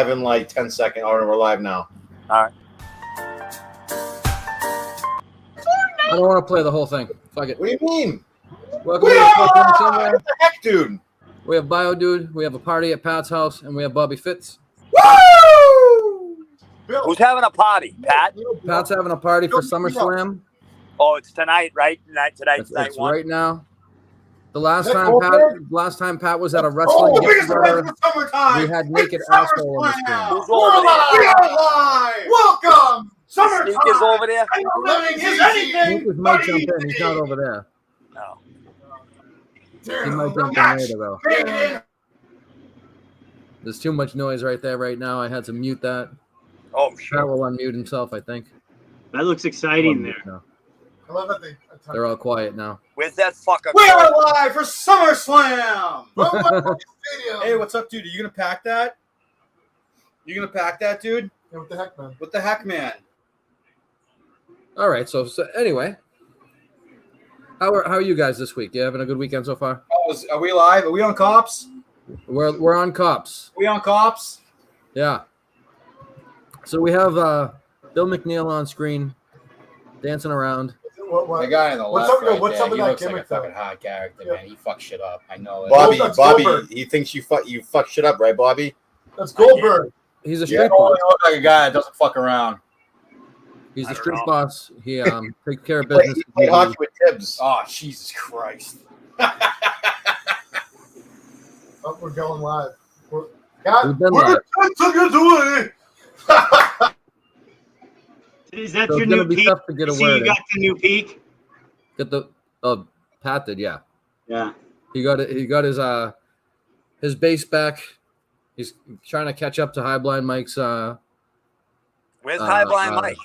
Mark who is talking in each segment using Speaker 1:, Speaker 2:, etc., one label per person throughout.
Speaker 1: in like 10 seconds. Oh, we're live now.
Speaker 2: All right.
Speaker 3: I don't want to play the whole thing. Fuck it.
Speaker 1: What do you mean?
Speaker 3: Welcome to the fucking somewhere.
Speaker 1: What the heck, dude?
Speaker 3: We have Bio Dude, we have a party at Pat's house, and we have Bobby Fitz.
Speaker 1: Woo!
Speaker 2: Who's having a party? Pat?
Speaker 3: Pat's having a party for SummerSlam.
Speaker 2: Oh, it's tonight, right? Tonight's night
Speaker 3: It's
Speaker 2: one.
Speaker 3: right now. The last
Speaker 1: Is that
Speaker 3: time Pat was at a wrestling
Speaker 1: biggest
Speaker 3: get-together,
Speaker 1: event for summertime!
Speaker 3: we had naked
Speaker 1: It's
Speaker 3: asshole on the
Speaker 1: SummerSlam!
Speaker 3: screen.
Speaker 2: Who's over there?
Speaker 1: We are live! Welcome! Summertime!
Speaker 2: Sneak is over there?
Speaker 1: And living is anything!
Speaker 3: Sneakers might jump in. He's not over there.
Speaker 2: No.
Speaker 3: He might jump in later, though. There's too much noise right there right now. I had to mute that.
Speaker 2: Oh, shit.
Speaker 3: Pat will unmute himself, I think.
Speaker 4: That looks exciting there.
Speaker 3: No.
Speaker 5: I love that
Speaker 3: They're all quiet now.
Speaker 2: Where's that fucker?
Speaker 1: We are live for SummerSlam!
Speaker 5: stadium.
Speaker 1: Hey, what's up, dude? Are you gonna pack that? You gonna pack that, dude?
Speaker 5: Yeah, what the heck, man?
Speaker 1: What the heck, man?
Speaker 3: All right, so anyway, how are you guys this week? You having a good weekend so far?
Speaker 1: Are we live? Are we on Cops?
Speaker 3: We're on Cops.
Speaker 1: Are we on Cops?
Speaker 3: Yeah. So we have Bill McNeil on screen, dancing around.
Speaker 1: The guy on the
Speaker 5: What's
Speaker 1: left
Speaker 5: up-
Speaker 1: right
Speaker 5: what's
Speaker 1: there,
Speaker 5: up with
Speaker 1: he
Speaker 5: that
Speaker 1: looks like a
Speaker 5: gimmick,
Speaker 1: fucking
Speaker 5: though?
Speaker 1: hot character,
Speaker 5: Yeah.
Speaker 1: man. He fucks shit up. I know it.
Speaker 5: Bobby- that's
Speaker 1: Bobby,
Speaker 5: Goldberg.
Speaker 1: he thinks you fuck shit up, right, Bobby?
Speaker 5: That's Goldberg.
Speaker 3: He's a
Speaker 1: Yeah,
Speaker 3: street
Speaker 1: you
Speaker 3: boss.
Speaker 1: look like a guy that doesn't fuck around.
Speaker 3: He's
Speaker 2: I
Speaker 3: the
Speaker 2: don't
Speaker 3: street
Speaker 2: know.
Speaker 3: boss. He takes care of
Speaker 1: He played,
Speaker 3: business.
Speaker 1: he played hockey with Tibbs. Oh, Jesus Christ.
Speaker 5: Oh, we're going live.
Speaker 3: We've been live.
Speaker 4: Is that
Speaker 3: So
Speaker 4: your
Speaker 3: it's gonna
Speaker 4: new
Speaker 3: be
Speaker 4: peak?
Speaker 3: tough to get a
Speaker 4: See,
Speaker 3: word
Speaker 4: you
Speaker 3: in.
Speaker 4: got the new peak?
Speaker 3: Get the Pat did, yeah.
Speaker 4: Yeah.
Speaker 3: He got it. He got his base back. He's trying to catch up to High Blind Mike's.
Speaker 2: Where's High Blind Mike?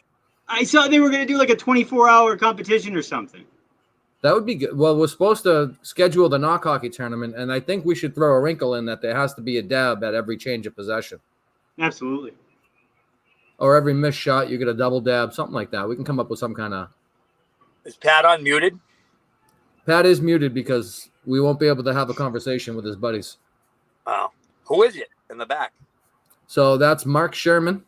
Speaker 4: I saw they were going to do like a 24-hour competition or something.
Speaker 3: That would be good. Well, we're supposed to schedule the knock hockey tournament, and I think we should throw a wrinkle in that there has to be a dab at every change of possession.
Speaker 4: Absolutely.
Speaker 3: Or every missed shot, you get a double dab, something like that. We can come up with some kind of.
Speaker 2: Is Pat unmuted?
Speaker 3: Pat is muted because we won't be able to have a conversation with his buddies.
Speaker 2: Oh. Who is it in the back?
Speaker 3: So that's Mark Sherman,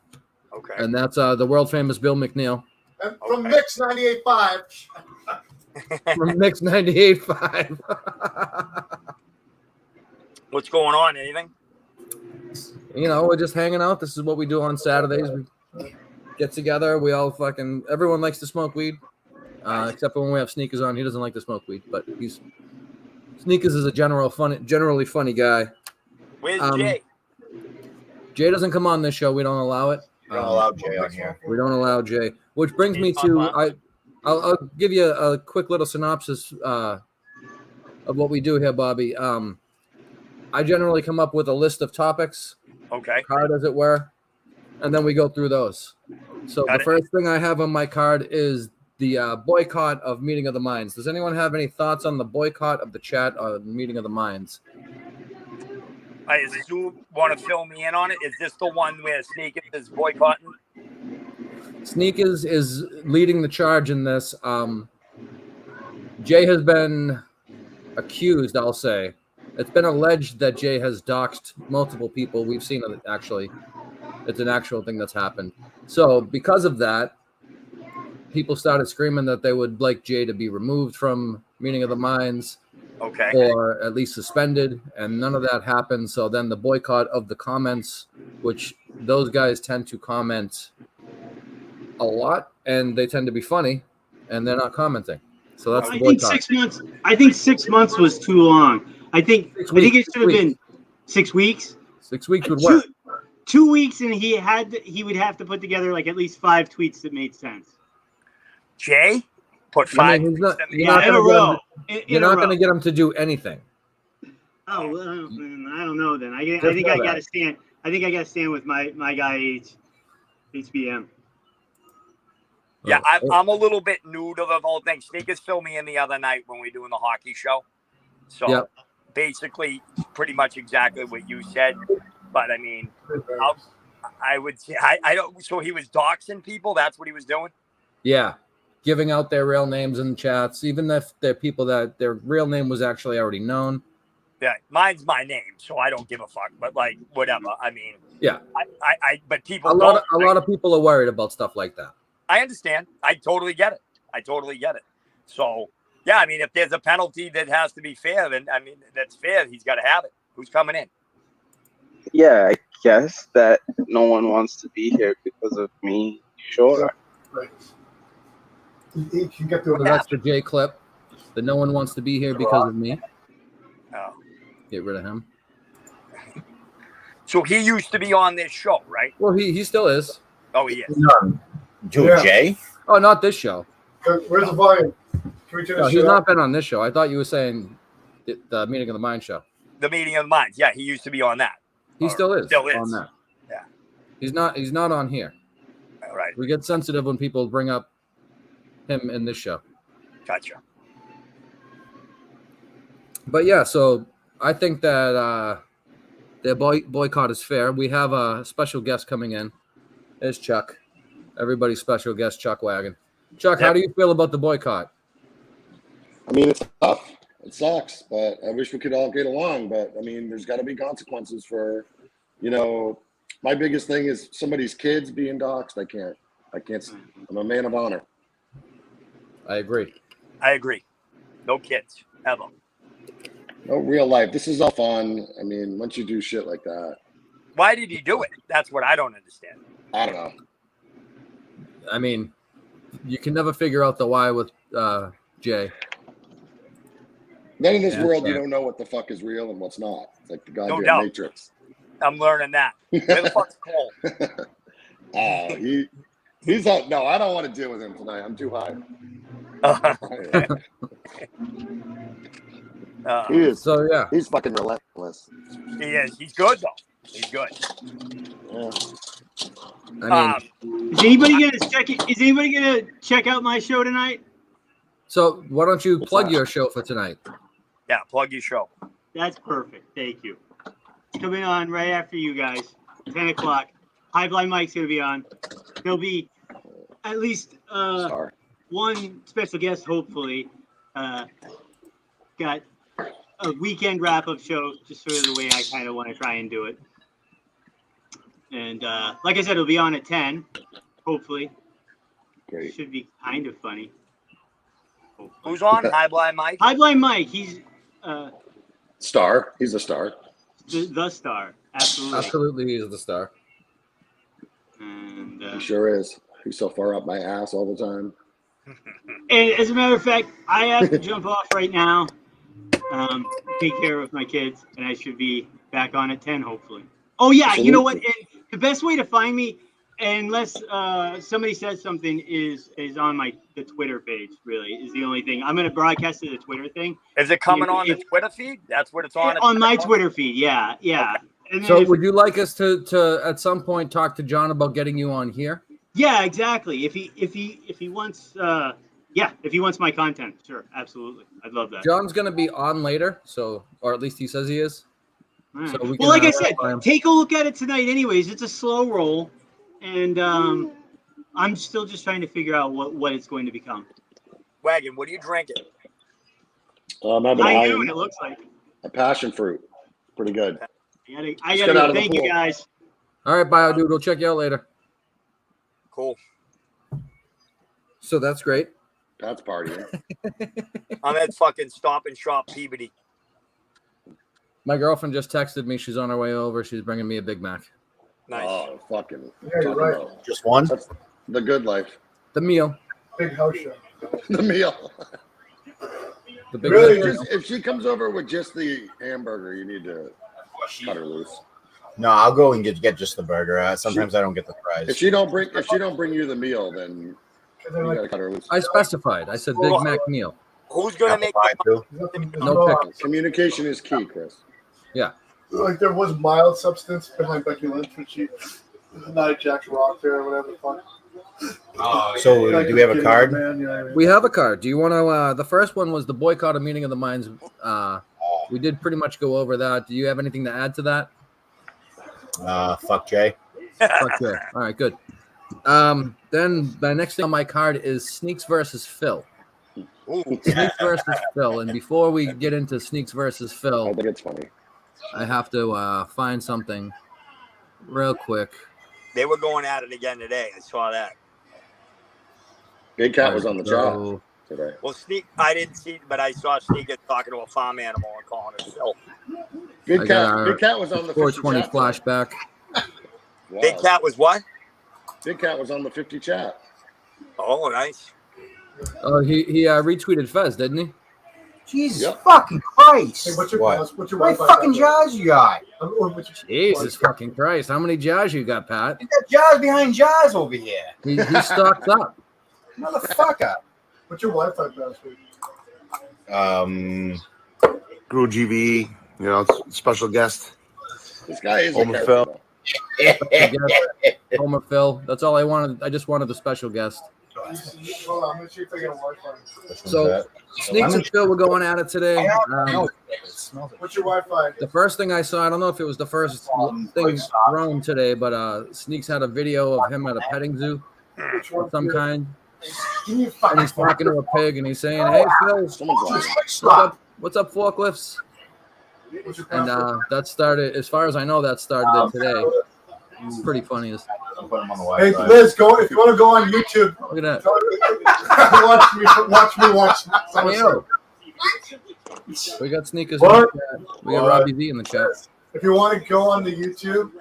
Speaker 2: Okay.
Speaker 3: and that's the world famous Bill McNeil
Speaker 5: And from
Speaker 2: Okay.
Speaker 5: Mix 98.5.
Speaker 3: from Mix 98.5.
Speaker 2: What's going on? Anything?
Speaker 3: You know, we're just hanging out. This is what we do on Saturdays. We get together. We all everyone likes to smoke weed, except for when we have Sneakers on. He doesn't like to smoke weed, but Sneakers is a generally funny guy.
Speaker 2: Where's
Speaker 3: Um,
Speaker 2: Jay?
Speaker 3: Jay doesn't come on this show. We don't allow it.
Speaker 1: We don't allow Jay on here.
Speaker 3: We don't allow Jay, which brings me to I'll give you a quick little synopsis of what we do here, Bobby. I generally come up with a list of topics,
Speaker 2: Okay.
Speaker 3: card as it were, and then we go through those. So
Speaker 2: Got
Speaker 3: the
Speaker 2: it.
Speaker 3: first thing I have on my card is the boycott of Meeting of the Minds. Does anyone have any thoughts on the boycott of the chat on Meeting of the Minds?
Speaker 2: I assume want to fill me in on it. Is this the one where Sneak is boycotting?
Speaker 3: Sneakers is leading the charge in this. Jay has been accused, I'll say. It's been alleged that Jay has doxed multiple people. We've seen it, actually. It's an actual thing that's happened. So because of that, people started screaming that they would like Jay to be removed from Meeting of the Minds
Speaker 2: Okay.
Speaker 3: or at least suspended, and none of that happened. So then the boycott of the comments, which those guys tend to comment a lot, and they tend to be funny, and they're not commenting. So that's the
Speaker 4: I think
Speaker 3: boycott.
Speaker 4: 6 months. I think 6 months was too long. I think it should have been 6 weeks.
Speaker 3: 6 weeks would work.
Speaker 4: 2 weeks, and he would have to put together like at least 5 tweets that made sense.
Speaker 2: Jay put
Speaker 3: I
Speaker 2: five.
Speaker 3: mean, he's not,
Speaker 2: tweets in
Speaker 3: you're
Speaker 2: the-
Speaker 3: not
Speaker 4: in a
Speaker 3: gonna get him-
Speaker 4: row.
Speaker 3: you're not going to get him to do anything.
Speaker 4: Oh, well, I don't know. Then I
Speaker 3: Just
Speaker 4: think I
Speaker 3: know
Speaker 4: got
Speaker 3: that.
Speaker 4: to stand. I think I got to stand with my guy HBM.
Speaker 2: Yeah,
Speaker 3: Oh,
Speaker 2: I'm a little bit new to the whole thing. Sneakers filled me in the other night when we were doing the hockey show. So
Speaker 3: Yep.
Speaker 2: basically, pretty much exactly what you said. But I mean, I would say I don't. So he was doxing people. That's what he was doing.
Speaker 3: yeah, giving out their real names in chats, even if they're people that their real name was actually already known.
Speaker 2: Yeah, mine's my name, so I don't give a fuck. But like, whatever. I mean,
Speaker 3: Yeah.
Speaker 2: But people
Speaker 3: A lot of people are worried about stuff like that.
Speaker 2: I understand. I totally get it. So, yeah, I mean, if there's a penalty that has to be fair, then, I mean, that's fair. He's got to have it. Who's coming in?
Speaker 6: Yeah, I guess that no one wants to be here because of me. Sure.
Speaker 5: Right. He can get through
Speaker 3: So
Speaker 5: the
Speaker 3: that's the Jay clip. That no one wants to be here because of me.
Speaker 2: Oh.
Speaker 3: Get rid of him.
Speaker 2: So he used to be on this show, right?
Speaker 3: Well, he still is.
Speaker 2: Oh, he is.
Speaker 7: Jay?
Speaker 3: Oh, not this show.
Speaker 5: Where's the volume? Can we turn
Speaker 3: No,
Speaker 5: this
Speaker 3: he's
Speaker 5: shit
Speaker 3: not
Speaker 5: up?
Speaker 3: been on this show. I thought you were saying the Meeting of the Mind show.
Speaker 2: The Meeting of the Minds. Yeah, he used to be on that.
Speaker 3: He still is.
Speaker 2: Still is.
Speaker 3: On that.
Speaker 2: Yeah.
Speaker 3: He's not on here.
Speaker 2: All right.
Speaker 3: We get sensitive when people bring up him in this show.
Speaker 2: Gotcha.
Speaker 3: But yeah, so I think that the boycott is fair. We have a special guest coming in. There's Chuck. Everybody's special guest, Chuck Wagon. Chuck, how do you feel about the boycott?
Speaker 8: I mean, it's tough. It sucks, but I wish we could all get along. But I mean, there's got to be consequences for, my biggest thing is somebody's kids being doxxed. I can't. I'm a man of honor.
Speaker 3: I agree.
Speaker 2: No kids, ever.
Speaker 8: No real life. This is all fun. I mean, once you do shit like that,
Speaker 2: Why did he do it? That's what I don't understand.
Speaker 8: I don't know.
Speaker 3: I mean, you can never figure out the why with Jay.
Speaker 8: Then in this
Speaker 3: Yeah,
Speaker 8: world,
Speaker 3: so-
Speaker 8: you don't know what the fuck is real and what's not. It's like the goddamn
Speaker 2: doubt.
Speaker 8: Matrix.
Speaker 2: I'm learning that. Where the fuck's Cole?
Speaker 8: He's out. No, I don't want to deal with him tonight. I'm too high. He is.
Speaker 3: So yeah,
Speaker 8: He's fucking relentless.
Speaker 2: He is. He's good though. He's good.
Speaker 8: Yeah.
Speaker 3: I mean,
Speaker 4: Is anybody gonna check out my show tonight?
Speaker 3: so why don't you
Speaker 8: What's
Speaker 3: plug
Speaker 8: that?
Speaker 3: your show for tonight?
Speaker 2: Yeah, plug your show.
Speaker 4: That's perfect. Thank you. It's coming on right after you guys. 10 o'clock. High Blind Mike's gonna be on. There'll be at least
Speaker 8: Sorry.
Speaker 4: one special guest, hopefully. Got a weekend wrap-up show, just sort of the way I kind of want to try and do it. And like I said, it'll be on at 10, hopefully.
Speaker 8: Great.
Speaker 4: Should be kind of funny.
Speaker 2: Who's on? High Blind Mike?
Speaker 4: High Blind Mike, he's
Speaker 8: Star. He's a star.
Speaker 4: the star. Absolutely.
Speaker 3: Absolutely, he's the star.
Speaker 4: And,
Speaker 8: He sure is. He's so far up my ass all the time.
Speaker 4: and as a matter of fact, I have to jump off right now. Take care of my kids, and I should be back on at 10, hopefully. Oh, yeah, you know what? And the best way to find me, unless somebody says something, is on the Twitter page, really, is the only thing. I'm going to broadcast to the Twitter thing.
Speaker 2: Is it coming on the Twitter feed? That's what it's on.
Speaker 4: On my Twitter feed, yeah. And then
Speaker 3: So would you like us to at some point talk to John about getting you on here?
Speaker 4: Yeah, exactly. If he wants, if he wants my content, sure, absolutely, I'd love that.
Speaker 3: John's going to be on later, or at least he says he is.
Speaker 4: All right.
Speaker 3: So we
Speaker 4: Well,
Speaker 3: can,
Speaker 4: like I said,
Speaker 3: find him.
Speaker 4: take a look at it tonight. Anyways, it's a slow roll, and I'm still just trying to figure out what it's going to become.
Speaker 2: Wagon, what are you drinking?
Speaker 8: I've been
Speaker 4: I
Speaker 8: eyeing
Speaker 4: do, and it looks like.
Speaker 8: a passion fruit. Pretty good.
Speaker 4: I
Speaker 8: get
Speaker 4: gotta
Speaker 8: out
Speaker 4: go.
Speaker 8: of the
Speaker 4: Thank you,
Speaker 8: pool.
Speaker 4: guys.
Speaker 3: All right, Bio Dude, we'll check you out later.
Speaker 2: Cool.
Speaker 3: So that's great.
Speaker 8: That's partying.
Speaker 2: I'm at fucking Stop and Shop Peabody.
Speaker 3: My girlfriend just texted me. She's on her way over. She's bringing me a Big Mac.
Speaker 2: Nice.
Speaker 8: Oh, fucking.
Speaker 5: Yeah, you're right.
Speaker 8: about
Speaker 7: Just one?
Speaker 8: That's the good life.
Speaker 3: The meal.
Speaker 5: Big house show.
Speaker 8: The meal.
Speaker 3: The Big
Speaker 5: Really?
Speaker 3: Mac.
Speaker 8: If she comes over with just the hamburger, you need to cut her loose.
Speaker 7: No, I'll go and get just the burger. Sometimes I don't get the
Speaker 8: If
Speaker 7: fries.
Speaker 8: she don't bring you the meal, then
Speaker 5: And then
Speaker 8: you
Speaker 5: like,
Speaker 8: gotta cut her loose.
Speaker 3: I specified. I said Big Mac meal.
Speaker 2: Who's gonna
Speaker 7: Apple
Speaker 2: make
Speaker 7: pie too.
Speaker 3: No pickles.
Speaker 8: Communication is key, Chris.
Speaker 5: like there was mild substance behind Becky Lynch when she not Jack's Rock there or whatever the fuck.
Speaker 7: So
Speaker 5: Like,
Speaker 7: do we have a
Speaker 5: getting
Speaker 7: card?
Speaker 5: Man, you know what I mean?
Speaker 3: We have a card. Do you want to? The first one was the boycott of Meeting of the Minds. We did pretty much go over that. Do you have anything to add to that?
Speaker 7: Fuck Jay.
Speaker 3: Fuck yeah. All right, good. Then the next thing on my card is Sneaks versus Phil.
Speaker 2: Ooh,
Speaker 3: Sneaks versus Phil. And before we get into Sneaks versus
Speaker 8: I
Speaker 3: Phil,
Speaker 8: think it's funny.
Speaker 3: I have to find something real quick.
Speaker 2: They were going at it again today. I saw that.
Speaker 8: Big Cat was on the
Speaker 3: So,
Speaker 8: chat today.
Speaker 2: Well, I didn't see, but I saw Sneaker talking to a farm animal and calling it Phil.
Speaker 8: Big Cat was on the
Speaker 3: 420
Speaker 8: 50 chat today.
Speaker 3: flashback.
Speaker 8: Wow.
Speaker 2: Big Cat was what?
Speaker 8: Big Cat was on the 50 chat.
Speaker 2: Oh, nice.
Speaker 3: Oh, he retweeted Fez, didn't he?
Speaker 9: Jesus fucking Christ!
Speaker 5: Hey, what's your
Speaker 7: What?
Speaker 5: What's your
Speaker 9: How many
Speaker 5: Wi-Fi
Speaker 9: fucking
Speaker 5: password?
Speaker 9: jars you got?
Speaker 3: Jesus fucking Christ! How many jars you got, Pat?
Speaker 9: You got jars behind jars over here.
Speaker 3: He stocked up.
Speaker 9: Motherfucker.
Speaker 5: What's your Wi-Fi password?
Speaker 10: Guru GV, you know, special guest.
Speaker 8: This guy is a
Speaker 10: Homer
Speaker 8: character,
Speaker 10: Phil.
Speaker 8: though.
Speaker 3: Homer Phil. That's all I wanted. I just wanted the special guest.
Speaker 5: Hold on, I'm gonna see if I get a Wi-Fi.
Speaker 3: So Sneaks and Phil were going at it today.
Speaker 5: What's your Wi-Fi?
Speaker 3: The first thing I saw, I don't know if it was the first thing thrown today, but Sneaks had a video of him at a petting zoo of some kind.
Speaker 5: Give me a
Speaker 3: And
Speaker 5: fucking
Speaker 3: he's talking to a pig and he's saying, "Hey Phil, what's up, forklifts?"
Speaker 5: What's your
Speaker 3: And
Speaker 5: password?
Speaker 3: that started, as far as I know, that started it today. It's pretty funny.
Speaker 7: I'll put him on the
Speaker 5: Hey
Speaker 7: Wi-Fi.
Speaker 5: Liz, go if you want to go on YouTube.
Speaker 3: Look at that.
Speaker 5: watch me watch.
Speaker 3: Hey, yo. We got sneakers
Speaker 5: What?
Speaker 3: in the chat. We got
Speaker 5: What?
Speaker 3: Robbie V in the chat.
Speaker 5: If you want to go on the YouTube.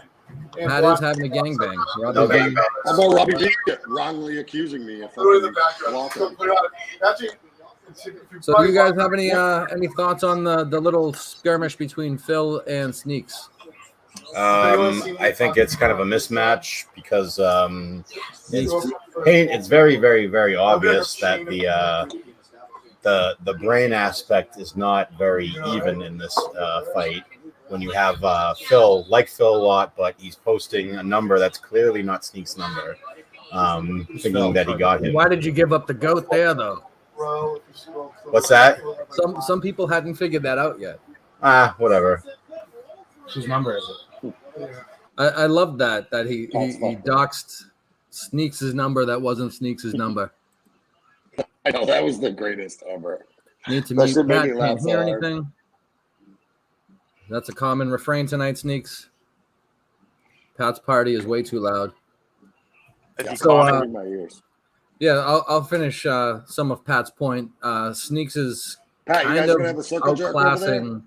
Speaker 5: and
Speaker 3: Pat
Speaker 5: watch-
Speaker 3: is having a gangbang. Robbie
Speaker 7: No
Speaker 3: V.
Speaker 7: gangbang.
Speaker 8: How about Robbie D wrongly accusing me of
Speaker 5: Put it in the
Speaker 8: fucking
Speaker 5: background.
Speaker 8: walking?
Speaker 5: Put it on. Actually, if you
Speaker 3: So do you guys have any thoughts on the little skirmish between Phil and Sneaks?
Speaker 7: I think it's kind of a mismatch because it's very, very, very obvious that the brain aspect is not very even in this fight. When you have Phil a lot, but he's posting a number that's clearly not Sneak's number, thinking that he got him.
Speaker 3: Why did you give up the goat there, though?
Speaker 7: What's that?
Speaker 3: Some people hadn't figured that out yet.
Speaker 7: Whatever.
Speaker 9: Whose number is it?
Speaker 3: I love that he doxed Sneaks' number that wasn't Sneaks' number.
Speaker 8: I know that was the greatest ever.
Speaker 3: Need to
Speaker 8: That
Speaker 3: meet
Speaker 8: shit made
Speaker 3: Pat,
Speaker 8: me
Speaker 3: can't
Speaker 8: laugh so
Speaker 3: hear
Speaker 8: hard.
Speaker 3: anything. That's a common refrain tonight, Sneaks. Pat's party is way too loud.
Speaker 8: Yeah,
Speaker 3: So,
Speaker 8: in my ears.
Speaker 3: Yeah, I'll finish some of Pat's point. Sneaks is
Speaker 8: Pat, you
Speaker 3: kind
Speaker 8: guys
Speaker 3: of
Speaker 8: gonna have a circle jerk over there?
Speaker 3: outclassing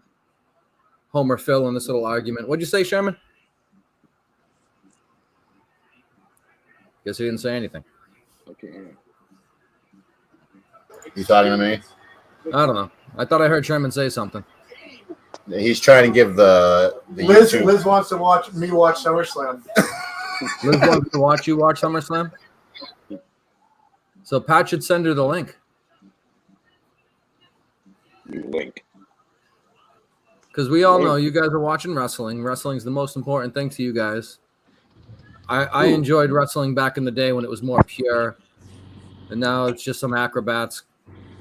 Speaker 3: Homer Phil in this little argument. What'd you say, Sherman? Guess he didn't say anything.
Speaker 8: Okay.
Speaker 7: You talking to me?
Speaker 3: I don't know. I thought I heard Sherman say something.
Speaker 7: He's trying to give the
Speaker 5: Liz
Speaker 7: YouTube.
Speaker 5: wants to watch me watch SummerSlam.
Speaker 3: Liz wants to watch you watch SummerSlam. So Pat should send her the link.
Speaker 8: Link.
Speaker 3: Because we all know you guys are watching wrestling. Wrestling's the most important thing to you guys. I enjoyed wrestling back in the day when it was more pure. And now it's just some acrobats.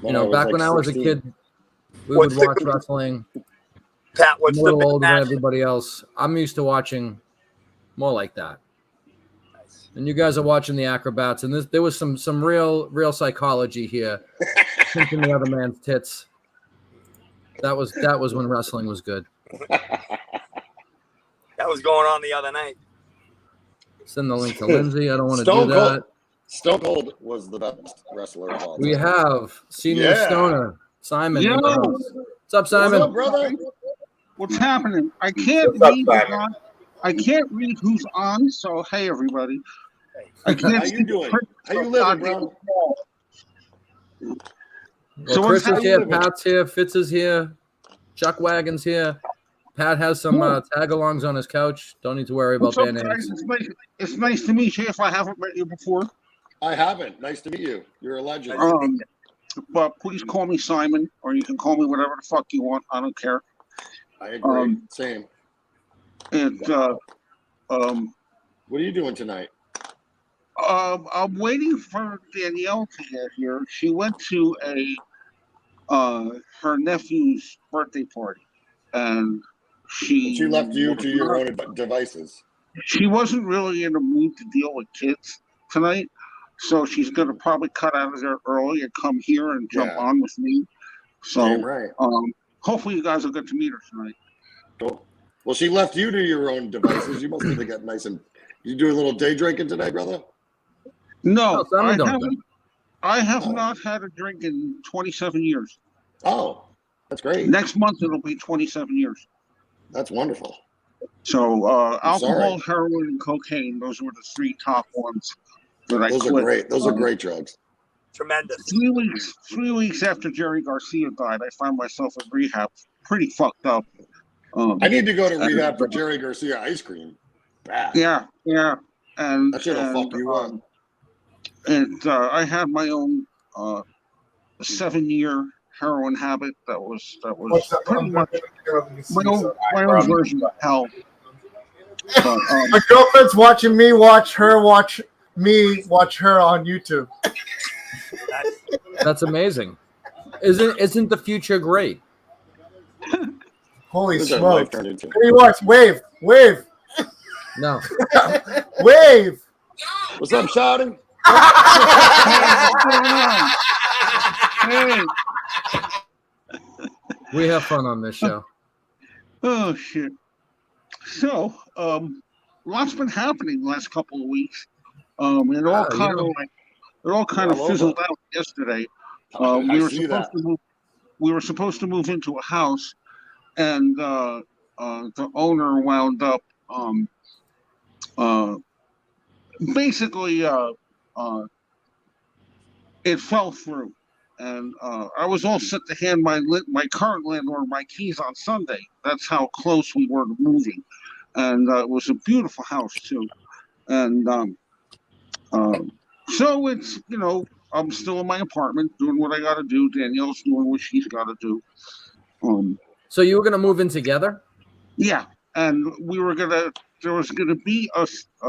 Speaker 3: You know, back when I was a kid, we would watch wrestling.
Speaker 2: Pat,
Speaker 3: I'm
Speaker 2: what's
Speaker 3: a
Speaker 2: the
Speaker 3: little
Speaker 2: big
Speaker 3: older than
Speaker 2: match?
Speaker 3: everybody else. I'm used to watching more like that. And you guys are watching the acrobats, and there was some real psychology here, pinching the other man's tits. That was when wrestling was good.
Speaker 2: That was going on the other night.
Speaker 3: Send the link to Lindsay. I don't want to do that.
Speaker 8: Stone Cold was the best wrestler of all time.
Speaker 3: We have Senior Stoner Simon.
Speaker 11: Yo.
Speaker 3: in the house. What's up, Simon?
Speaker 8: What's up, brother?
Speaker 11: What's happening? I can't
Speaker 7: What's up,
Speaker 11: read.
Speaker 7: Simon?
Speaker 11: I can't read who's on. So hey, everybody. I can't.
Speaker 8: How you doing? How you living, bro?
Speaker 3: Well,
Speaker 11: So what's
Speaker 3: Chris is here.
Speaker 8: happening?
Speaker 3: Pat's here. Fitz is here. Chuck Wagon's here. Pat has some tag-alongs on his couch. Don't need to worry about
Speaker 11: What's up,
Speaker 3: their
Speaker 11: guys?
Speaker 3: names.
Speaker 11: It's nice to meet you. If I haven't met you before,
Speaker 8: I haven't. Nice to meet you. You're a legend.
Speaker 11: But please call me Simon, or you can call me whatever the fuck you want. I don't care.
Speaker 8: I agree. Same.
Speaker 11: And
Speaker 8: What are you doing tonight?
Speaker 11: I'm waiting for Danielle to get here. She went to her nephew's birthday party, and
Speaker 8: She left you to your own devices.
Speaker 11: She wasn't really in the mood to deal with kids tonight, so she's gonna probably cut out of there early and come here and jump on with me. So,
Speaker 8: Damn right.
Speaker 11: hopefully you guys will get to meet her tonight.
Speaker 8: Cool. Well, she left you to your own devices. You must need to get nice and. You do a little day drinking today, brother?
Speaker 11: No,
Speaker 3: Simon
Speaker 11: I
Speaker 3: don't
Speaker 11: haven't. I have not had a drink in 27 years.
Speaker 8: Oh, that's great.
Speaker 11: Next month it'll be 27 years.
Speaker 8: That's wonderful.
Speaker 11: So alcohol,
Speaker 8: sorry.
Speaker 11: heroin, and cocaine, those were the 3 top ones that I
Speaker 8: Those
Speaker 11: quit.
Speaker 8: are great. Those are great drugs.
Speaker 2: Tremendous.
Speaker 11: 3 weeks after Jerry Garcia died, I found myself in rehab, pretty fucked up.
Speaker 8: I need to go to rehab for Jerry Garcia ice cream. Bad.
Speaker 11: Yeah. And
Speaker 8: That shit'll fuck you up.
Speaker 11: And I had my own 7-year heroin habit that was pretty much my own version of hell. But,
Speaker 5: my girlfriend's watching me watch her on YouTube.
Speaker 3: That's amazing. Isn't the future great?
Speaker 5: Holy
Speaker 8: What's
Speaker 5: smokes!
Speaker 8: that life turned into?
Speaker 5: Hey, watch wave.
Speaker 3: No.
Speaker 5: Wave.
Speaker 8: What's up, shouting?
Speaker 11: Hey.
Speaker 3: We have fun on this show.
Speaker 11: Oh shit. So, lots been happening the last couple of weeks. It all kind of fizzled out yesterday. We were supposed to move into a house, and the owner wound up basically it fell through, and I was all set to hand my current landlord my keys on Sunday. That's how close we were to moving, and it was a beautiful house too. And so it's I'm still in my apartment doing what I got to do. Danielle's doing what she's got to do.
Speaker 3: So you were gonna move in together?
Speaker 11: Yeah, and there was gonna be a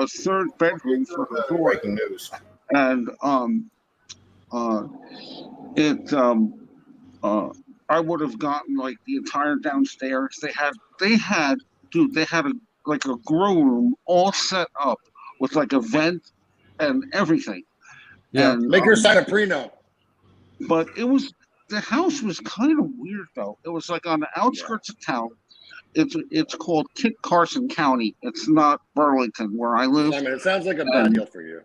Speaker 11: third bedroom for the door.
Speaker 7: Breaking news.
Speaker 11: And I would have gotten like the entire downstairs. They had a grow room all set up with like a vent and everything.
Speaker 3: Yeah.
Speaker 11: And,
Speaker 8: Make her sign a prenup.
Speaker 11: But the house was kind of weird though. It was like on the outskirts of town. It's called Kit Carson County. It's not Burlington where I live.
Speaker 8: I mean, it sounds like a bad deal for you.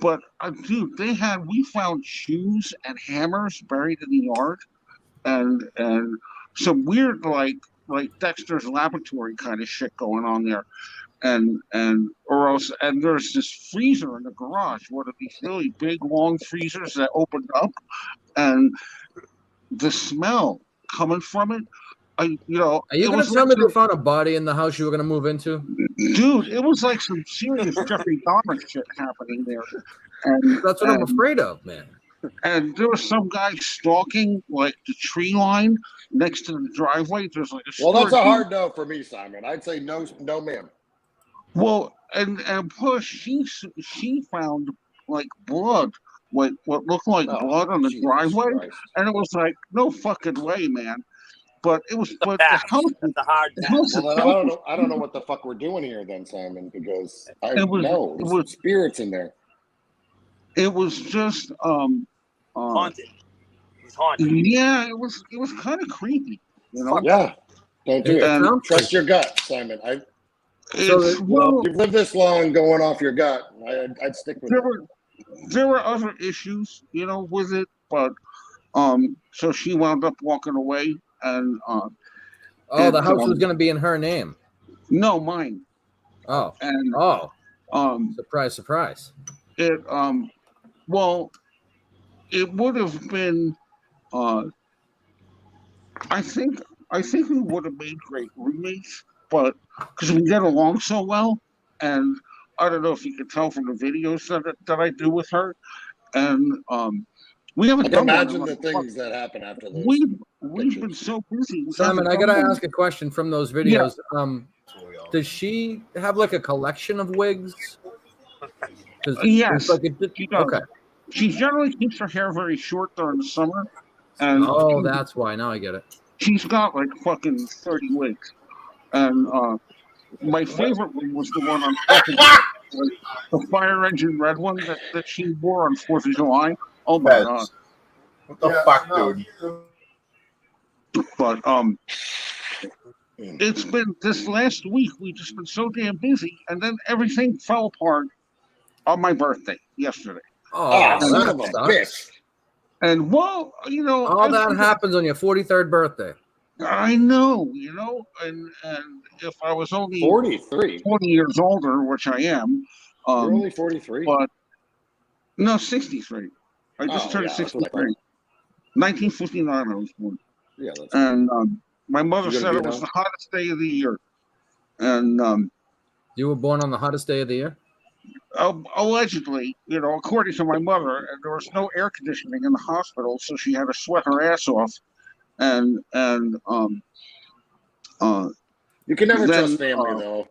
Speaker 11: But dude, we found shoes and hammers buried in the yard, and some weird like Dexter's Laboratory kind of shit going on there, and there's this freezer in the garage, one of these really big long freezers that opened up, and the smell coming from it. Are you
Speaker 3: going to tell me they found a body in the house you were going to move into?
Speaker 11: Dude, it was like some serious Jeffrey Dahmer shit happening there. And
Speaker 3: that's what I'm afraid of, man.
Speaker 11: And there was some guy stalking like the tree line next to the driveway. There's like a
Speaker 8: that's a hard no for me, Simon. I'd say no, ma'am.
Speaker 11: Well, and plus she found like blood, like what looked like blood on the driveway, Christ. And it was like no fucking way, man. But it was, the house.
Speaker 2: That's a hard.
Speaker 8: I don't know what the fuck we're doing here, then, Simon, because it was spirits in there.
Speaker 11: It was just
Speaker 2: haunted. It was haunted.
Speaker 11: Yeah, it was kind of creepy,
Speaker 8: Yeah, don't do it. Trust your gut, Simon. You've lived this long, going off your gut. I'd stick with it.
Speaker 11: There were other issues, with it, but so she wound up walking away. And
Speaker 3: the house was going to be in her name.
Speaker 11: No, mine.
Speaker 3: Oh,
Speaker 11: and
Speaker 3: surprise!
Speaker 11: It it would have been. I think we would have made great roommates, but because we get along so well, and I don't know if you can tell from the videos that I do with her, and we haven't.
Speaker 8: I can imagine the things that happen after this.
Speaker 11: We've been so busy.
Speaker 3: Simon, I gotta ask a question from those videos. Yeah. Does she have like a collection of wigs?
Speaker 11: Yes.
Speaker 3: She does. Okay.
Speaker 11: She generally keeps her hair very short during the summer. And
Speaker 3: that's why. Now I get it.
Speaker 11: She's got like fucking 30 wigs. And my favorite one was the one on 4th of July, the fire engine red one that she wore on 4th of July. Oh my God.
Speaker 7: What the fuck, dude?
Speaker 11: But it's been this last week. We've just been so damn busy, and then everything fell apart on my birthday yesterday.
Speaker 8: Ah,
Speaker 3: Oh,
Speaker 8: son
Speaker 3: that
Speaker 8: of a
Speaker 3: sucks.
Speaker 8: bitch.
Speaker 11: And well, you know,
Speaker 3: All that happens on your 43rd birthday.
Speaker 11: I know, and if I was only
Speaker 8: 43.
Speaker 11: 20 years older, which I am,
Speaker 8: You're only 43.
Speaker 11: but no, 63. I just
Speaker 8: Oh,
Speaker 11: turned
Speaker 8: yeah, that's what I
Speaker 11: 63. 1959, I was born.
Speaker 8: Yeah, that's
Speaker 11: And my mother
Speaker 8: You gonna
Speaker 11: said
Speaker 8: be
Speaker 11: it was
Speaker 8: now?
Speaker 11: the hottest day of the year. And
Speaker 3: You were born on the hottest day of the year?
Speaker 11: allegedly, according to my mother, and there was no air conditioning in the hospital, so she had to sweat her ass off. And
Speaker 8: You can never
Speaker 11: then,
Speaker 8: trust family, though.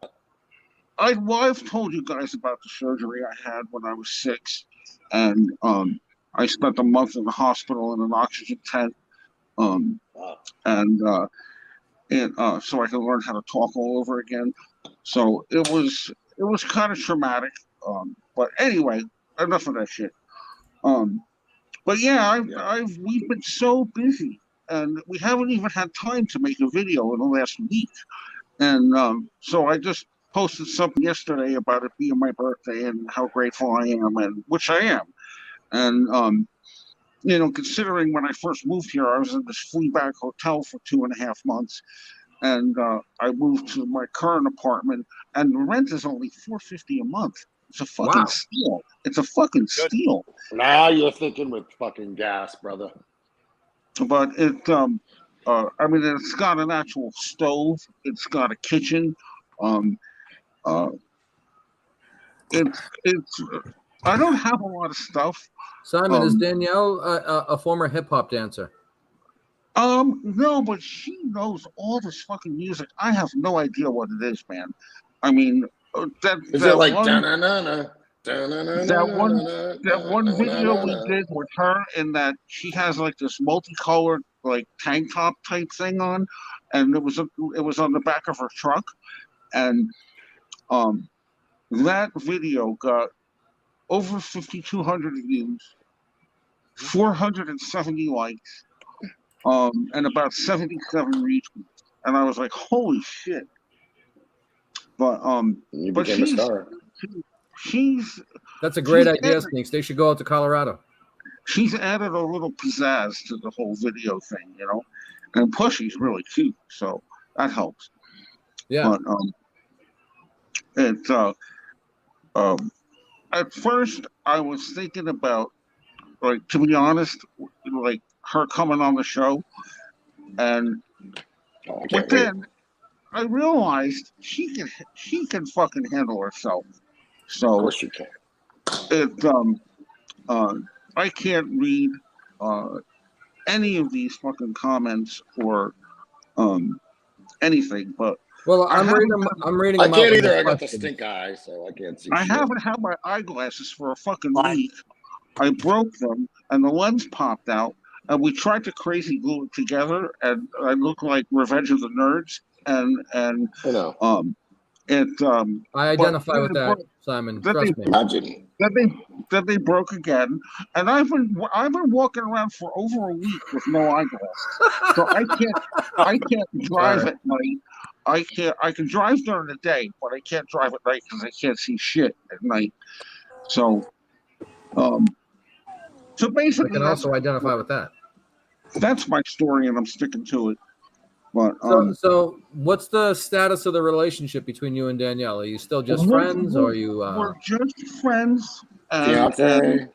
Speaker 11: I've told you guys about the surgery I had when I was 6, and I spent a month in the hospital in an oxygen tent, and so I could learn how to talk all over again. So it was kind of traumatic. But anyway, enough of that shit. But yeah, we've been so busy, and we haven't even had time to make a video in the last week. And so I just posted something yesterday about it being my birthday and how grateful I am, and which I am. And considering when I first moved here, I was in this flea-bag hotel for 2.5 months, and I moved to my current apartment, and the rent is only $450 a month. It's a fucking steal. It's a fucking steal.
Speaker 8: Now you're thinking with fucking gas, brother.
Speaker 11: But it's got an actual stove. It's got a kitchen. It's. I don't have a lot of stuff.
Speaker 3: Simon, is Danielle a former hip hop dancer?
Speaker 11: No, but she knows all this fucking music. I have no idea what it is, man. I mean,
Speaker 8: Is it like da-na-na-na?
Speaker 11: That one video we did with her, in that she has like this multicolored like tank top type thing on, and it was on the back of her truck, and that video got over 5,200 views, 470 likes, and about 77 retweets, and I was like, holy shit! But
Speaker 8: you became a star.
Speaker 3: That's a great idea, Sneaks. They should go out to Colorado.
Speaker 11: She's added a little pizzazz to the whole video thing, and plus she's really cute, so that helps.
Speaker 3: Yeah.
Speaker 11: But at first I was thinking about, like, to be honest, like her coming on the show, and but then I realized she can fucking handle herself. So
Speaker 8: of course she can.
Speaker 11: I can't read any of these fucking comments or anything, but
Speaker 3: I'm reading.
Speaker 8: I can't either. I got the stink eye, so I can't see.
Speaker 11: I haven't had my eyeglasses for a fucking week. I broke them, and the lens popped out, and we tried to crazy glue it together, and I look like Revenge of the Nerds, and
Speaker 3: I identify with that, Simon. Trust me.
Speaker 8: Imagine.
Speaker 11: Then they broke again, and I've been walking around for over a week with no eyeglasses, so I can't drive at night. I can drive during the day, but I can't drive at night because I can't see shit at night. So basically,
Speaker 3: I can also identify with that.
Speaker 11: That's my story, and I'm sticking to it. But
Speaker 3: so what's the status of the relationship between you and Danielle? Are you still just friends, or are you?
Speaker 11: We're just friends.
Speaker 8: And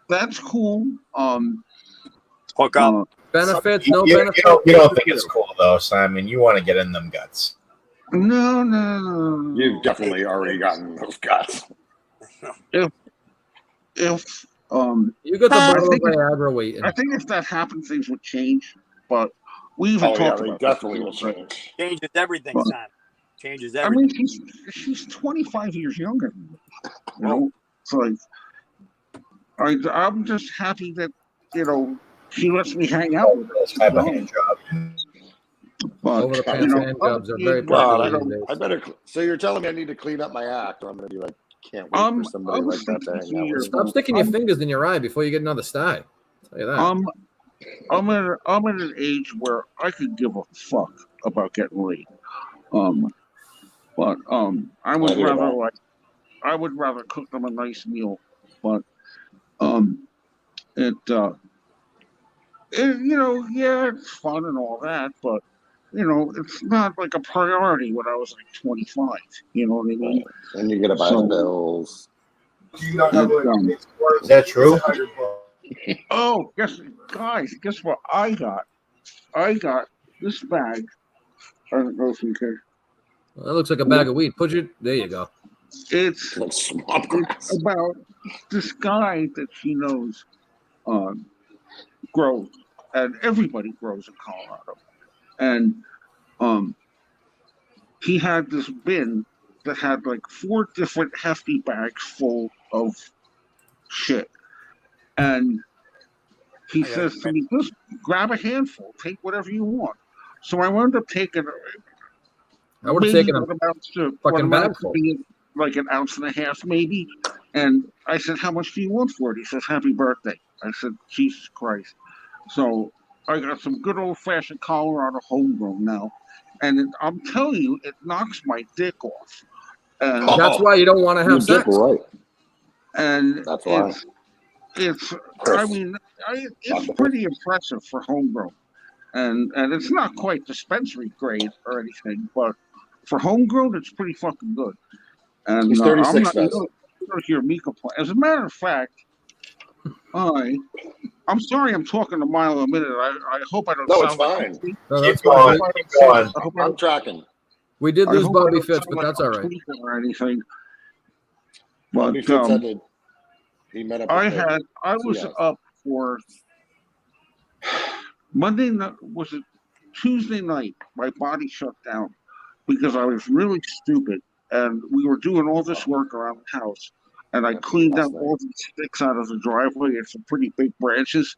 Speaker 11: that's cool.
Speaker 2: Hook up.
Speaker 3: Benefits,
Speaker 7: you,
Speaker 3: no
Speaker 7: you,
Speaker 3: benefits.
Speaker 7: You don't think it's cool though, Simon. You want to get in them guts.
Speaker 11: No.
Speaker 8: You've definitely already gotten those guts.
Speaker 11: If
Speaker 3: you got the bottle of Viagra waiting.
Speaker 11: I think if that happened, things would change. But we even talked about
Speaker 8: definitely will change.
Speaker 2: Changes everything, Simon. Changes everything.
Speaker 11: I mean, she's 25 years younger than me. You know, it's like I'm just happy that she lets me hang out with her. But,
Speaker 3: over-the-pants jobs are very popular these days.
Speaker 8: I better. So you're telling me I need to clean up my act, or I'm going to be like, can't wait for somebody like that to hang out with.
Speaker 3: Stop sticking your fingers in your eye before you get another sty. I'll tell you that.
Speaker 11: I'm at an age where I could give a fuck about getting laid. But I
Speaker 8: I
Speaker 11: would
Speaker 8: hear
Speaker 11: rather
Speaker 8: that.
Speaker 11: I would rather cook them a nice meal. But it yeah, it's fun and all that, but it's not like a priority when I was like 25. You know what I mean?
Speaker 8: And you gotta buy the
Speaker 11: So
Speaker 8: bills.
Speaker 5: Do you not have
Speaker 11: it,
Speaker 5: like
Speaker 7: Is that true?
Speaker 11: oh, guess what I got? I got this bag. I don't know if you can.
Speaker 3: Well, that looks like a bag of weed. There you go.
Speaker 11: It's
Speaker 8: Like swamp grass.
Speaker 11: it's about this guy that she knows grows, and everybody grows in Colorado. And he had this bin that had like 4 different hefty bags full of shit. And he says to me, just grab a handful, take whatever you want. So I wound up taking
Speaker 3: I would have
Speaker 11: maybe
Speaker 3: taken a
Speaker 11: what
Speaker 3: fucking
Speaker 11: amounts to
Speaker 3: bagful.
Speaker 11: be like an ounce and a half, maybe. And I said, how much do you want for it? He says, happy birthday. I said, Jesus Christ. So I got some good old fashioned Colorado homegrown now. And I'm telling you, it knocks my dick off. And
Speaker 3: That's why you don't want to have
Speaker 8: You're
Speaker 3: sex.
Speaker 8: right.
Speaker 11: And
Speaker 8: That's why.
Speaker 11: it's
Speaker 8: Chris,
Speaker 11: I mean, it's pretty impressive for homegrown. And it's not quite dispensary grade or anything, but for homegrown, it's pretty fucking good. And
Speaker 8: He's
Speaker 11: I'm
Speaker 8: 36,
Speaker 11: not
Speaker 8: guys.
Speaker 11: you don't hear me complain. As a matter of fact, I'm sorry I'm talking a mile a minute. I hope I don't
Speaker 8: No, it's
Speaker 11: sound like
Speaker 8: fine.
Speaker 11: a tweak.
Speaker 3: No,
Speaker 7: Keep
Speaker 3: that's fine.
Speaker 7: going. Keep going.
Speaker 8: I'm tracking.
Speaker 3: We did
Speaker 11: I
Speaker 3: lose
Speaker 11: hope I
Speaker 3: Bobby
Speaker 11: don't
Speaker 3: Fitz,
Speaker 11: sound
Speaker 3: but
Speaker 11: like
Speaker 3: that's
Speaker 11: I'm
Speaker 3: all right.
Speaker 11: tweaking or anything.
Speaker 8: Bobby
Speaker 11: But
Speaker 8: Fitz ended. He met up with
Speaker 11: I was up for Monday night. Was it Tuesday night? My body shut down because I was really stupid, and we were doing all this work around the house, and I cleaned out all the sticks out of the driveway and some pretty big branches,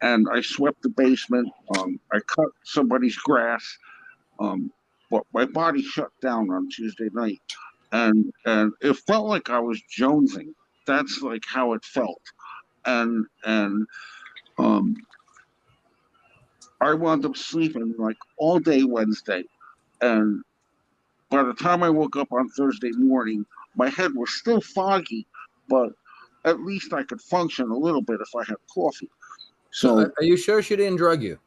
Speaker 11: and I swept the basement. I cut somebody's grass, but my body shut down on Tuesday night, and it felt like I was jonesing. That's like how it felt, and I wound up sleeping like all day Wednesday, and by the time I woke up on Thursday morning, my head was still foggy, but at least I could function a little bit if I had coffee.
Speaker 3: So,
Speaker 11: So,
Speaker 3: are you sure she didn't drug you?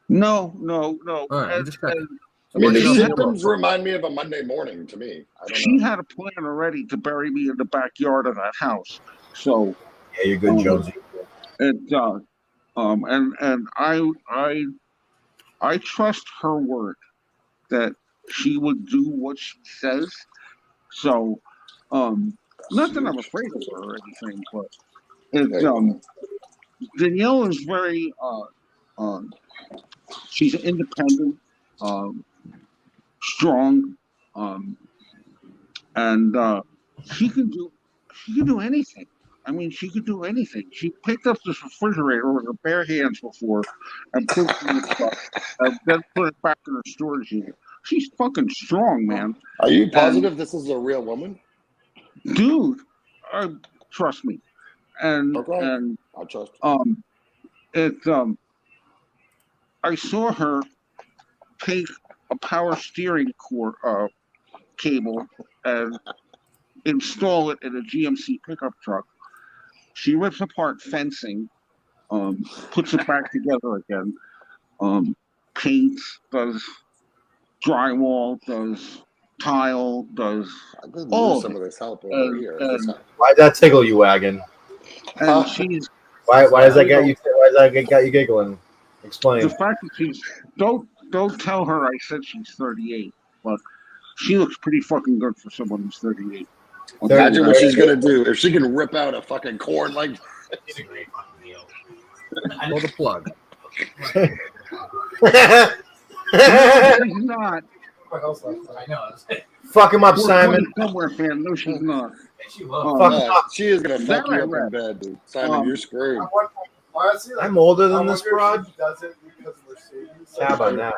Speaker 11: no.
Speaker 3: All right, I'm just checking.
Speaker 8: I mean, the
Speaker 11: She had-
Speaker 8: symptoms remind me of a Monday morning to me. I don't
Speaker 11: She
Speaker 8: know.
Speaker 11: had a plan already to bury me in the backyard of that house. So,
Speaker 7: Yeah, you're good, Jonesy.
Speaker 11: and I trust her word that she would do what she says. So, not that I'm afraid of her or anything, but it, Danielle is very she's independent, strong, and she can do anything. I mean, she could do anything. She picked up this refrigerator with her bare hands before and put it in the truck and then put it back in her storage unit. She's fucking strong, man.
Speaker 8: Are you positive this is a real woman?
Speaker 11: Dude, trust me. And
Speaker 8: I trust.
Speaker 11: I saw her take a power steering cable and install it in a GMC pickup truck. She rips apart fencing, puts it back together again, paints, does drywall, does tile, does all
Speaker 8: some
Speaker 11: of
Speaker 8: of
Speaker 11: it.
Speaker 8: this help over here.
Speaker 7: Why'd that tickle you, Wagon?
Speaker 11: And she's
Speaker 7: Why does that get you? Why does that got you giggling? Explain.
Speaker 11: the fact that she's don't tell her I said she's 38, but she looks pretty fucking good for someone who's 38.
Speaker 8: Imagine what she's gonna do if she can rip out a fucking cord like.
Speaker 3: Pull the plug.
Speaker 11: She's not.
Speaker 9: I know.
Speaker 7: Fuck him up, Simon.
Speaker 11: Somewhere, fan. No, she's not.
Speaker 8: She is gonna fuck
Speaker 11: That
Speaker 8: you
Speaker 11: I
Speaker 8: up in
Speaker 11: read.
Speaker 8: bed, dude. Simon, you're screwed.
Speaker 7: I'm older than this broad. How about
Speaker 8: How
Speaker 7: that?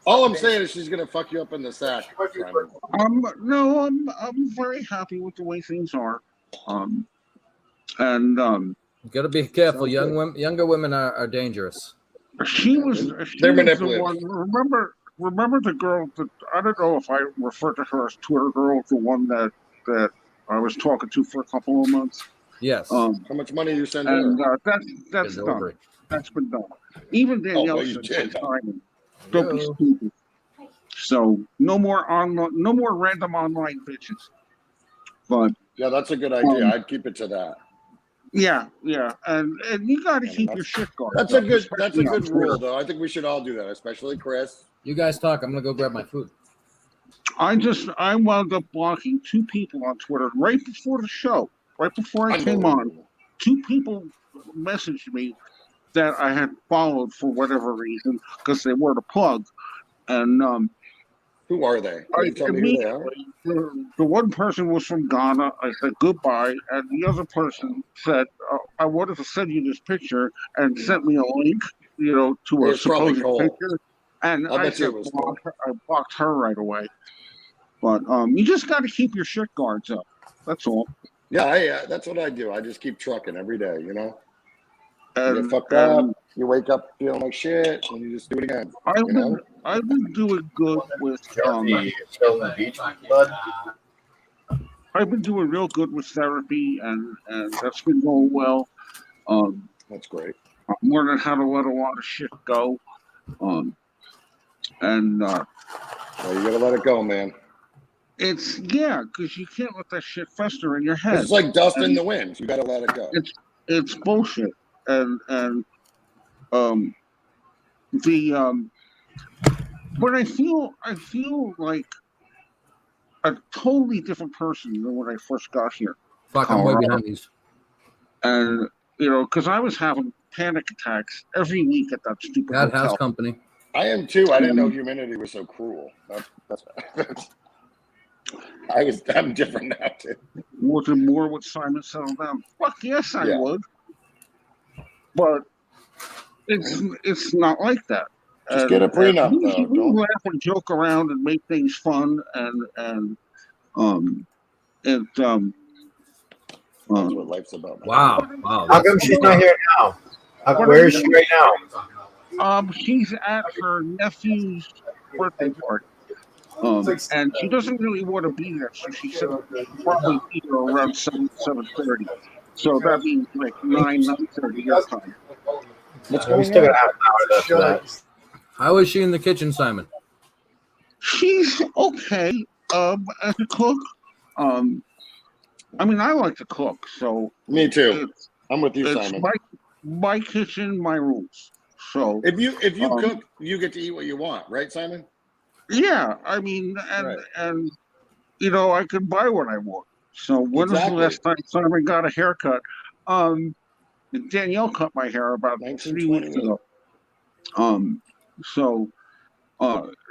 Speaker 8: All I'm saying is she's gonna fuck you up in the sack. Simon.
Speaker 11: No, I'm very happy with the way things are. And
Speaker 3: You got to be careful. Younger women are dangerous.
Speaker 11: she was
Speaker 8: They're
Speaker 11: the
Speaker 8: manipulative.
Speaker 11: one. remember the girl that I don't know if I refer to her as Twitter girl, the one that I was talking to for a couple of months.
Speaker 3: Yes.
Speaker 8: How much money you send her?
Speaker 11: And that's
Speaker 3: Get
Speaker 11: done.
Speaker 3: over it.
Speaker 11: That's been done. Even Danielle
Speaker 8: well, you
Speaker 11: said
Speaker 8: did.
Speaker 11: sometime, don't be
Speaker 3: Yo.
Speaker 11: stupid. So no more random online bitches. But
Speaker 8: Yeah, that's a good idea. I'd keep it to that.
Speaker 11: yeah, and you got to keep your shit guard.
Speaker 8: That's a good rule, though. I think we should all do that, especially Chris.
Speaker 3: You guys talk. I'm gonna go grab my food.
Speaker 11: I wound up blocking 2 people on Twitter right before the show, right before I came on. 2 people messaged me that I had followed for whatever reason because they were the plug, and
Speaker 8: who are they? Can you tell me who they are?
Speaker 11: The one person was from Ghana. I said goodbye, and the other person said, "I wanted to send you this picture," and sent me a link, to a supposed picture. And I said, I blocked her right away. But you just got to keep your shit guards up. That's all.
Speaker 8: Yeah, that's what I do. I just keep trucking every day. You
Speaker 11: And,
Speaker 8: get fucked up. You wake up feeling like shit, and you just do it again.
Speaker 11: I've been doing good with
Speaker 7: the beach, bud.
Speaker 11: I've been doing real good with therapy, and that's been going well.
Speaker 8: That's great.
Speaker 11: I'm learning how to let a lot of shit go.
Speaker 8: Well, you gotta let it go, man.
Speaker 11: It's because you can't let that shit fester in your head.
Speaker 8: It's like dust in the wind. You gotta let it go.
Speaker 11: It's bullshit, but I feel like a totally different person than when I first got here.
Speaker 3: Fuck, I'm way behind these.
Speaker 11: And because I was having panic attacks every week at that stupid
Speaker 3: That
Speaker 11: hotel.
Speaker 3: house company.
Speaker 8: I am too. I didn't know humanity was so cruel. I'm different now too.
Speaker 11: Working more with Simon settle down. Fuck yes, I would. But it's not like that.
Speaker 8: Just get a prenup, though.
Speaker 11: We laugh and joke around and make things fun, and
Speaker 8: that's what life's about. Man.
Speaker 3: Wow.
Speaker 7: How come she's not here now? Where is she right now?
Speaker 11: She's at her nephew's birthday party. And she doesn't really want to be there, so she said probably be there around 7:30. So that means like 9:30 your time.
Speaker 7: We still got half an hour left for that.
Speaker 3: How is she in the kitchen, Simon?
Speaker 11: She's okay. As a cook, I mean, I like to cook, so
Speaker 8: me too. I'm with you, Simon.
Speaker 11: My kitchen, my rules. So
Speaker 8: if you cook, you get to eat what you want, right, Simon?
Speaker 11: Yeah, I mean, and I can buy what I want. So when was the last time Simon got a haircut? Danielle cut my hair about 3 weeks ago. So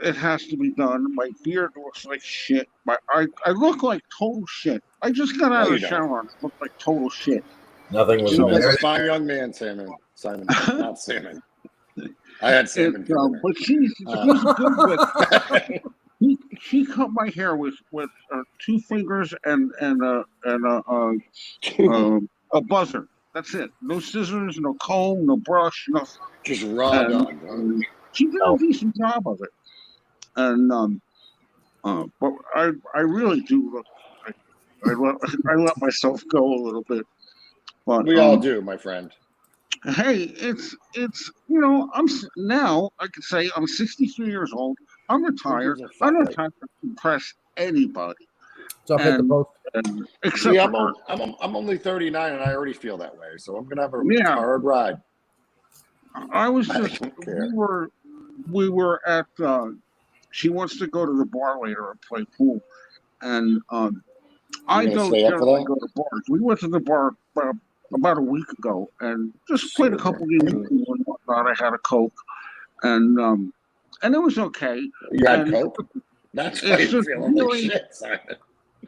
Speaker 11: it has to be done. My beard looks like shit. I look like total shit. I just got out of the shower and look like total shit.
Speaker 7: Nothing was
Speaker 8: a fine young man, Simon, not Simon. I had Simon.
Speaker 11: But she's good with. She cut my hair with 2 fingers and a buzzer. That's it. No scissors, no comb, no brush, nothing.
Speaker 8: Just raw done.
Speaker 11: She did a decent job of it. And but I really do look. I let myself go a little bit. But
Speaker 8: we all do, my friend.
Speaker 11: Hey, it's I'm now I can say I'm 63 years old. I'm retired. I don't have to impress anybody.
Speaker 3: So hit the post.
Speaker 11: Except
Speaker 8: I'm only 39 and I already feel that way. So I'm gonna have a hard ride.
Speaker 11: I was just we were at she wants to go to the bar later and play pool. And I don't generally go to bars. We went to the bar about a week ago and just played a couple games and whatnot. I had a Coke and it was okay.
Speaker 8: You had Coke? That's why you're feeling like shit, Simon.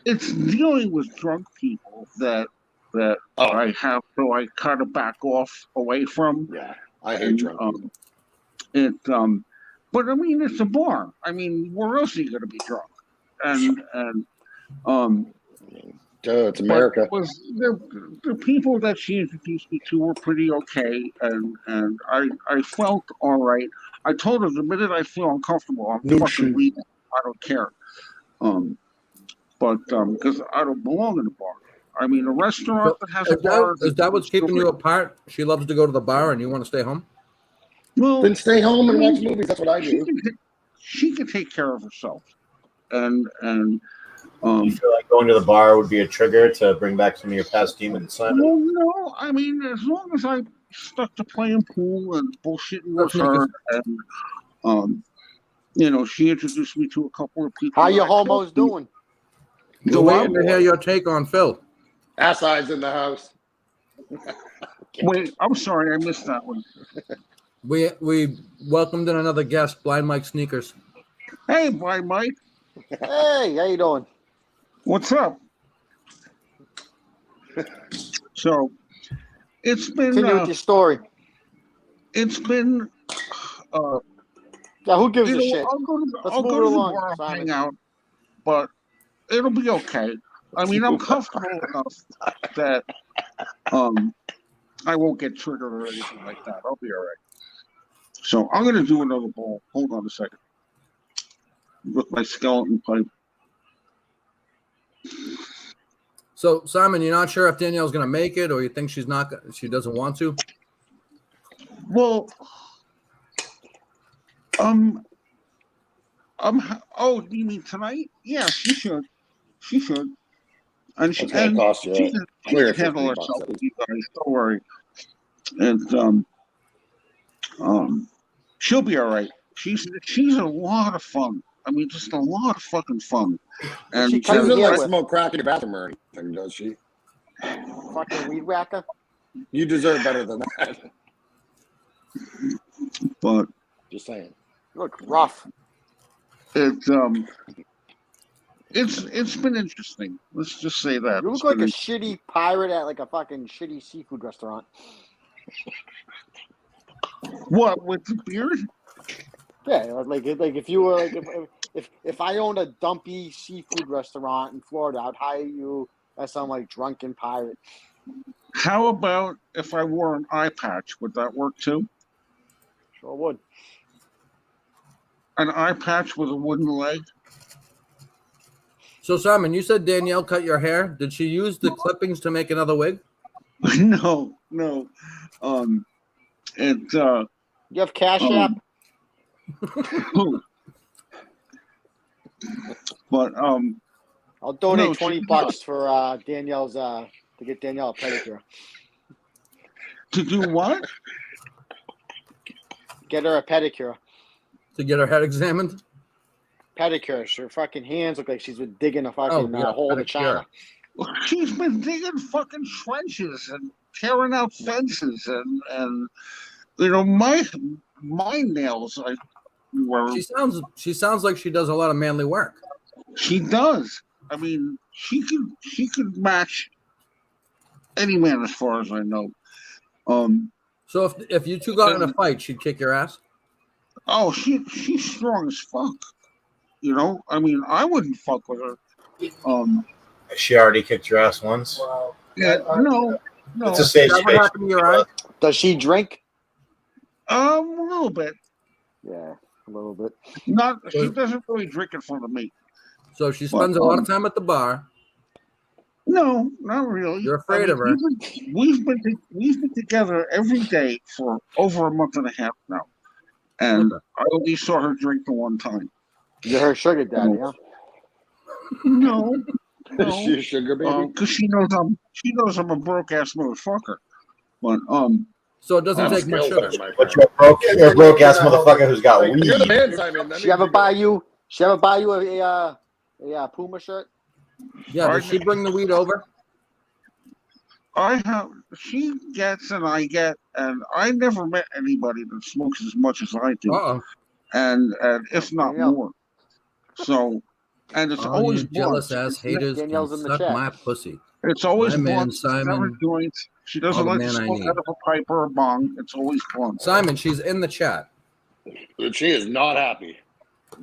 Speaker 11: It's dealing with drunk people that I have to like kind of back off away from.
Speaker 8: Yeah, I hate drunk people.
Speaker 11: But I mean, it's a bar. I mean, where else are you going to be drunk?
Speaker 8: It's America.
Speaker 11: The people that she introduced me to were pretty okay, and I felt all right. I told her the minute I feel uncomfortable, I'm
Speaker 8: No
Speaker 11: fucking
Speaker 8: shit.
Speaker 11: leaving. I don't care. But because I don't belong in a bar. I mean, a restaurant that has a bar.
Speaker 3: Is that what's keeping you apart? She loves to go to the bar and you want to stay home?
Speaker 11: Well,
Speaker 8: Then stay home and watch movies. That's what I do.
Speaker 11: She can take care of herself, and
Speaker 7: You feel like going to the bar would be a trigger to bring back some of your past demons, Simon?
Speaker 11: well, no, I mean, as long as I stuck to playing pool and bullshitting with
Speaker 3: Let's make
Speaker 11: her, and you know, she introduced me to a couple of people.
Speaker 12: How
Speaker 11: that
Speaker 12: you
Speaker 11: I
Speaker 12: homos
Speaker 11: talked to.
Speaker 12: doing?
Speaker 3: We're waiting to hear your take on Phil.
Speaker 8: Ass eyes in the house.
Speaker 11: Wait, I'm sorry, I missed that one.
Speaker 3: We welcomed in another guest, Blind Mike Sneakers.
Speaker 11: Hey, Blind Mike.
Speaker 12: Hey, how you doing?
Speaker 11: What's up? So, it's been.
Speaker 12: Continue with your story.
Speaker 11: It's been.
Speaker 12: Yeah, who gives
Speaker 11: you
Speaker 12: a
Speaker 11: know,
Speaker 12: shit?
Speaker 11: I'll
Speaker 12: move
Speaker 11: go
Speaker 12: it
Speaker 11: to
Speaker 12: along,
Speaker 11: the bar,
Speaker 12: Simon.
Speaker 11: hang out, but it'll be okay. I mean, I'm comfortable enough that I won't get triggered or anything like that. I'll be all right. So I'm gonna do another bowl. Hold on a second. With my skeleton pipe.
Speaker 3: So Simon, you're not sure if Danielle's going to make it, or you think she's not? She doesn't want to.
Speaker 11: Well, oh, you mean tonight? Yeah, she should. She should. And she,
Speaker 8: It's gonna
Speaker 11: and
Speaker 8: cost you
Speaker 11: she can,
Speaker 8: a clear
Speaker 11: handle
Speaker 8: $15
Speaker 11: herself
Speaker 8: at
Speaker 11: with
Speaker 8: least.
Speaker 11: you guys. Don't worry. And she'll be all right. She's a lot of fun. I mean, just a lot of fucking fun. And
Speaker 12: she
Speaker 8: She
Speaker 12: cut
Speaker 8: doesn't
Speaker 12: your hair
Speaker 8: like
Speaker 12: with?
Speaker 8: smoke crack in your bathroom or anything, does she?
Speaker 12: Fucking weed whacker.
Speaker 8: You deserve better than that.
Speaker 11: But
Speaker 8: Just saying.
Speaker 12: You look rough.
Speaker 11: it's been interesting. Let's just say that.
Speaker 12: You
Speaker 11: It's
Speaker 12: look like
Speaker 11: been
Speaker 12: a shitty pirate at like a fucking shitty seafood restaurant.
Speaker 11: What, with the beard?
Speaker 12: Yeah, like if you were like if I owned a dumpy seafood restaurant in Florida, I'd hire you as some like drunken pirate.
Speaker 11: How about if I wore an eye patch? Would that work too?
Speaker 12: Sure would.
Speaker 11: An eye patch with a wooden leg?
Speaker 3: So Simon, you said Danielle cut your hair. Did she use the clippings to make another wig?
Speaker 11: No.
Speaker 12: You have Cash App?
Speaker 11: But
Speaker 12: I'll donate
Speaker 11: no,
Speaker 12: $20 for Danielle's to get Danielle a pedicure.
Speaker 11: To do what?
Speaker 12: Get her a pedicure.
Speaker 3: To get her head examined?
Speaker 12: Pedicure. Her fucking hands look like she's been digging a fucking hole in
Speaker 3: pedicure.
Speaker 12: China.
Speaker 11: She's been digging fucking trenches and tearing out fences and you know my nails
Speaker 3: She sounds like she does a lot of manly work.
Speaker 11: She does. I mean, she could match any man as far as I know.
Speaker 3: So if you two got in a fight, she'd kick your ass?
Speaker 11: Oh, she's strong as fuck. You know, I mean, I wouldn't fuck with her.
Speaker 7: She already kicked your ass once.
Speaker 11: Yeah, no.
Speaker 7: It's a safe
Speaker 3: That what
Speaker 7: space.
Speaker 3: happened to your eye?
Speaker 12: Does she drink?
Speaker 11: A little bit.
Speaker 12: Yeah, a little bit.
Speaker 11: She doesn't really drink in front of me.
Speaker 3: So she spends a lot of time at the bar.
Speaker 11: No, not really.
Speaker 3: You're afraid of her.
Speaker 11: We've been together every day for over a month and a half now, and I only saw her drink the one time.
Speaker 12: You're her sugar daddy, huh?
Speaker 11: No.
Speaker 8: Is she a sugar baby?
Speaker 11: Because she knows I'm a broke ass motherfucker. But
Speaker 3: so it doesn't take much sugar.
Speaker 7: But you're a broke ass motherfucker who's got weed.
Speaker 8: You're the man, Simon.
Speaker 12: She ever buy you a Puma shirt?
Speaker 3: Yeah, does she bring the weed over?
Speaker 11: She gets and I get, and I never met anybody that smokes as much as I do. And if not more. So, and it's always
Speaker 3: you jealous
Speaker 11: blunt.
Speaker 3: ass haters can suck my pussy.
Speaker 11: It's always
Speaker 3: my man
Speaker 11: blunt. It's never
Speaker 3: Simon.
Speaker 11: joints. She doesn't
Speaker 3: all the
Speaker 11: like to
Speaker 3: man I
Speaker 11: smoke
Speaker 3: need.
Speaker 11: out of a pipe or a bong. It's always blunt.
Speaker 3: Simon, she's in the chat.
Speaker 8: She is not happy.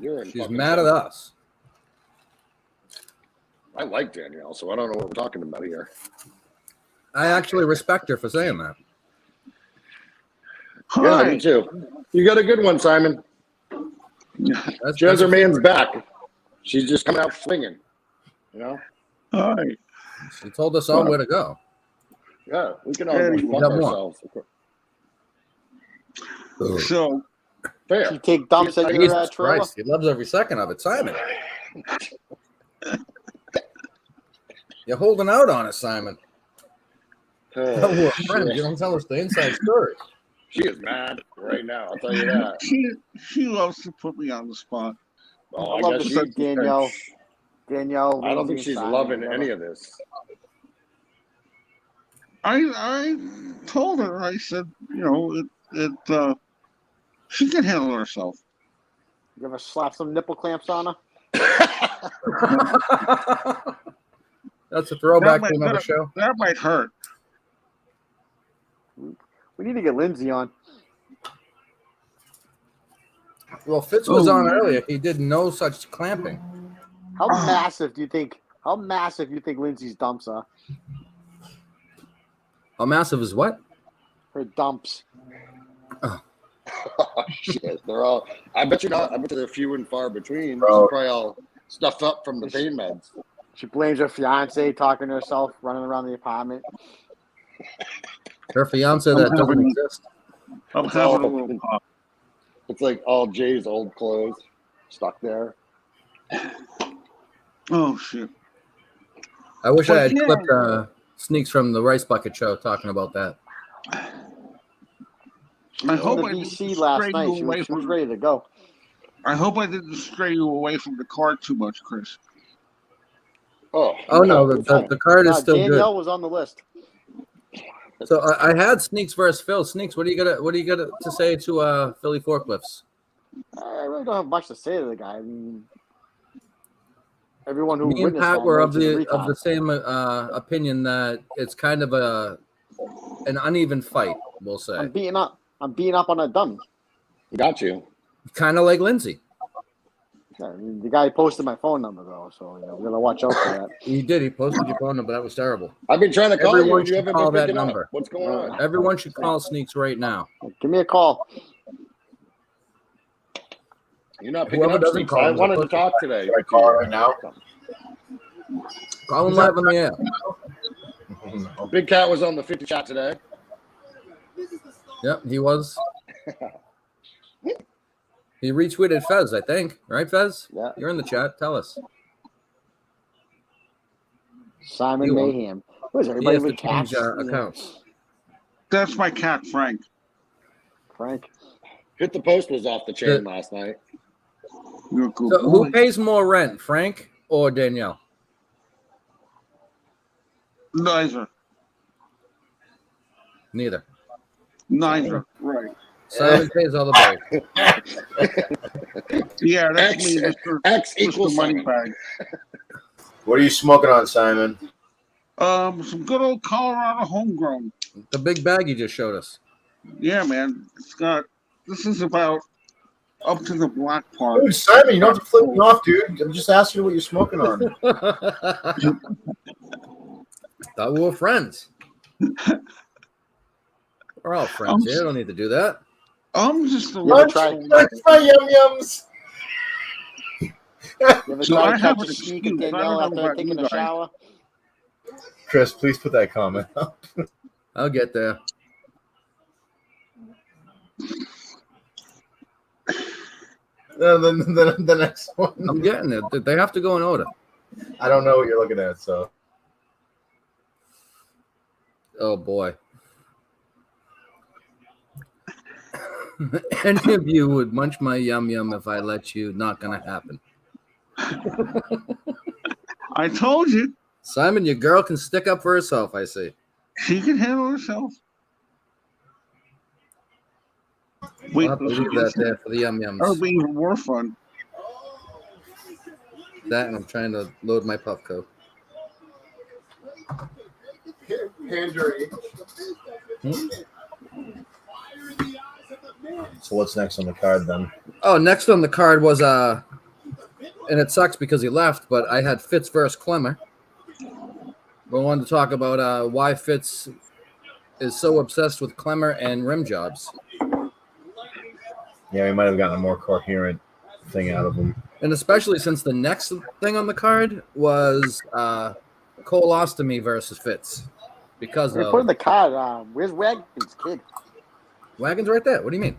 Speaker 8: You're in
Speaker 3: She's
Speaker 8: fucking
Speaker 3: mad at
Speaker 8: trouble.
Speaker 3: us.
Speaker 8: I like Danielle, so I don't know what we're talking about here.
Speaker 3: I actually respect her for saying that.
Speaker 8: Yeah,
Speaker 11: Hi.
Speaker 8: me too. You got a good one, Simon.
Speaker 3: That's,
Speaker 8: She has
Speaker 3: that's
Speaker 8: her man's back. She's just coming out swinging. You know?
Speaker 11: Hi.
Speaker 3: She told us all where to go.
Speaker 8: Yeah, we can all go
Speaker 11: Anyway.
Speaker 8: fuck
Speaker 3: Got more.
Speaker 8: ourselves.
Speaker 11: So,
Speaker 8: Fair.
Speaker 12: You take dumps at your
Speaker 3: Jesus
Speaker 12: trailer.
Speaker 3: Christ, he loves every second of it, Simon. You're holding out on us, Simon.
Speaker 8: Oh,
Speaker 3: No, we're friends. You don't tell us the inside story.
Speaker 8: she is mad right now. I'll tell you that.
Speaker 11: she loves to put me on the spot.
Speaker 8: Oh,
Speaker 12: I
Speaker 8: I
Speaker 12: love
Speaker 8: guess
Speaker 12: to
Speaker 8: she.
Speaker 12: see Danielle. Danielle.
Speaker 8: I don't think
Speaker 12: Lindsay,
Speaker 8: she's
Speaker 12: Simon,
Speaker 8: loving
Speaker 12: whatever.
Speaker 8: any of this.
Speaker 11: I told her, I said, she can handle herself.
Speaker 12: You ever slap some nipple clamps on her?
Speaker 3: That's a throwback to another show.
Speaker 11: That might hurt.
Speaker 12: We need to get Lindsay on.
Speaker 3: Well, Fitz was on earlier. He did no such clamping.
Speaker 12: How massive do you think? How massive you think Lindsay's dumps are?
Speaker 3: How massive is what?
Speaker 12: Her dumps.
Speaker 8: Oh, shit. They're all. I bet you not. I bet you they're few and far between.
Speaker 10: Bro.
Speaker 8: She's probably all stuffed up from the pain meds.
Speaker 12: She blames her fiance, talking to herself, running around the apartment.
Speaker 3: Her fiance that doesn't exist.
Speaker 11: I'm
Speaker 8: It's
Speaker 11: having a
Speaker 8: all-
Speaker 11: little pop.
Speaker 8: It's like all Jay's old clothes stuck there.
Speaker 11: Oh, shit.
Speaker 3: I wish I had
Speaker 11: Yeah.
Speaker 3: clipped Sneaks from the Rice Bucket Show talking about that.
Speaker 11: I hope
Speaker 12: The
Speaker 11: I didn't
Speaker 12: VC last
Speaker 11: stray
Speaker 12: night.
Speaker 11: you
Speaker 12: She
Speaker 11: away
Speaker 12: was
Speaker 11: from.
Speaker 12: ready to go.
Speaker 11: I hope I didn't stray you away from the card too much, Chris.
Speaker 8: Oh,
Speaker 3: Oh no, the card is still
Speaker 12: Danielle
Speaker 3: good.
Speaker 12: was on the list.
Speaker 3: So I had Sneaks versus Phil. Sneaks, what do you got to say to Philly Forklifts?
Speaker 12: I really don't have much to say to the guy. I mean, everyone who
Speaker 3: Me and
Speaker 12: witnessed
Speaker 3: Pat
Speaker 12: that
Speaker 3: were
Speaker 12: knows
Speaker 3: of
Speaker 12: he's a
Speaker 3: the
Speaker 12: retard.
Speaker 3: same opinion that it's kind of an uneven fight. We'll say
Speaker 12: I'm beating up on a dummy.
Speaker 8: Got you.
Speaker 3: kind of like Lindsay.
Speaker 12: Yeah, I mean, the guy posted my phone number though, so we gotta watch out for that.
Speaker 3: He did. He posted your phone number. That was terrible.
Speaker 8: I've been trying to call
Speaker 3: Everyone
Speaker 8: you.
Speaker 3: should
Speaker 8: You haven't
Speaker 3: call
Speaker 8: been
Speaker 3: that
Speaker 8: picking
Speaker 3: number.
Speaker 8: up. What's going on?
Speaker 3: Everyone should call Sneaks right now.
Speaker 12: Give me a call.
Speaker 8: You're not picking
Speaker 3: Whoever
Speaker 8: up.
Speaker 3: doesn't
Speaker 8: Sneaks.
Speaker 3: call
Speaker 8: I
Speaker 3: him,
Speaker 8: wanted to
Speaker 3: they'll
Speaker 8: talk today.
Speaker 10: Should I call her right now?
Speaker 3: Call him live on the air.
Speaker 8: Big Cat was on the 50 chat today.
Speaker 3: Yep, he was. He retweeted Fez, I think. Right, Fez?
Speaker 12: Yeah.
Speaker 3: You're in the chat. Tell us.
Speaker 12: Simon
Speaker 3: You won't.
Speaker 12: Mayhem. What is
Speaker 3: He
Speaker 12: everybody
Speaker 3: has to
Speaker 12: with
Speaker 3: change
Speaker 12: cats?
Speaker 3: accounts.
Speaker 11: That's my cat, Frank.
Speaker 12: Frank.
Speaker 8: Hit the post was off the chain last night.
Speaker 11: You're a good
Speaker 3: So
Speaker 11: boy.
Speaker 3: who pays more rent, Frank or Danielle?
Speaker 11: Neither.
Speaker 3: Neither.
Speaker 11: Neither. Right.
Speaker 3: Simon pays all the bills.
Speaker 11: Yeah, that's
Speaker 8: X,
Speaker 11: me, Mr.
Speaker 8: X
Speaker 11: Mr.
Speaker 8: equals Simon.
Speaker 11: Moneybag.
Speaker 10: What are you smoking on, Simon?
Speaker 11: Some good old Colorado homegrown.
Speaker 3: The big bag you just showed us.
Speaker 11: Yeah, man. This is about up to the black part.
Speaker 10: Dude, Simon, you don't have to flip me off, dude. I'm just asking you what you're smoking on.
Speaker 3: Thought we were friends. We're all friends here. Don't need to do that.
Speaker 11: I'm just a
Speaker 10: Lunch, lunch, my yum-yums.
Speaker 12: You ever
Speaker 11: So
Speaker 12: try
Speaker 11: I
Speaker 12: to
Speaker 11: have
Speaker 12: catch
Speaker 11: an
Speaker 12: a sneak of
Speaker 11: excuse. I
Speaker 12: Danielle
Speaker 11: don't know
Speaker 12: after
Speaker 11: about
Speaker 12: taking
Speaker 11: you
Speaker 12: a
Speaker 11: guys.
Speaker 12: shower?
Speaker 10: Chris, please put that comment up.
Speaker 3: I'll get there.
Speaker 10: The next one.
Speaker 3: I'm getting it. They have to go in order.
Speaker 10: I don't know what you're looking at, so.
Speaker 3: Oh, boy. Any of you would munch my yum-yum if I let you. Not going to happen.
Speaker 11: I told you.
Speaker 3: Simon, your girl can stick up for herself, I see.
Speaker 11: She can handle herself.
Speaker 3: I'll have to leave that there for the yum-yums.
Speaker 11: That'll be even more fun.
Speaker 3: That, and I'm trying to load my puff coat.
Speaker 5: Pandering.
Speaker 10: So what's next on the card then?
Speaker 3: Oh, next on the card was and it sucks because he left, but I had Fitz versus Clemmer. We wanted to talk about why Fitz is so obsessed with Clemmer and rim jobs.
Speaker 7: Yeah, we might have gotten a more coherent thing out of him.
Speaker 3: And especially since the next thing on the card was colostomy versus Fitz. Because
Speaker 12: They put in
Speaker 3: of
Speaker 12: the card. Where's Wagon's kid?
Speaker 3: Wagon's right there. What do you mean?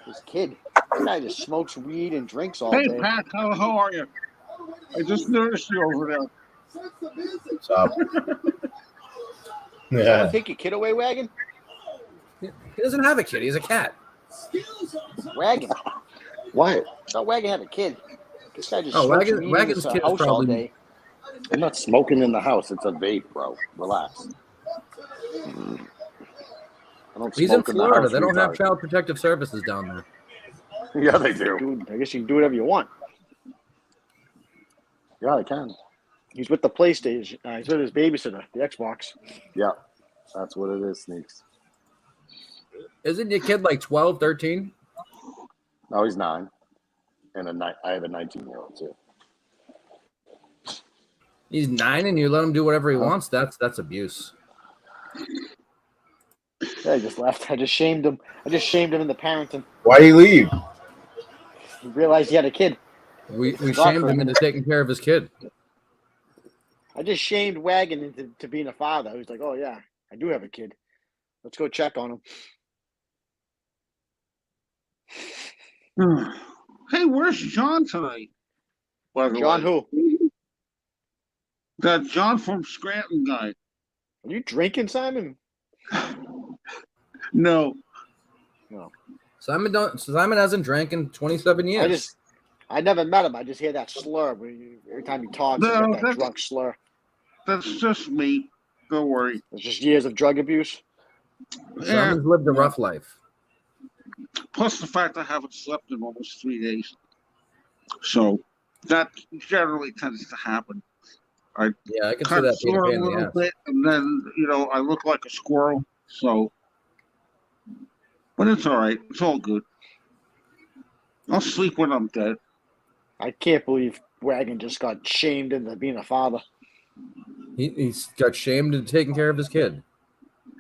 Speaker 12: His kid. That guy just smokes weed and drinks all
Speaker 11: Hey,
Speaker 12: day.
Speaker 11: Pat, how are you? I just noticed you over there.
Speaker 7: What's up?
Speaker 12: Someone take your kid away, Wagon?
Speaker 3: He doesn't have a kid. He's a cat.
Speaker 12: Wagon.
Speaker 8: What?
Speaker 12: I thought Wagon had a kid. This guy just
Speaker 3: Oh,
Speaker 12: smokes
Speaker 3: Wagon-
Speaker 12: weed in
Speaker 3: Wagon's
Speaker 12: his
Speaker 3: kid is
Speaker 12: house all
Speaker 3: probably-
Speaker 12: day.
Speaker 8: I'm not smoking in the house. It's a vape, bro. Relax. I don't
Speaker 3: He's in
Speaker 8: smoke in the
Speaker 3: Florida.
Speaker 8: house,
Speaker 3: They don't have
Speaker 8: retard.
Speaker 3: child protective services down there.
Speaker 8: Yeah, they do.
Speaker 12: Dude, I guess you can do whatever you want.
Speaker 8: Yeah, I can.
Speaker 12: He's with the PlayStation. He's with his babysitter, the Xbox.
Speaker 8: Yeah, that's what it is, Sneaks.
Speaker 3: Isn't your kid like 12, 13?
Speaker 8: No, he's 9. And I have a 19-year-old, too.
Speaker 3: He's 9 and you let him do whatever he wants? That's abuse.
Speaker 12: Yeah, I just left. I just shamed him. I just shamed him in the parenting.
Speaker 7: Why do you leave?
Speaker 12: He realized he had a kid.
Speaker 3: We shamed him into taking care of his kid.
Speaker 12: I just shamed Wagon into being a father. He was like, oh, yeah, I do have a kid. Let's go check on him.
Speaker 11: Hey, where's John tonight? By the
Speaker 12: John
Speaker 11: way?
Speaker 12: who?
Speaker 11: That John from Scranton guy.
Speaker 12: Are you drinking, Simon?
Speaker 11: No.
Speaker 12: No.
Speaker 3: Simon hasn't drank in 27 years.
Speaker 12: I never met him. I just hear that slur every time he talks.
Speaker 11: No,
Speaker 12: No, that drunk slur.
Speaker 11: That's just me. Don't worry.
Speaker 12: It's just years of drug abuse.
Speaker 3: Simon's lived a rough life.
Speaker 11: Plus the fact I haven't slept in almost 3 days. So that generally tends to happen. I
Speaker 3: can see
Speaker 11: cut
Speaker 3: that being a
Speaker 11: sore
Speaker 3: pain
Speaker 11: a
Speaker 3: in the
Speaker 11: little
Speaker 3: ass.
Speaker 11: bit, and then I look like a squirrel. So, but it's all right. It's all good. I'll sleep when I'm dead.
Speaker 12: I can't believe Wagon just got shamed into being a father.
Speaker 3: He's got shamed into taking care of his kid.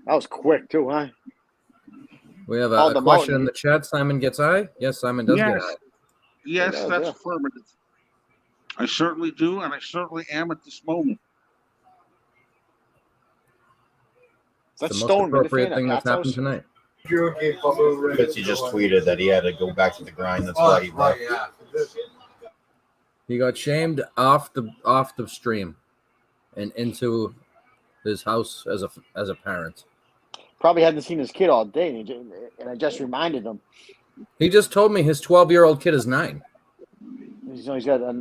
Speaker 12: That was quick too, huh?
Speaker 3: We have
Speaker 12: Called
Speaker 3: a
Speaker 12: him
Speaker 3: question
Speaker 12: out,
Speaker 3: in the chat. Simon gets aye? Yes, Simon does get aye.
Speaker 11: Yes,
Speaker 12: Yeah,
Speaker 11: that's
Speaker 12: yeah.
Speaker 11: affirmative. I certainly do, and I certainly am at this moment.
Speaker 3: It's
Speaker 12: That's
Speaker 3: the most
Speaker 12: Stone
Speaker 3: appropriate
Speaker 12: Minifan
Speaker 3: thing
Speaker 12: at
Speaker 3: that's
Speaker 12: Pat's
Speaker 3: happened
Speaker 12: house.
Speaker 3: tonight.
Speaker 7: Fitzy just tweeted that he had to go back to the grind. That's why he left.
Speaker 3: He got shamed off the stream and into his house as a parent.
Speaker 12: Probably hadn't seen his kid all day, and I just reminded him.
Speaker 3: He just told me his 12-year-old kid is 9.
Speaker 12: He's got a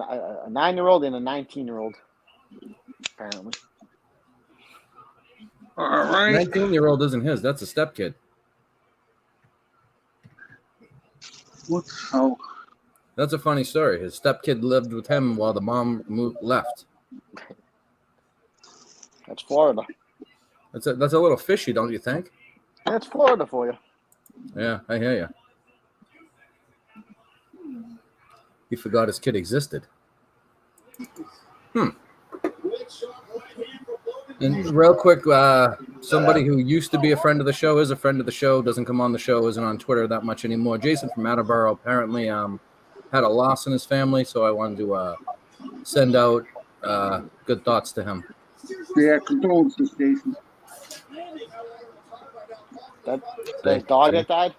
Speaker 12: 9-year-old and a 19-year-old, apparently.
Speaker 11: All right.
Speaker 3: 19-year-old isn't his. That's a step kid.
Speaker 11: What? Oh,
Speaker 3: That's a funny story. His stepkid lived with him while the mom left.
Speaker 12: That's Florida.
Speaker 3: That's a little fishy, don't you think?
Speaker 12: That's Florida for you.
Speaker 3: Yeah, I hear you. He forgot his kid existed. And real quick, somebody who used to be a friend of the show is a friend of the show, doesn't come on the show, isn't on Twitter that much anymore. Jason from Attleboro apparently had a loss in his family, so I wanted to send out good thoughts to him.
Speaker 11: yeah, condolences, Jason.
Speaker 12: That dog that died?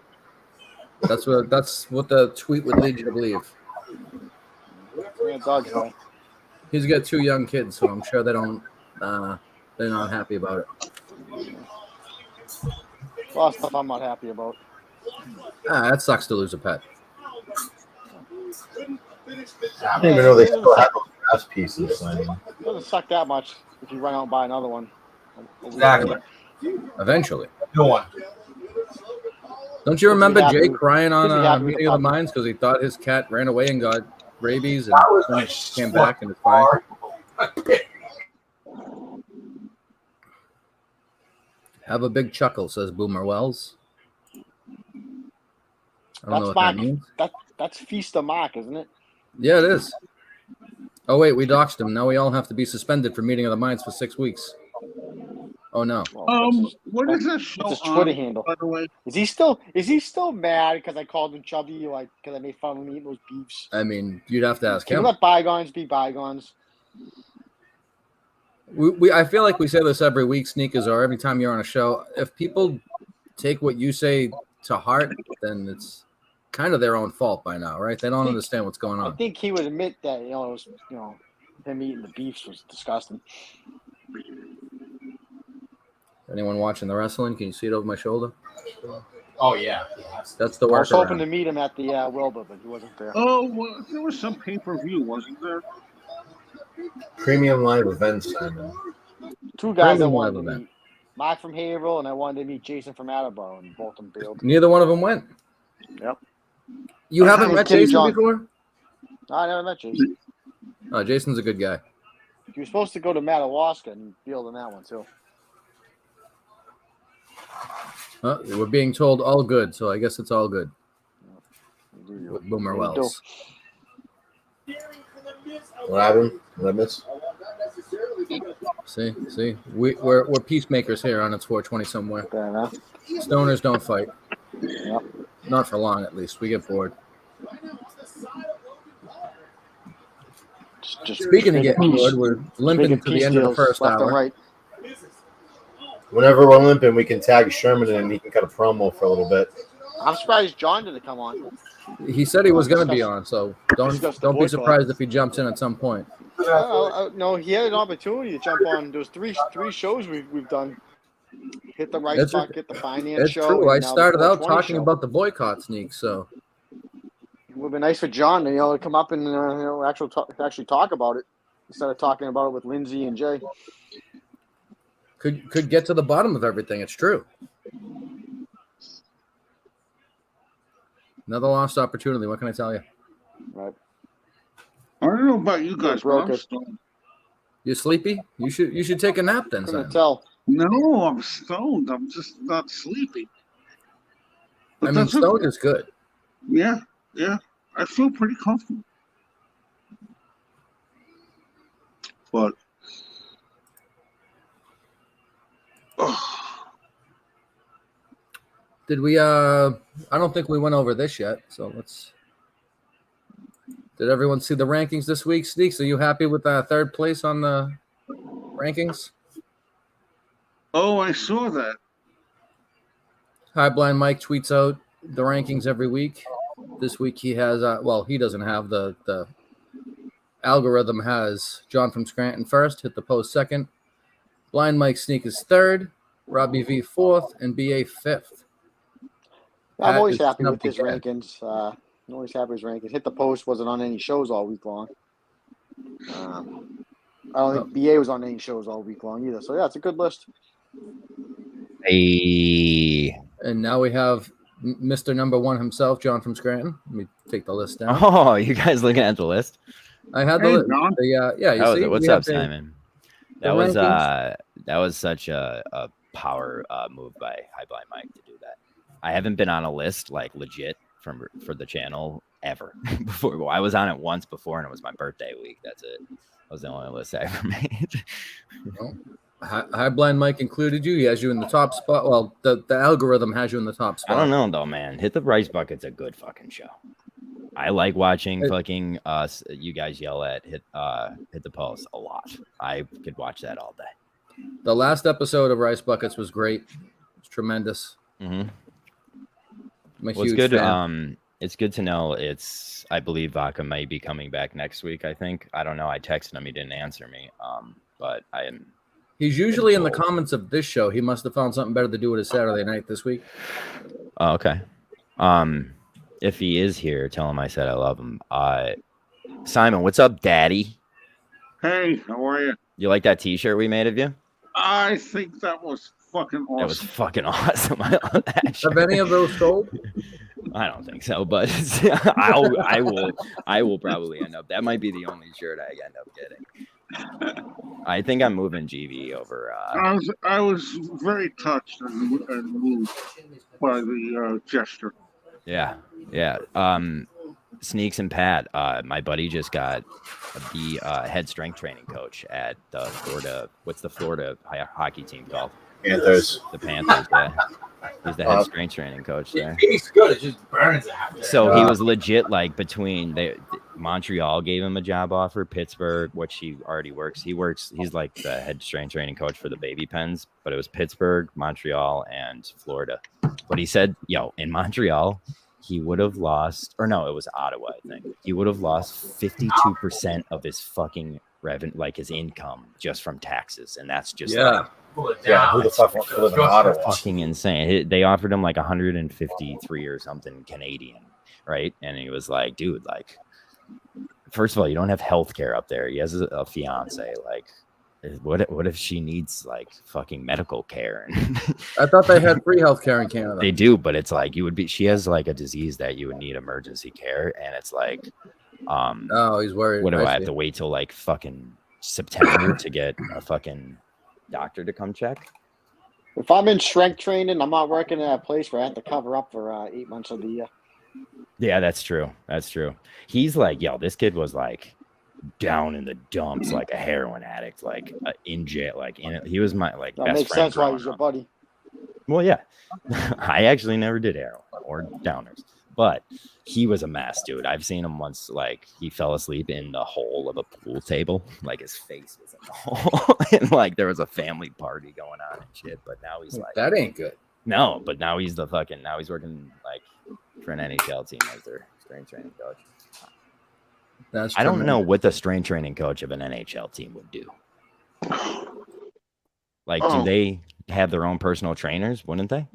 Speaker 3: That's what the tweet would lead you to believe.
Speaker 12: Yeah, dog's died.
Speaker 3: He's got 2 young kids, so I'm sure they're not happy about it.
Speaker 12: A lot of stuff I'm not happy about.
Speaker 3: That sucks to lose a pet.
Speaker 7: I didn't even know they still have those grass pieces. I mean,
Speaker 12: It doesn't suck that much if you run out and buy another one.
Speaker 3: Exactly. Eventually.
Speaker 10: No one.
Speaker 3: Don't you remember
Speaker 12: Kids are
Speaker 3: Jay
Speaker 12: happy-
Speaker 3: crying on
Speaker 12: kids are happy with
Speaker 3: Meeting
Speaker 12: the
Speaker 3: of the
Speaker 12: puppy.
Speaker 3: Minds because he thought his cat ran away and got rabies and
Speaker 10: That was
Speaker 3: then
Speaker 10: my
Speaker 3: came back and it's fine? Have a big chuckle, says Boomer Wells. I don't know what that means.
Speaker 12: That's Feast of Mark, isn't it?
Speaker 3: Yeah, it is. Oh, wait, we doxed him. Now we all have to be suspended for Meeting of the Minds for 6 weeks. Oh no.
Speaker 11: What is that show
Speaker 12: That's his Twitter
Speaker 11: on,
Speaker 12: handle.
Speaker 11: by the way?
Speaker 12: Is he still mad because I called him chubby, like because I made fun of him eating those beefs?
Speaker 3: I mean, you'd have to ask
Speaker 12: Can
Speaker 3: him.
Speaker 12: we let bygones be bygones?
Speaker 3: I feel like we say this every week, Sneakers, or every time you're on a show. If people take what you say to heart, then it's kind of their own fault by now, right? They don't understand what's going
Speaker 12: I
Speaker 3: on.
Speaker 12: think he would admit that it was him eating the beefs was disgusting.
Speaker 3: Anyone watching the wrestling? Can you see it over my shoulder?
Speaker 7: Oh yeah.
Speaker 3: That's the
Speaker 12: I was hoping
Speaker 3: workaround.
Speaker 12: to meet him at the Wilbur, but he wasn't there.
Speaker 11: Oh, well, there was some pay-per-view, wasn't there?
Speaker 7: Premium live events, Simon.
Speaker 12: Two guys I
Speaker 3: Premium
Speaker 12: wanted
Speaker 3: live
Speaker 12: to
Speaker 3: event.
Speaker 12: meet. Mark from Haverhill, and I wanted to meet Jason from Attleboro, and both of them bailed.
Speaker 3: Neither one of them went.
Speaker 12: Yep.
Speaker 3: You haven't
Speaker 12: Hey,
Speaker 3: met
Speaker 12: Kitty
Speaker 3: Jason
Speaker 12: John.
Speaker 3: before?
Speaker 12: No, I never met Jason.
Speaker 3: Oh, Jason's a good guy.
Speaker 12: He was supposed to go to Madawaska and bailed on that one, too.
Speaker 3: We're being told all good, so I guess it's all good. With Boomer
Speaker 12: What do you
Speaker 3: Wells.
Speaker 7: What happened? What I miss?
Speaker 3: See, we're peacemakers here on It's 420 somewhere.
Speaker 12: Fair enough.
Speaker 3: Stoners don't fight.
Speaker 12: Yep.
Speaker 3: Not for long, at least. We get bored. Speaking of getting bored, we're limping to the end of the first
Speaker 12: left and
Speaker 3: hour.
Speaker 12: right.
Speaker 7: Whenever we're limping, we can tag Sherman in and he can cut a promo for a little bit.
Speaker 12: I'm surprised John didn't come on.
Speaker 3: He said he was going to be on, so
Speaker 12: Discuss the
Speaker 3: don't be
Speaker 12: boycott.
Speaker 3: surprised if he jumps in at some point.
Speaker 12: No, he had an opportunity to jump on. There's three shows we've done. Hit the right
Speaker 3: It's
Speaker 12: spot, get the finance
Speaker 3: It's
Speaker 12: show.
Speaker 3: true. I
Speaker 12: and now the
Speaker 3: started out
Speaker 12: 420
Speaker 3: talking
Speaker 12: show.
Speaker 3: about the boycott sneak, so
Speaker 12: It would be nice for John to come up and actually talk about it instead of talking about it with Lindsay and Jay.
Speaker 3: could get to the bottom of everything. It's true. Another lost opportunity. What can I tell you?
Speaker 12: Right.
Speaker 11: I don't know about you guys, but I'm
Speaker 12: Broken.
Speaker 11: stoned.
Speaker 3: You sleepy? You should take a nap then,
Speaker 12: Couldn't
Speaker 3: Simon.
Speaker 12: tell.
Speaker 11: No, I'm stoned. I'm just not sleepy.
Speaker 3: I mean,
Speaker 11: that's
Speaker 3: stoned is good.
Speaker 11: Yeah. I feel pretty comfortable. But
Speaker 3: Did we? I don't think we went over this yet. So let's. Did everyone see the rankings this week? Sneaks, are you happy with third place on the rankings?
Speaker 11: oh, I saw that.
Speaker 3: High Blind Mike tweets out the rankings every week. This week he has, he doesn't have the algorithm has John from Scranton first, hit the post second. Blind Mike Sneak is third, Robbie V fourth, and BA fifth.
Speaker 12: I'm
Speaker 3: Pat
Speaker 12: always
Speaker 3: is
Speaker 12: happy with
Speaker 3: snubbed
Speaker 12: his
Speaker 3: again.
Speaker 12: rankings. I'm always happy with his rankings. Hit the post wasn't on any shows all week long. I don't think BA was on any shows all week long either. So yeah, it's a good list.
Speaker 13: Hey.
Speaker 3: And now we have Mr. Number One himself, John from Scranton. Let me take the list down.
Speaker 13: Oh, you guys looking at the list?
Speaker 3: I had the
Speaker 11: Hey,
Speaker 3: list.
Speaker 11: John.
Speaker 3: You see,
Speaker 13: What's
Speaker 3: we have
Speaker 13: up, Simon?
Speaker 3: the
Speaker 13: That was such a power move by High Blind Mike to do that. I haven't been on a list like legit for the channel ever before. Well, I was on it once before, and it was my birthday week. That's it. That was the only list I ever made.
Speaker 3: High Blind Mike included you. He has you in the top spot. Well, the algorithm has you in the top spot.
Speaker 13: I don't know though, man. Hit the Rice Bucket's a good fucking show. I like watching fucking you guys yell at hit the post a lot. I could watch that all day.
Speaker 3: The last episode of Rice Buckets was great. It's tremendous.
Speaker 13: Mm-hmm.
Speaker 3: I'm a
Speaker 13: Well, it's
Speaker 3: huge
Speaker 13: good.
Speaker 3: fan.
Speaker 13: It's good to know. I believe Vaca might be coming back next week. I think. I don't know. I texted him. He didn't answer me. But I am.
Speaker 3: He's usually in the comments of this show. He must have found something better to do with his Saturday night this week.
Speaker 13: Oh, okay. If he is here, tell him I said I love him. Simon, what's up, Daddy?
Speaker 11: Hey, how are you?
Speaker 13: You like that T-shirt we made of you?
Speaker 11: I think that was fucking awesome.
Speaker 13: That was fucking awesome. I love that shirt.
Speaker 3: Have any of those sold?
Speaker 13: I don't think so, but I will probably end up. That might be the only shirt I end up getting. I think I'm moving GV over.
Speaker 11: I was very touched and moved by the gesture.
Speaker 13: Yeah. Sneaks and Pat, my buddy just got the head strength training coach at the Florida. What's the Florida hockey team called?
Speaker 7: Panthers.
Speaker 13: The Panthers. Yeah, he's the head strength training coach there.
Speaker 9: He's good. It just burns out.
Speaker 13: So he was legit like between Montreal gave him a job offer, Pittsburgh, which he already works. He's like the head strength training coach for the baby pens, but it was Pittsburgh, Montreal, and Florida. But he said, in Montreal, he would have lost, or no, it was Ottawa, I think. He would have lost 52% of his fucking revenue, like his income, just from taxes. And that's just
Speaker 7: who the fuck wants to live in Ottawa?
Speaker 13: Fucking insane. They offered him like 153 or something Canadian, right? And he was like, dude, like, first of all, you don't have health care up there. He has a fiance. Like, what if she needs like fucking medical care?
Speaker 3: I thought they had free health care in Canada.
Speaker 13: They do, but it's like she has like a disease that you would need emergency care, and it's like,
Speaker 3: oh, he's worried.
Speaker 13: What do I have to wait till like fucking September to get a fucking doctor to come check?
Speaker 12: If I'm in strength training, I'm not working at a place where I have to cover up for 8 months of the year.
Speaker 13: Yeah, that's true. That's true. He's like, this kid was like down in the dumps, like a heroin addict, like in jail, like he was my like
Speaker 12: that
Speaker 13: best
Speaker 12: makes
Speaker 13: friend.
Speaker 12: Sense why he's your buddy.
Speaker 13: Well, yeah, I actually never did heroin or downers, but he was a mess, dude. I've seen him once, like he fell asleep in the hole of a pool table, like his face was in the hole, and like there was a family party going on and shit. But now he's like,
Speaker 3: that ain't good.
Speaker 13: No, but now he's now he's working like for an NHL team as their strength training coach. I don't know what the strength training coach of an NHL team would do. Like, do they have their own personal trainers? Wouldn't they?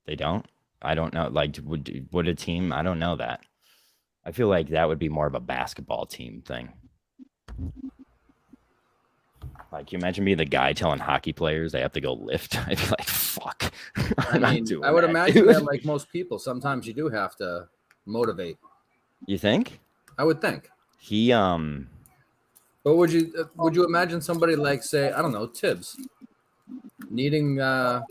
Speaker 13: They don't. I don't know. Like, would a team? I don't know that. I feel like that would be more of a basketball team thing. Like, you imagine me the guy telling hockey players they have to go lift. I'd be like, fuck.
Speaker 3: I would imagine that, like most people, sometimes you do have to motivate.
Speaker 13: You think?
Speaker 3: I would think.
Speaker 13: He
Speaker 3: But would you imagine somebody like, say, I don't know, Tibbs, needing a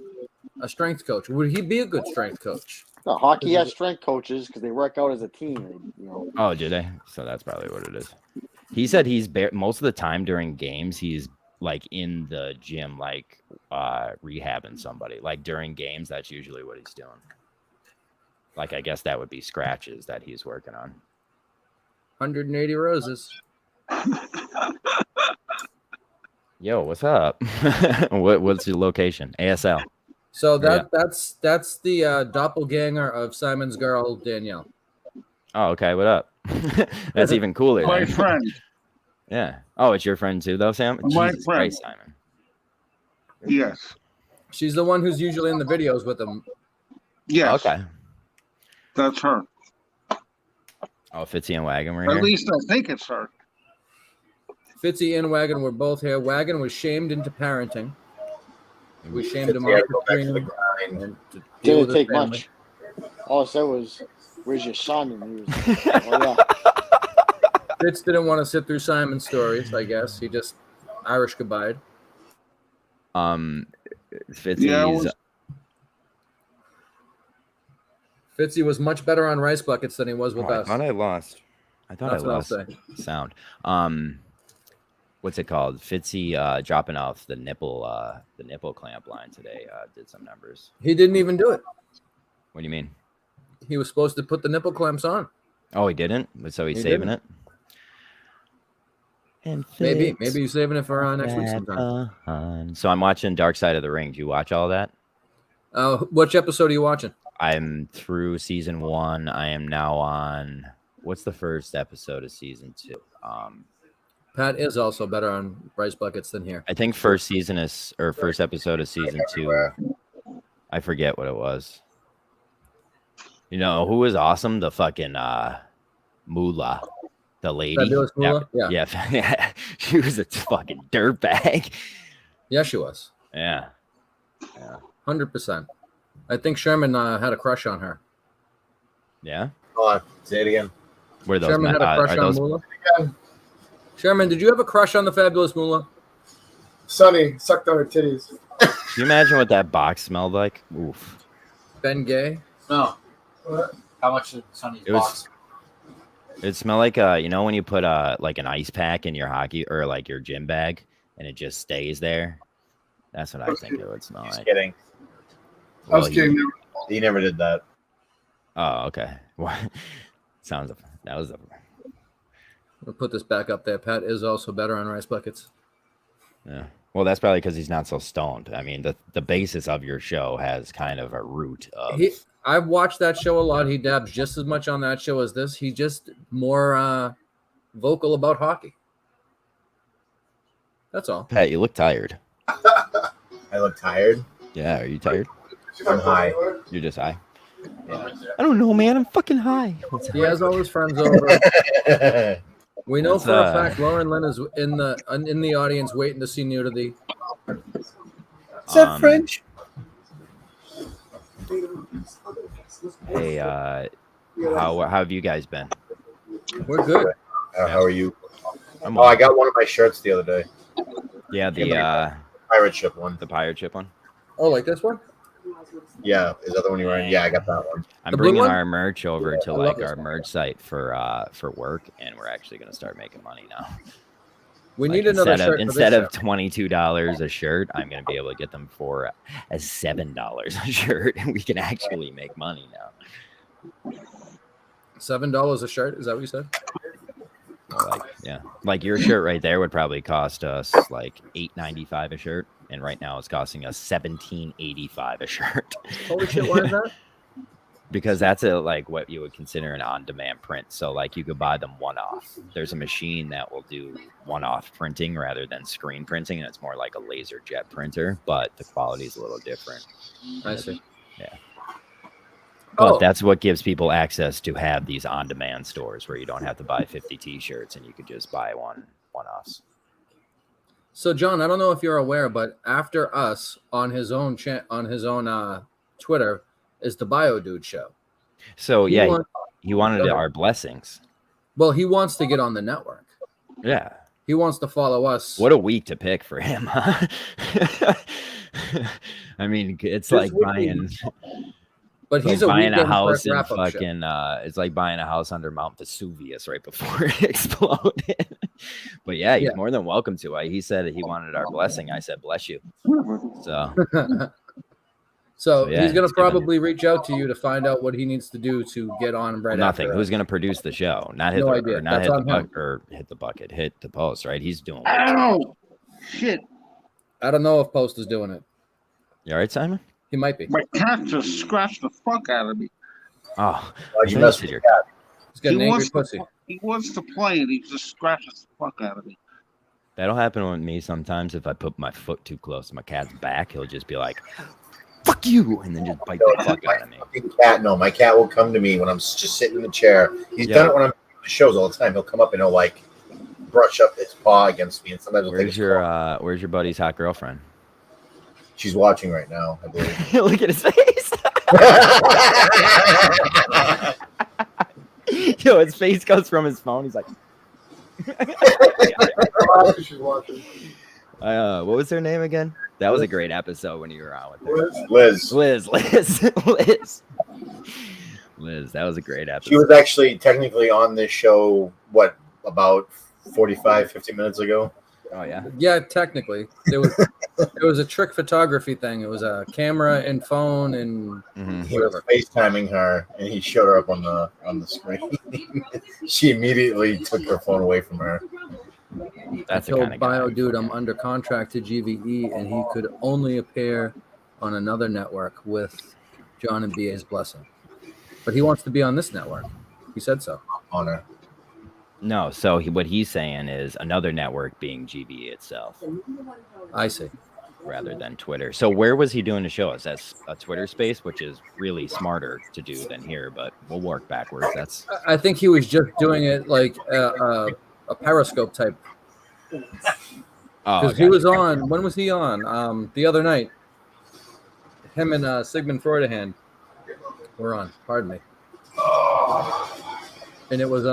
Speaker 3: strength coach? Would he be a good strength coach?
Speaker 12: No, hockey has strength coaches because they work out as a team.
Speaker 13: Oh, do they? So that's probably what it is. He said he's most of the time during games, he's like in the gym, like rehabbing somebody. Like during games, that's usually what he's doing. Like, I guess that would be scratches that he's working on.
Speaker 3: 180 roses.
Speaker 13: Yo, what's up? What's your location? ASL.
Speaker 3: So that's the doppelganger of Simon's girl, Danielle.
Speaker 13: Oh, okay. What up? That's even cooler.
Speaker 11: My
Speaker 13: then.
Speaker 11: friend.
Speaker 13: Yeah. Oh, it's your friend too, though, Sam?
Speaker 11: My
Speaker 13: Jesus
Speaker 11: friend.
Speaker 13: Christ, Simon.
Speaker 11: Yes.
Speaker 3: She's the one who's usually in the videos with him.
Speaker 11: Yes.
Speaker 13: Okay.
Speaker 11: That's her.
Speaker 13: Oh, Fitzy and Wagon were
Speaker 11: At
Speaker 13: here?
Speaker 11: least I think it's her.
Speaker 3: Fitzy and Wagon were both here. Wagon was shamed into parenting. We shamed him off the screen. and to deal with
Speaker 12: Didn't
Speaker 3: his
Speaker 12: take
Speaker 3: family.
Speaker 12: much. All I said was, "Where's your son?" And he was, "Oh yeah."
Speaker 3: Fitz didn't want to sit through Simon's stories, I guess. He just Irish goodbye.
Speaker 13: Fitzy's
Speaker 3: Fitzy was much better on rice buckets than he was with us.
Speaker 13: I thought I lost.
Speaker 3: That's what I'll say.
Speaker 13: Sound. What's it called? Fitzy dropping off the nipple clamp line today. Did some numbers.
Speaker 3: He didn't even do it.
Speaker 13: What do you mean?
Speaker 3: He was supposed to put the nipple clamps on.
Speaker 13: Oh, he didn't. So he's
Speaker 3: He
Speaker 13: saving
Speaker 3: didn't.
Speaker 13: it. And
Speaker 3: Maybe he's saving it for next week sometime.
Speaker 13: So I'm watching Dark Side of the Ring. Do you watch all that?
Speaker 3: Which episode are you watching?
Speaker 13: I'm through season 1. I am now on. What's the first episode of season 2?
Speaker 3: Pat is also better on rice buckets than here.
Speaker 13: I think first episode of season 2. I forget what it was. You know who was awesome? The fucking Moolah, the lady.
Speaker 3: Fabulous Moolah?
Speaker 13: Yeah. She was a fucking dirtbag.
Speaker 3: Yeah, she was.
Speaker 13: Yeah.
Speaker 3: 100%. I think Sherman had a crush on her.
Speaker 13: Yeah.
Speaker 7: Hold on. Say it again.
Speaker 13: Were those
Speaker 3: Sherman had a crush on Moolah? Sherman, did you have a crush on the Fabulous Moolah?
Speaker 5: Sonny sucked on her titties.
Speaker 13: Can you imagine what that box smelled like? Oof.
Speaker 3: Ben Gay?
Speaker 9: No. How much did Sonny's
Speaker 13: It was.
Speaker 9: box?
Speaker 13: It smelled like you know when you put like an ice pack in your hockey or like your gym bag and it just stays there. That's what I think it would smell
Speaker 7: Just
Speaker 13: like.
Speaker 7: kidding.
Speaker 5: I was kidding.
Speaker 7: He never did that.
Speaker 13: Oh, okay. That was a.
Speaker 3: We'll put this back up there. Pat is also better on rice buckets.
Speaker 13: Yeah. Well, that's probably because he's not so stoned. I mean, the basis of your show has kind of a root of.
Speaker 3: I've watched that show a lot. He dabs just as much on that show as this. He's just more vocal about hockey. That's all.
Speaker 13: Pat, you look tired.
Speaker 7: I look tired.
Speaker 13: Yeah, are you tired?
Speaker 7: I'm high.
Speaker 13: You're just high. Yeah. I don't know, man. I'm fucking high.
Speaker 3: He has all his friends over. We know for a fact Lauren Lynn is in the audience waiting to see nudity.
Speaker 7: Is that French?
Speaker 13: Hey, how have you guys been?
Speaker 3: We're good.
Speaker 7: How are you?
Speaker 13: I'm
Speaker 7: I got one of my shirts the other day.
Speaker 13: Yeah, the
Speaker 7: pirate ship one.
Speaker 13: The pirate ship one.
Speaker 3: Oh, like this one?
Speaker 7: Yeah, is that the one you're wearing? Yeah, I got that one.
Speaker 13: I'm bringing our merch over to like our merch site for work, and we're actually going to start making money now.
Speaker 3: We need another shirt
Speaker 13: instead of $22 a shirt. I'm going to be able to get them for $7 a shirt, and we can actually make money now.
Speaker 3: $7 a shirt? Is that what you said?
Speaker 13: Like your shirt right there would probably cost us like $8.95 a shirt, and right now it's costing us $17.85 a shirt.
Speaker 3: Holy shit! Why is that?
Speaker 13: Because that's like what you would consider an on-demand print. So like you could buy them one-off. There's a machine that will do one-off printing rather than screen printing, and it's more like a laser jet printer, but the quality is a little different.
Speaker 3: I see.
Speaker 13: Yeah. But that's what gives people access to have these on-demand stores where you don't have to buy 50 T-shirts and you could just buy one-offs.
Speaker 3: So, John, I don't know if you're aware, but after us on his own Twitter is the Bio Dude Show.
Speaker 13: So he wanted our blessings.
Speaker 3: Well, he wants to get on the network.
Speaker 13: Yeah,
Speaker 3: he wants to follow us.
Speaker 13: What a week to pick for him, huh? I mean, it's like buying.
Speaker 3: But he's
Speaker 13: like buying a
Speaker 3: house
Speaker 13: in fucking. It's like buying a house under Mount Vesuvius right before it exploded. But yeah, he's more than welcome to. He said he wanted our blessing. I said, bless you.
Speaker 3: So he's going to probably reach out to you to find out what he needs to do to get on right
Speaker 13: Nothing.
Speaker 3: after.
Speaker 13: Who's going to produce the show? Not hit the bucket, hit the post, right? He's doing
Speaker 11: Oh, shit.
Speaker 3: I don't know if Post is doing it.
Speaker 13: You all right, Simon?
Speaker 3: He might be.
Speaker 11: My cat just scratched the fuck out of me.
Speaker 13: Oh,
Speaker 7: you messed with your cat.
Speaker 3: He's got an angry pussy.
Speaker 11: He wants to play and he just scratches the fuck out of me.
Speaker 13: That'll happen with me sometimes if I put my foot too close to my cat's back. He'll just be like, fuck you, and then just bite the fuck out of me.
Speaker 7: My cat will come to me when I'm just sitting in the chair. He's done it when I'm doing the shows all the time. He'll come up and he'll like brush up its paw against me, and sometimes
Speaker 13: where's your buddy's hot girlfriend?
Speaker 7: She's watching right now, I believe.
Speaker 13: Look at his face. Yo, his face goes from his phone. He's like,
Speaker 5: She's watching.
Speaker 13: what was her name again? That was a great episode when you were on with her.
Speaker 7: Liz.
Speaker 13: That was a great episode.
Speaker 7: She was actually technically on this show, about 45, 50 minutes ago?
Speaker 13: Oh, yeah?
Speaker 3: Yeah, technically. It was a trick photography thing. It was a camera and phone and
Speaker 7: He was FaceTiming her, and he showed her up on the screen. She immediately took her phone away from her.
Speaker 13: That's
Speaker 3: I told Bio Dude I'm under contract to GVE, and he could only appear on another network with John and BA's blessing. But he wants to be on this network. He said so.
Speaker 7: Honor.
Speaker 13: No, so what he's saying is another network being GVE itself.
Speaker 3: I see.
Speaker 13: Rather than Twitter. So where was he doing the show? Is that a Twitter space, which is really smarter to do than here, but we'll work backwards.
Speaker 3: I think he was just doing it like a Periscope type. Because he was on. When was he on? The other night. Him and Sigmund Freudahan were on. Pardon me. And it was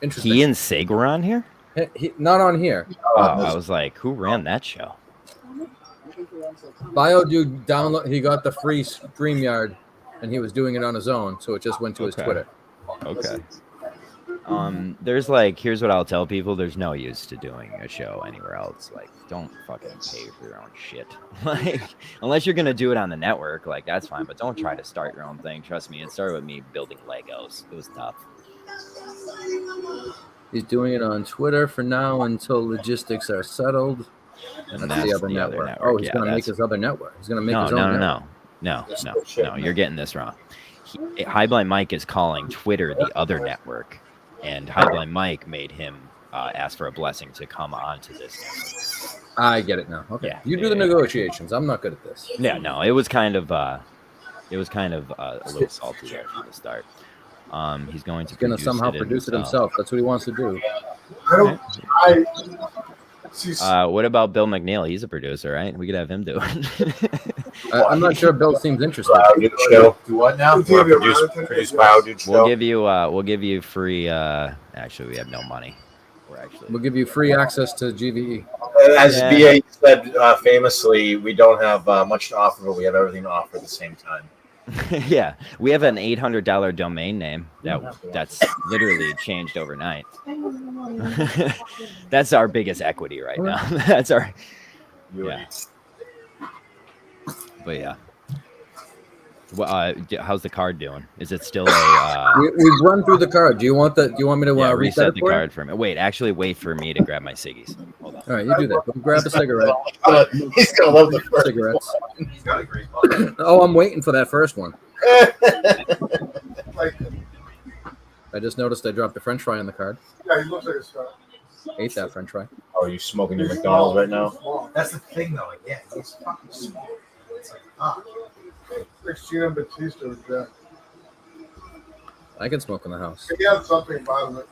Speaker 3: interesting.
Speaker 13: He and Sig were on here?
Speaker 3: Not on here.
Speaker 13: Oh, I was like, who ran that show?
Speaker 3: Bio dude download. He got the free StreamYard, and he was doing it on his own, so it just went to his Twitter.
Speaker 13: Okay. There's like, here's what I'll tell people: there's no use to doing a show anywhere else. Like, don't fucking pay for your own shit. Like, unless you're gonna do it on the network, like that's fine. But don't try to start your own thing. Trust me, it started with me building Legos. It was tough.
Speaker 3: He's doing it on Twitter for now until logistics are settled.
Speaker 13: And
Speaker 3: that's the other network. Oh, he's gonna make his other network. He's gonna make his own network.
Speaker 13: No, you're getting this wrong. Highblind Mike is calling Twitter the other network, and Highblind Mike made him ask for a blessing to come onto this.
Speaker 3: I get it now. Okay, you do the negotiations. I'm not good at this.
Speaker 13: Yeah, no, it was kind of a little salty there from the start. He's going to
Speaker 3: somehow produce it himself. That's what he wants to do.
Speaker 13: What about Bill McNeil? He's a producer, right? We could have him do it.
Speaker 3: I'm not sure Bill seems interested.
Speaker 7: Do what now? Produce Biodude show.
Speaker 13: We'll give you free. Actually, we have no money.
Speaker 3: We'll give you free access to GVE.
Speaker 7: As BA said famously, we don't have much to offer, but we have everything to offer at the same time.
Speaker 13: Yeah, we have an $800 domain name that's literally changed overnight. That's our biggest equity right now. That's our But yeah. Well, how's the card doing? Is it still a?
Speaker 3: We've run through the card. Do you want me to
Speaker 13: reset the card for me? Wait for me to grab my ciggies. Hold on.
Speaker 3: All right, you do that. Go grab a cigarette.
Speaker 7: He's gonna love the first
Speaker 3: cigarettes. Oh, I'm waiting for that first one. I just noticed I dropped a French fry on the card.
Speaker 5: Yeah, he looks like a star.
Speaker 3: Ate that French fry.
Speaker 7: Oh, are you smoking your McDonald's right now?
Speaker 9: That's the thing, though. Like, yeah, he's fucking small. It's like,
Speaker 5: Gina Batista was that.
Speaker 3: I can smoke in the house.
Speaker 5: He had something about him that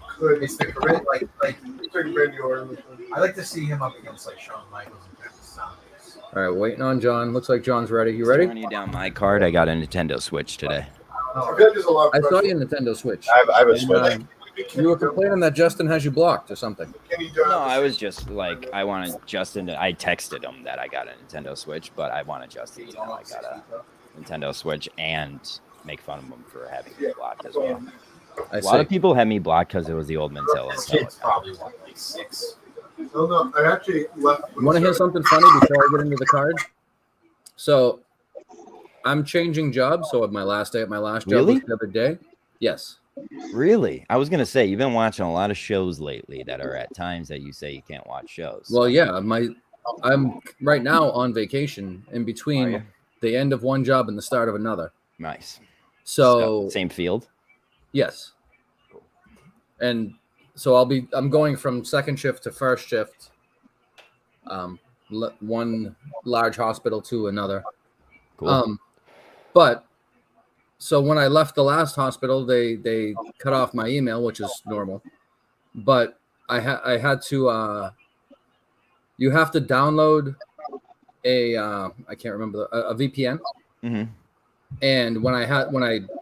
Speaker 5: could.
Speaker 9: It's the grit, like
Speaker 5: I
Speaker 9: like to see him up against like Shawn Michaels and Kevin Saunders.
Speaker 3: All right, waiting on John. Looks like John's ready. You ready?
Speaker 13: Running down my card. I got a Nintendo Switch today.
Speaker 3: I saw you Nintendo Switch.
Speaker 7: I have a Switch.
Speaker 3: You were complaining that Justin has you blocked or something.
Speaker 13: No, I was just like, I wanted Justin to. I texted him that I got a Nintendo Switch, but I wanted Justin to know I got a Nintendo Switch and make fun of him for having me blocked as well. A lot of people had me blocked because it was the old Menzel.
Speaker 9: It's probably like 6.
Speaker 5: Oh no, I actually left.
Speaker 3: You want to hear something funny before I get into the card? So, I'm changing jobs. So, my last day at my last job was the other day. Yes.
Speaker 13: Really? I was gonna say you've been watching a lot of shows lately that are at times that you say you can't watch shows.
Speaker 3: Well, yeah, I'm right now on vacation in between the end of one job and the start of another.
Speaker 13: Nice.
Speaker 3: So
Speaker 13: same field?
Speaker 3: Yes. And so I'm going from second shift to first shift. One large hospital to another.
Speaker 13: Cool.
Speaker 3: But so when I left the last hospital, they cut off my email, which is normal. But I had to. You have to download I can't remember a VPN.
Speaker 13: Mm-hmm.
Speaker 3: And when I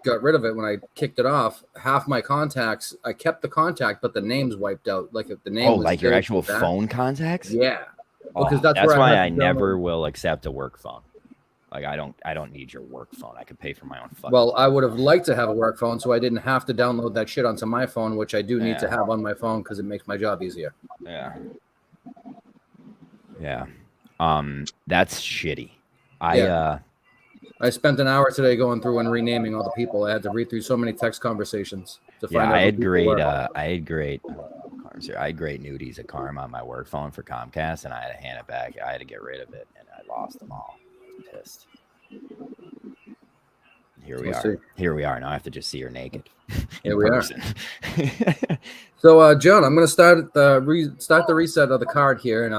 Speaker 3: got rid of it, when I kicked it off, half my contacts, I kept the contact, but the name's wiped out. Like if the name.
Speaker 13: Oh, like your actual phone contacts?
Speaker 3: Yeah.
Speaker 13: Because that's why I never will accept a work phone. Like I don't need your work phone. I could pay for my own phone.
Speaker 3: Well, I would have liked to have a work phone, so I didn't have to download that shit onto my phone, which I do need to have on my phone because it makes my job easier.
Speaker 13: Yeah. Yeah. That's shitty.
Speaker 3: I spent an hour today going through and renaming all the people. I had to read through so many text conversations to find out.
Speaker 13: I had great nudies at Karma on my work phone for Comcast, and I had to hand it back. I had to get rid of it, and I lost them all. I'm pissed. Here we are. Here we are. Now I have to just see her naked.
Speaker 3: Here we are. So, John, I'm going to start the reset of the card here, and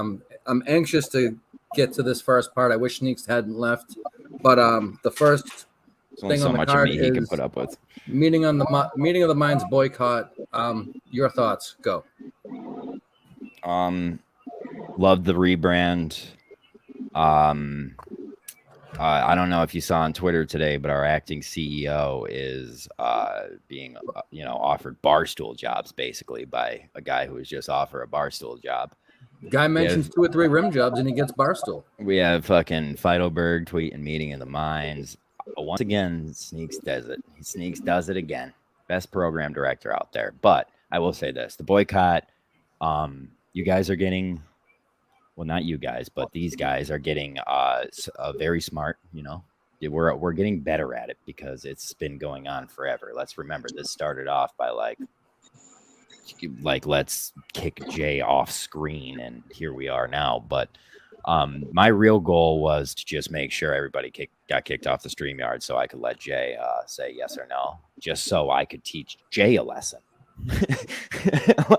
Speaker 3: I'm anxious to get to this first part. I wish Sneaks hadn't left, but the first thing on the card is he can put up with meeting of the Minds boycott. Your thoughts? Go.
Speaker 13: Love the rebrand. I don't know if you saw on Twitter today, but our acting CEO is being offered barstool jobs basically by a guy who was just offered a barstool job.
Speaker 3: Guy mentions 2 or 3 rim jobs and he gets Barstool.
Speaker 13: We have fucking Feidelberg tweeting meeting in the mines. Once again, Sneaks does it. Sneaks does it again. Best program director out there. But I will say this: the boycott. You guys are getting, well, not you guys, but these guys are getting very smart. You know, we're getting better at it because it's been going on forever. Let's remember this started off by like let's kick Jay off screen, and here we are now. But my real goal was to just make sure everybody got kicked off the StreamYard so I could let Jay say yes or no, just so I could teach Jay a lesson.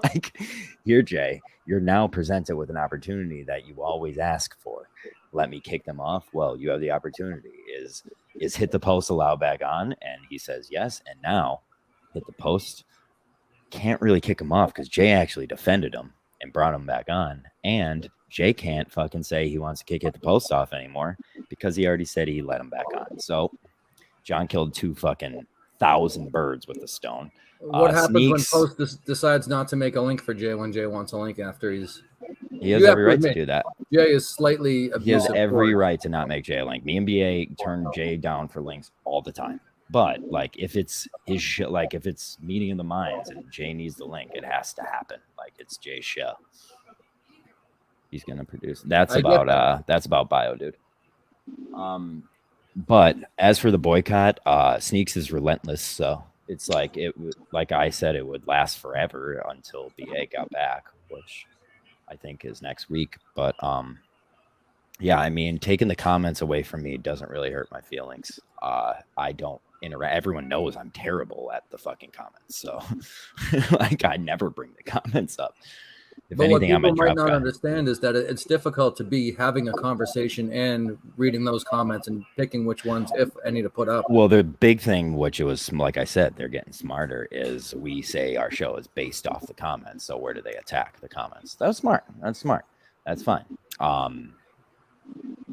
Speaker 13: Like, here, Jay, you're now presented with an opportunity that you always ask for. Let me kick them off. Well, you have the opportunity. Is hit the post allowed back on? And he says yes. And now hit the post. Can't really kick him off because Jay actually defended him and brought him back on. And Jay can't fucking say he wants to kick hit the post off anymore because he already said he let him back on. So John killed 2 fucking 1,000 birds with a stone.
Speaker 3: What happens
Speaker 13: Sneaks,
Speaker 3: when Post decides not to make a link for Jay when Jay wants a link after he's...
Speaker 13: He has every right to do that.
Speaker 3: Jay is slightly abusive.
Speaker 13: He has every right to not make Jay a link. Me and BA turn Jay down for links all the time. But like, if it's his shit, like if it's meeting in the mines and Jay needs the link, it has to happen. Like, it's Jay's show. He's gonna produce. That's about Bio, dude. But as for the boycott, Sneaks is relentless. So it's like like I said, it would last forever until BA got back, which I think is next week. But yeah, I mean, taking the comments away from me doesn't really hurt my feelings. I don't interact. Everyone knows I'm terrible at the fucking comments, so like I never bring the comments up. If anything, I'm a drop guy. What people might not
Speaker 3: understand is that it's difficult to be having a conversation and reading those comments and picking which ones, if any, to put up.
Speaker 13: Well, the big thing, which was, like I said, they're getting smarter, is we say our show is based off the comments. So where do they attack the comments? That's smart. That's smart. That's fine.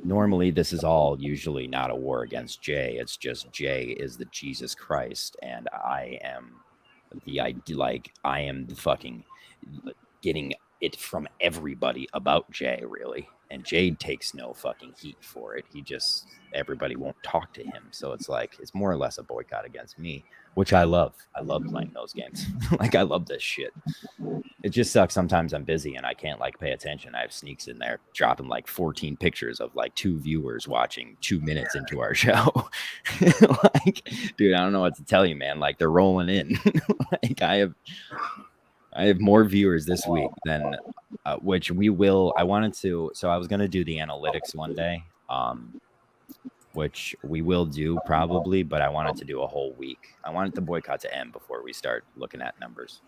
Speaker 13: Normally, this is all usually not a war against Jay. It's just Jay is the Jesus Christ, and I am the fucking getting it from everybody about Jay, really. And Jay takes no fucking heat for it. Everybody won't talk to him. So it's like, it's more or less a boycott against me, which I love. I love playing those games. Like, I love this shit. It just sucks. Sometimes I'm busy and I can't like pay attention. I have Sneaks in there dropping like 14 pictures of like 2 viewers watching 2 minutes into our show. Like, dude, I don't know what to tell you, man. Like, they're rolling in. Like, I have more viewers this week than which we will. I wanted to, so I was going to do the analytics one day, which we will do probably, but I wanted to do a whole week. I wanted the boycott to end before we start looking at numbers.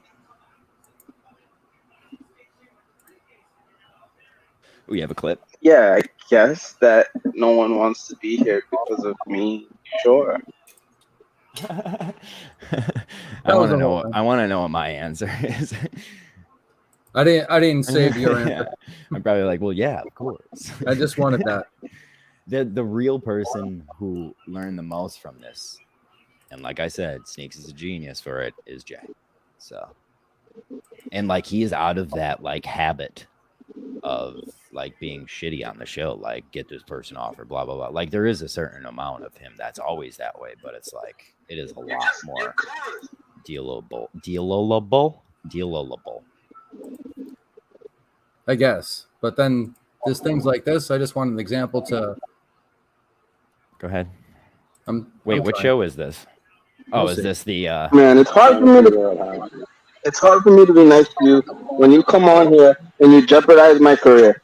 Speaker 13: We have a clip.
Speaker 6: Yeah, I guess that no one wants to be here because of me. Sure.
Speaker 13: I want to know. I want to know what my answer is.
Speaker 3: I didn't save your answer.
Speaker 13: Yeah. I'm probably like, well, yeah, of course.
Speaker 3: I just wanted that.
Speaker 13: The real person who learned the most from this, and like I said, Sneaks is a genius for it, is Jay. So, and like, he is out of that like habit of like being shitty on the show, like get this person off or blah blah blah. Like, there is a certain amount of him that's always that way, but it's like it is a lot more dealable.
Speaker 3: I guess, but then there's things like this. I just want an example to.
Speaker 13: Go ahead.
Speaker 3: Wait,
Speaker 13: what show is this? Oh, is this the?
Speaker 6: Man, it's hard for me to. It's hard for me to be nice to you when you come on here and you jeopardize my career.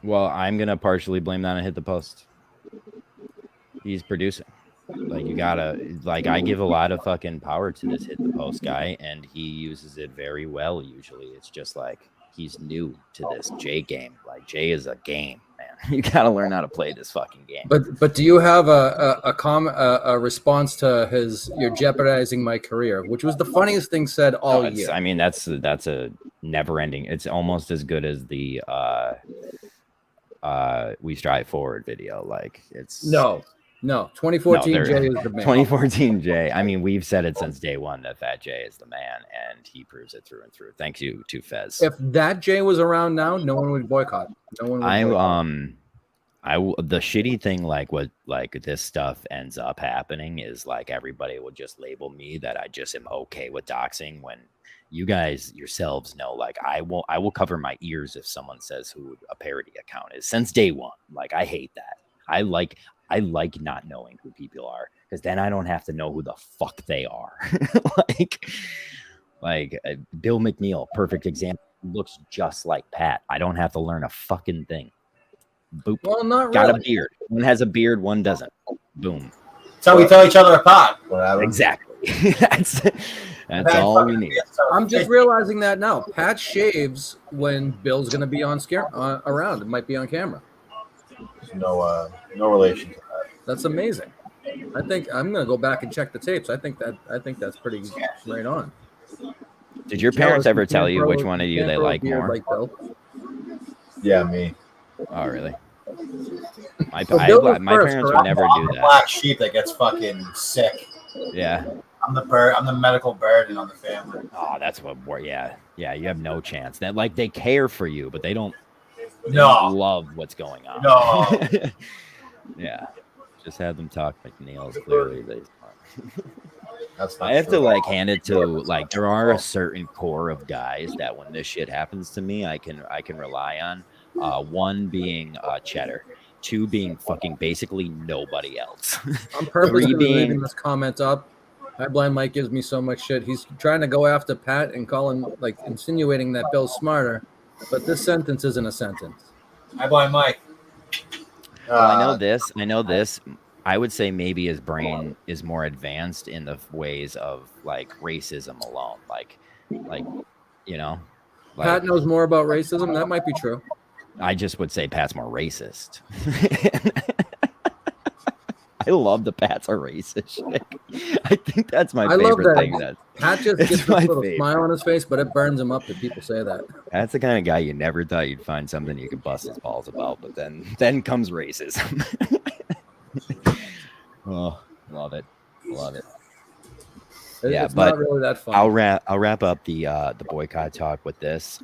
Speaker 13: Well, I'm gonna partially blame that on Hit the Post. He's producing. Like, you gotta, like, I give a lot of fucking power to this Hit the Post guy, and he uses it very well. Usually, it's just like he's new to this Jay game. Like, Jay is a game, man. You gotta learn how to play this fucking game.
Speaker 3: But do you have a response to you're jeopardizing my career, which was the funniest thing said all year?
Speaker 13: I mean, that's a never ending. It's almost as good as the We Strive Forward video. Like, it's
Speaker 3: no, No, 2014
Speaker 13: No,
Speaker 3: Jay is the man.
Speaker 13: 2014 Jay. I mean, we've said it since day one that Fat Jay is the man, and he proves it through and through. Thank you to Fez.
Speaker 3: If that Jay was around now, no one would boycott. No one would boycott.
Speaker 13: The shitty thing, like what like this stuff ends up happening is like everybody will just label me that I just am okay with doxing when you guys yourselves know, like I will cover my ears if someone says who a parody account is since day one. Like I hate that. I like not knowing who people are because then I don't have to know who the fuck they are. like Bill McNeil, perfect example, looks just like Pat. I don't have to learn a fucking thing. Boop.
Speaker 3: Well, not
Speaker 13: Got
Speaker 3: really.
Speaker 13: a beard. One has a beard, one doesn't. Boom.
Speaker 14: That's how we tell each other apart.
Speaker 7: Whatever.
Speaker 13: Exactly. that's all we need.
Speaker 3: I'm just realizing that now. Pat shaves when Bill's going to be on around. It might be on camera.
Speaker 7: No relation to that.
Speaker 3: That's amazing. I think I'm going to go back and check the tapes. I think that's pretty right on.
Speaker 13: Did your parents ever tell you which one of you they like more?
Speaker 3: Like Bill.
Speaker 7: Yeah, me.
Speaker 13: Oh, really? My
Speaker 3: Bill was first,
Speaker 13: parents
Speaker 3: correct?
Speaker 13: would never
Speaker 14: I'm
Speaker 13: do
Speaker 14: the
Speaker 13: that.
Speaker 14: black sheep that gets fucking sick.
Speaker 13: Yeah.
Speaker 14: I'm the medical burden on the family.
Speaker 13: Oh, that's what. Yeah. You have no chance. That like they care for you, but they don't love what's going on.
Speaker 14: No.
Speaker 13: Yeah. Just have them talk McNeil's clearly.
Speaker 7: That's not
Speaker 13: I have
Speaker 7: true.
Speaker 13: to like hand it to like there are a certain core of guys that when this shit happens to me, I can rely on. One being Cheddar, two being fucking basically nobody else.
Speaker 3: I'm purposely
Speaker 13: being
Speaker 3: leaving this comment up. High Blind Mike gives me so much shit. He's trying to go after Pat and like insinuating that Bill's smarter, but this sentence isn't a sentence.
Speaker 14: High Blind Mike.
Speaker 13: Well, I know this. I would say maybe his brain is more advanced in the ways of like racism alone. Like you know. Like,
Speaker 3: Pat knows more about racism. That might be true.
Speaker 13: I just would say Pat's more racist. I love the Pat's a racist shit. I think that's my favorite thing.
Speaker 3: Pat just gets this little smile on his face, but it burns him up that people say that.
Speaker 13: That's the kind of guy you never thought you'd find something you could bust his balls about, but then comes racism. Oh, love it. Yeah,
Speaker 3: it's
Speaker 13: but
Speaker 3: not really that fun.
Speaker 13: I'll wrap up the boycott talk with this.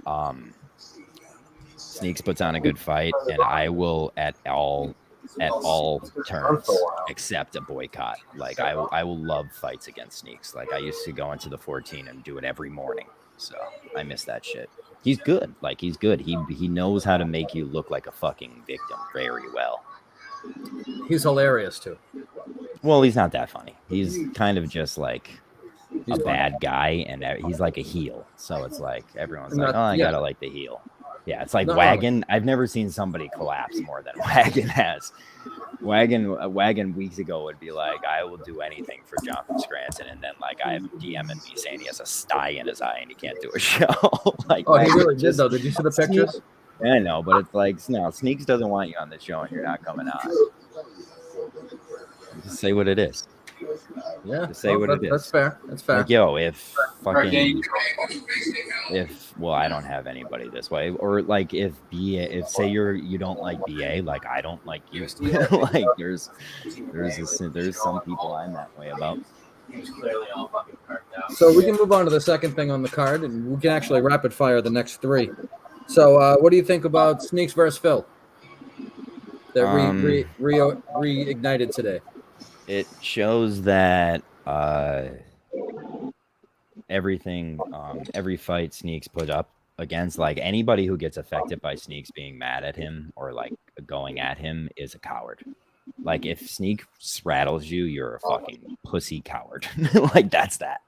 Speaker 13: Sneaks puts on a good fight, and I will at all turns accept a boycott. Like I will love fights against Sneaks. Like I used to go into the 14 and do it every morning. So I miss that shit. He's good. Like he's good. He knows how to make you look like a fucking victim very well.
Speaker 3: He's hilarious too.
Speaker 13: Well, he's not that funny. He's kind of just like a bad guy, and he's like a heel. So it's like everyone's like, "Oh, I gotta like the heel." Yeah, it's like Wagon. I've never seen somebody collapse more than Wagon has. Wagon weeks ago would be like, "I will do anything for Jonathan Scranton," and then like I have DMing me saying he has a sty in his eye and he can't do a show. Like,
Speaker 3: oh, he really did though. Did you see the pictures?
Speaker 13: I know, but it's like, no, Sneaks doesn't want you on the show and you're not coming on. Just say what it is.
Speaker 3: Yeah.
Speaker 13: Just say what it is.
Speaker 3: That's fair. That's fair.
Speaker 13: Like, yo, if I don't have anybody this way, or like if say you don't like BA, like I don't like you. Like there's some people I'm that way about.
Speaker 3: So we can move on to the second thing on the card, and we can actually rapid fire the next three. So, what do you think about Sneaks versus Phil? That reignited today.
Speaker 13: It shows that everything, every fight Sneaks put up against, like anybody who gets affected by Sneaks being mad at him or like going at him is a coward. Like if Sneaks rattles you, you're a fucking pussy coward. Like that's that.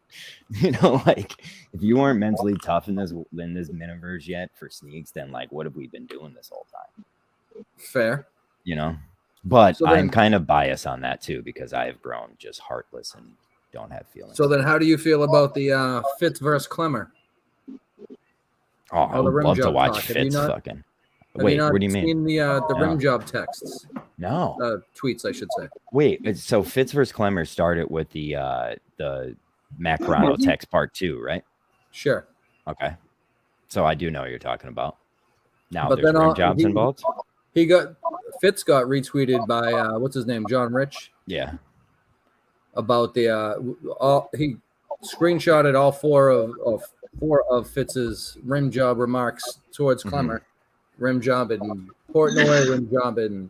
Speaker 13: You know, like if you weren't mentally tough in this miniverse yet for Sneaks, then like what have we been doing this whole time?
Speaker 3: Fair.
Speaker 13: You know, but
Speaker 3: so then,
Speaker 13: I'm kind of biased on that too because I have grown just heartless and don't have feelings.
Speaker 3: So then, how do you feel about the Fitz versus Clemmer?
Speaker 13: Oh, I would love to watch Fitz fucking. Wait, what do you mean?
Speaker 3: Seen the rim job texts?
Speaker 13: No.
Speaker 3: Tweets, I should say.
Speaker 13: Wait, so Fitz versus Clemmer started with the Macarano text part 2, right?
Speaker 3: Sure.
Speaker 13: Okay. So I do know what you're talking about. Now
Speaker 3: but
Speaker 13: there's rim jobs involved.
Speaker 3: Fitz got retweeted by what's his name, John Rich.
Speaker 13: Yeah.
Speaker 3: About the he screenshotted all four of Fitz's rim job remarks towards Clemmer, rim job in Portnoy, rim job in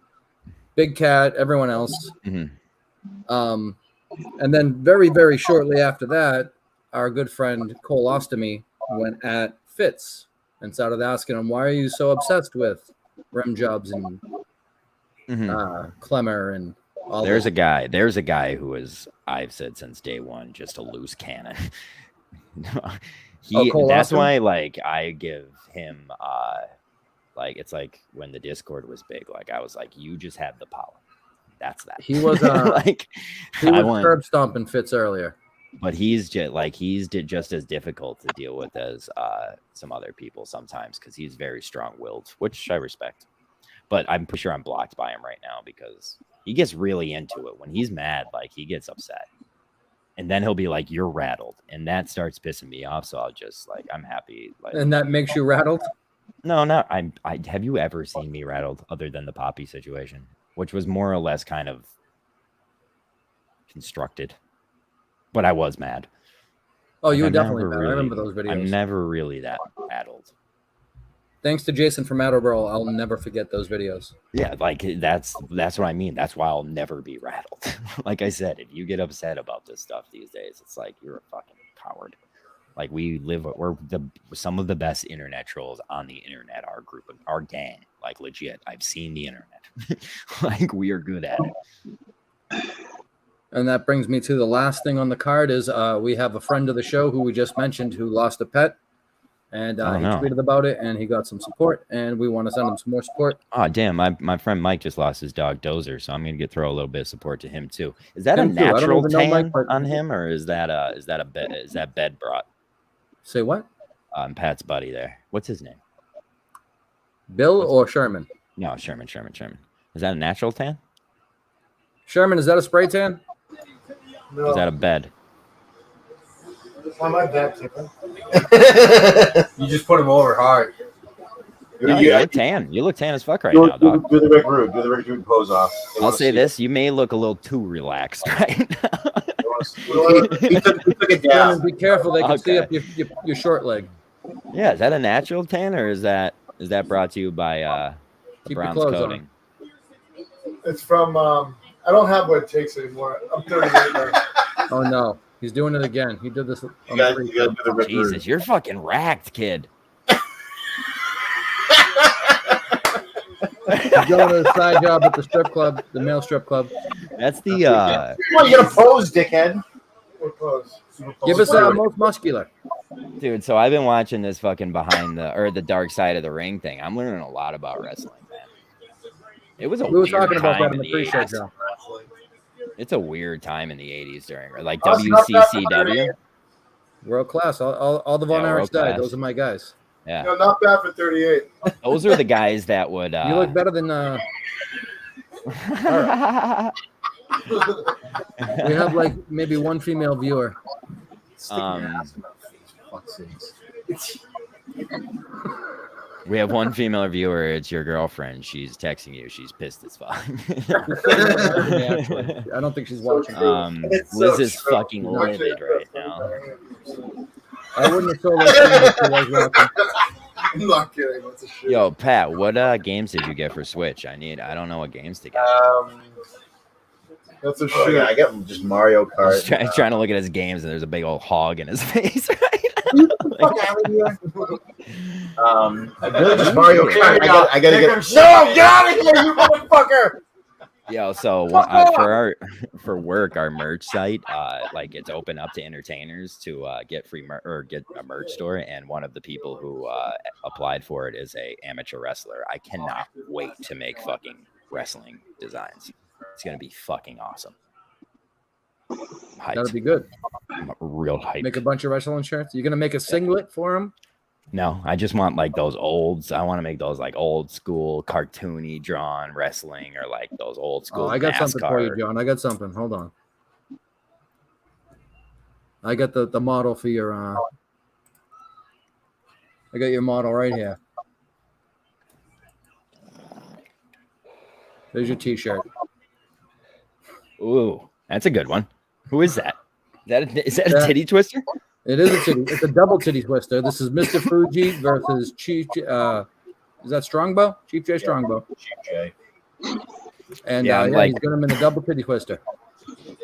Speaker 3: Big Cat, everyone else. And then very, very shortly after that, our good friend Cole Ostomy went at Fitz and started asking him, "Why are you so obsessed with rim jobs and Clemmer and all
Speaker 13: There's
Speaker 3: this?"
Speaker 13: a guy who is, I've said since day one, just a loose cannon.
Speaker 3: Cole
Speaker 13: That's
Speaker 3: Austin?
Speaker 13: why, like, I give him like, it's like when the Discord was big, like I was like, you just have the power. That's that.
Speaker 3: He was
Speaker 13: like
Speaker 3: he was curb stomping Fitz earlier.
Speaker 13: But he's just as difficult to deal with as some other people sometimes, because he's very strong-willed, which I respect. But I'm pretty sure I'm blocked by him right now because he gets really into it. When he's mad, like, he gets upset. And then he'll be like, "You're rattled." And that starts pissing me off. So I'll just, like, I'm happy. Like,
Speaker 3: And that makes you rattled?
Speaker 13: No, not I have you ever seen me rattled other than the Poppy situation, which was more or less kind of constructed. But I was mad.
Speaker 3: Oh, you were
Speaker 13: I'm
Speaker 3: definitely
Speaker 13: never
Speaker 3: mad. I remember those videos.
Speaker 13: I'm never really that rattled.
Speaker 3: Thanks to Jason from Attleboro, I'll never forget those videos.
Speaker 13: Yeah, like that's what I mean. That's why I'll never be rattled. Like I said, if you get upset about this stuff these days, it's like you're a fucking coward. Like we're some of the best internet trolls on the internet. Our group, our gang, like legit. I've seen the internet. Like we are good at it.
Speaker 3: And that brings me to the last thing on the card is we have a friend of the show who we just mentioned who lost a pet. And he tweeted about it, and he got some support, and we want to send him some more support.
Speaker 13: Oh, damn. My friend Mike just lost his dog, Dozer, so I'm going to throw a little bit of support to him, too. Is that
Speaker 3: Him
Speaker 13: a
Speaker 3: too. I don't
Speaker 13: natural
Speaker 3: even know
Speaker 13: tan
Speaker 3: Mike, but-
Speaker 13: on him, or is that bed brought?
Speaker 3: Say what?
Speaker 13: Pat's buddy there. What's his name?
Speaker 3: Bill or Sherman?
Speaker 13: No, Sherman. Is that a natural tan?
Speaker 3: Sherman, is that a spray tan?
Speaker 13: No. Is that a bed?
Speaker 5: It's not my bad, Tippin.
Speaker 14: You just put him over hard.
Speaker 13: No, you look tan. You look tan as fuck right now, dog.
Speaker 10: Do the Rick Rude. Do the Rick Rude pose off.
Speaker 13: I'll say this: you may look a little too relaxed right now.
Speaker 10: He took it down.
Speaker 3: Sherman, be careful; they can see up your short leg.
Speaker 13: Yeah, is that a natural tan, or is that brought to you by
Speaker 3: Keep
Speaker 13: Brown's
Speaker 3: your clothes
Speaker 13: Coating?
Speaker 5: It's from, I don't have what it takes anymore. I'm 38 now.
Speaker 3: Oh, no. He's doing it again. He did this. On
Speaker 10: gotta do the Rick Rude.
Speaker 13: Jesus, you're fucking racked, kid.
Speaker 3: He's going to the side job at the strip club, the male strip club.
Speaker 13: That's the.
Speaker 10: Come on, you gotta pose, dickhead.
Speaker 5: What pose?
Speaker 3: Give us our most muscular.
Speaker 13: Dude, so I've been watching this fucking the dark side of the ring thing. I'm learning a lot about wrestling, man. It was a
Speaker 3: We were
Speaker 13: weird
Speaker 3: talking about
Speaker 13: time
Speaker 3: that in the
Speaker 13: the
Speaker 3: pre-show,
Speaker 13: 80s.
Speaker 3: Joe.
Speaker 13: It's a weird time in the 80s during like
Speaker 5: Oh, it's not bad for
Speaker 13: WCCW.
Speaker 5: 38.
Speaker 3: World class. All the Von
Speaker 13: Yeah,
Speaker 3: Erichs
Speaker 13: world
Speaker 3: died.
Speaker 13: class.
Speaker 3: Those are my guys.
Speaker 13: Yeah,
Speaker 5: No, not bad for 38.
Speaker 13: those are the guys that would.
Speaker 3: You look better than. We have like maybe one female viewer.
Speaker 13: We have one female viewer. It's your girlfriend. She's texting you. She's pissed as fuck.
Speaker 3: I don't think she's watching.
Speaker 13: Liz is fucking livid right now.
Speaker 3: I wouldn't have told her if she was watching.
Speaker 5: I'm not kidding. That's a shit.
Speaker 13: Yo, Pat, what games did you get for Switch? I don't know what games to get.
Speaker 5: That's a
Speaker 10: Oh,
Speaker 5: shit.
Speaker 10: yeah, I got just Mario Kart.
Speaker 13: He's trying to look at his games, and there's a big old hog in his face right
Speaker 10: Really just Mario Kart. I gotta get.
Speaker 5: No, get out of here, you motherfucker!
Speaker 13: Yo, so for work, our merch site, like it's open up to entertainers to get free get a merch store, and one of the people who applied for it is a amateur wrestler. I cannot wait to make fucking wrestling designs. It's gonna be fucking awesome.
Speaker 3: That'll be good.
Speaker 13: I'm real hyped.
Speaker 3: Make a bunch of wrestling shirts. You're gonna make a singlet for him.
Speaker 13: No, I just want like those olds. I want to make those like old school cartoony drawn wrestling, or like those old school.
Speaker 3: Oh, I got something for you,
Speaker 13: NASCAR.
Speaker 3: John. I got something. Hold on. I got the model for your. I got your model right here. There's your T-shirt.
Speaker 13: Ooh, that's a good one. Who is that? Is that a titty twister?
Speaker 3: It is a titty. It's a double titty twister. This is Mr. Fuji versus Chief. Is that Strongbow? Chief J Strongbow.
Speaker 7: Chief J.
Speaker 3: And
Speaker 13: Yeah,
Speaker 3: he's got him in a double titty twister.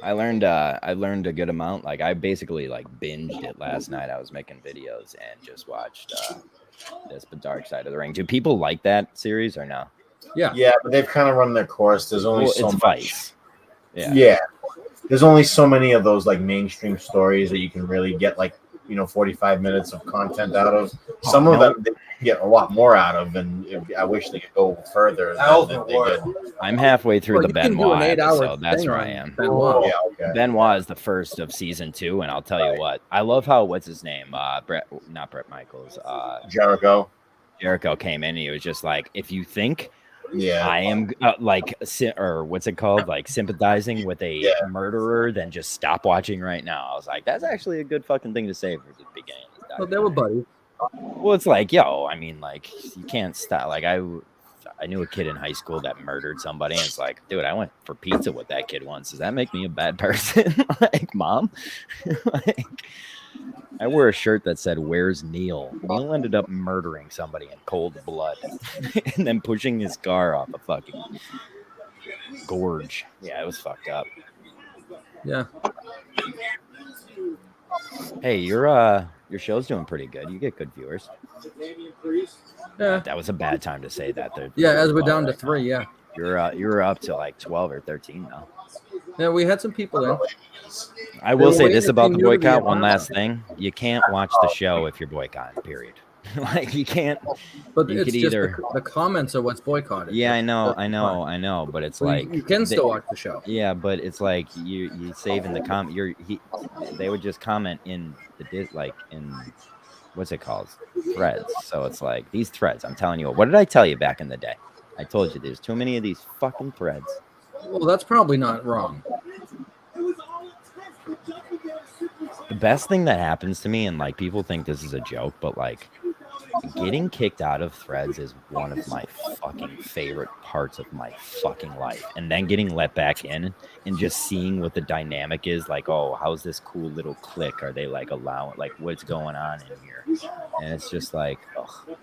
Speaker 13: I learned a good amount. Like I basically like binged it last night. I was making videos and just watched this The Dark Side of the Ring. Do people like that series or no?
Speaker 3: Yeah.
Speaker 7: Yeah, but they've kind of run their course. There's only so
Speaker 13: it's
Speaker 7: much.
Speaker 13: Vice.
Speaker 7: Yeah. There's only so many of those like mainstream stories that you can really get 45 minutes of content out of. Some of them they get a lot more out of, and I wish they could go further. Than they did.
Speaker 13: I'm halfway through the
Speaker 3: you can do
Speaker 13: Benoit
Speaker 3: an 8-hour
Speaker 13: episode. That's
Speaker 3: thing
Speaker 13: where
Speaker 3: on
Speaker 13: I am.
Speaker 3: Benoit.
Speaker 7: Yeah, okay.
Speaker 13: Benoit is the first of season 2, and I'll tell you what. I love how what's his name? Not Brett Michaels.
Speaker 7: Jericho.
Speaker 13: Jericho came in and he was just like, if you think I am or what's it called? Like sympathizing with a murderer, then just stop watching right now. I was like, that's actually a good fucking thing to say for the beginning.
Speaker 3: Well, they were buddies.
Speaker 13: Well, it's like, I mean, like, you can't stop. Like, I knew a kid in high school that murdered somebody, and it's like, dude, I went for pizza with that kid once. Does that make me a bad person? Like, mom? Like, I wore a shirt that said, "Where's Neil?" Neil ended up murdering somebody in cold blood and then pushing his car off a fucking gorge. Yeah, it was fucked up.
Speaker 3: Yeah.
Speaker 13: Hey, your show's doing pretty good. You get good viewers.
Speaker 3: Yeah.
Speaker 13: That was a bad time to say that.
Speaker 3: Yeah, as we're down to 3, yeah.
Speaker 13: You're up to like 12 or 13 now.
Speaker 3: Yeah, we had some people in.
Speaker 13: I will say this about the boycott. One last thing: you can't watch the show if you're boycotting. Period. Like you can't.
Speaker 3: But
Speaker 13: you
Speaker 3: it's
Speaker 13: could
Speaker 3: just
Speaker 13: either
Speaker 3: the comments are what's boycotted.
Speaker 13: Yeah, I know. But it's
Speaker 3: Well,
Speaker 13: like
Speaker 3: you can still watch the show.
Speaker 13: Yeah, but it's like you save in the comment. They would just comment in in what's it called, threads. So it's like these threads. I'm telling you, what did I tell you back in the day? I told you there's too many of these fucking threads.
Speaker 3: Well, that's probably not wrong.
Speaker 13: The best thing that happens to me, and like people think this is a joke, but like getting kicked out of threads is one of my fucking favorite parts of my fucking life. And then getting let back in and just seeing what the dynamic is, like, oh, how's this cool little clique? Are they like allowing, like, what's going on in here? And it's just like, ugh.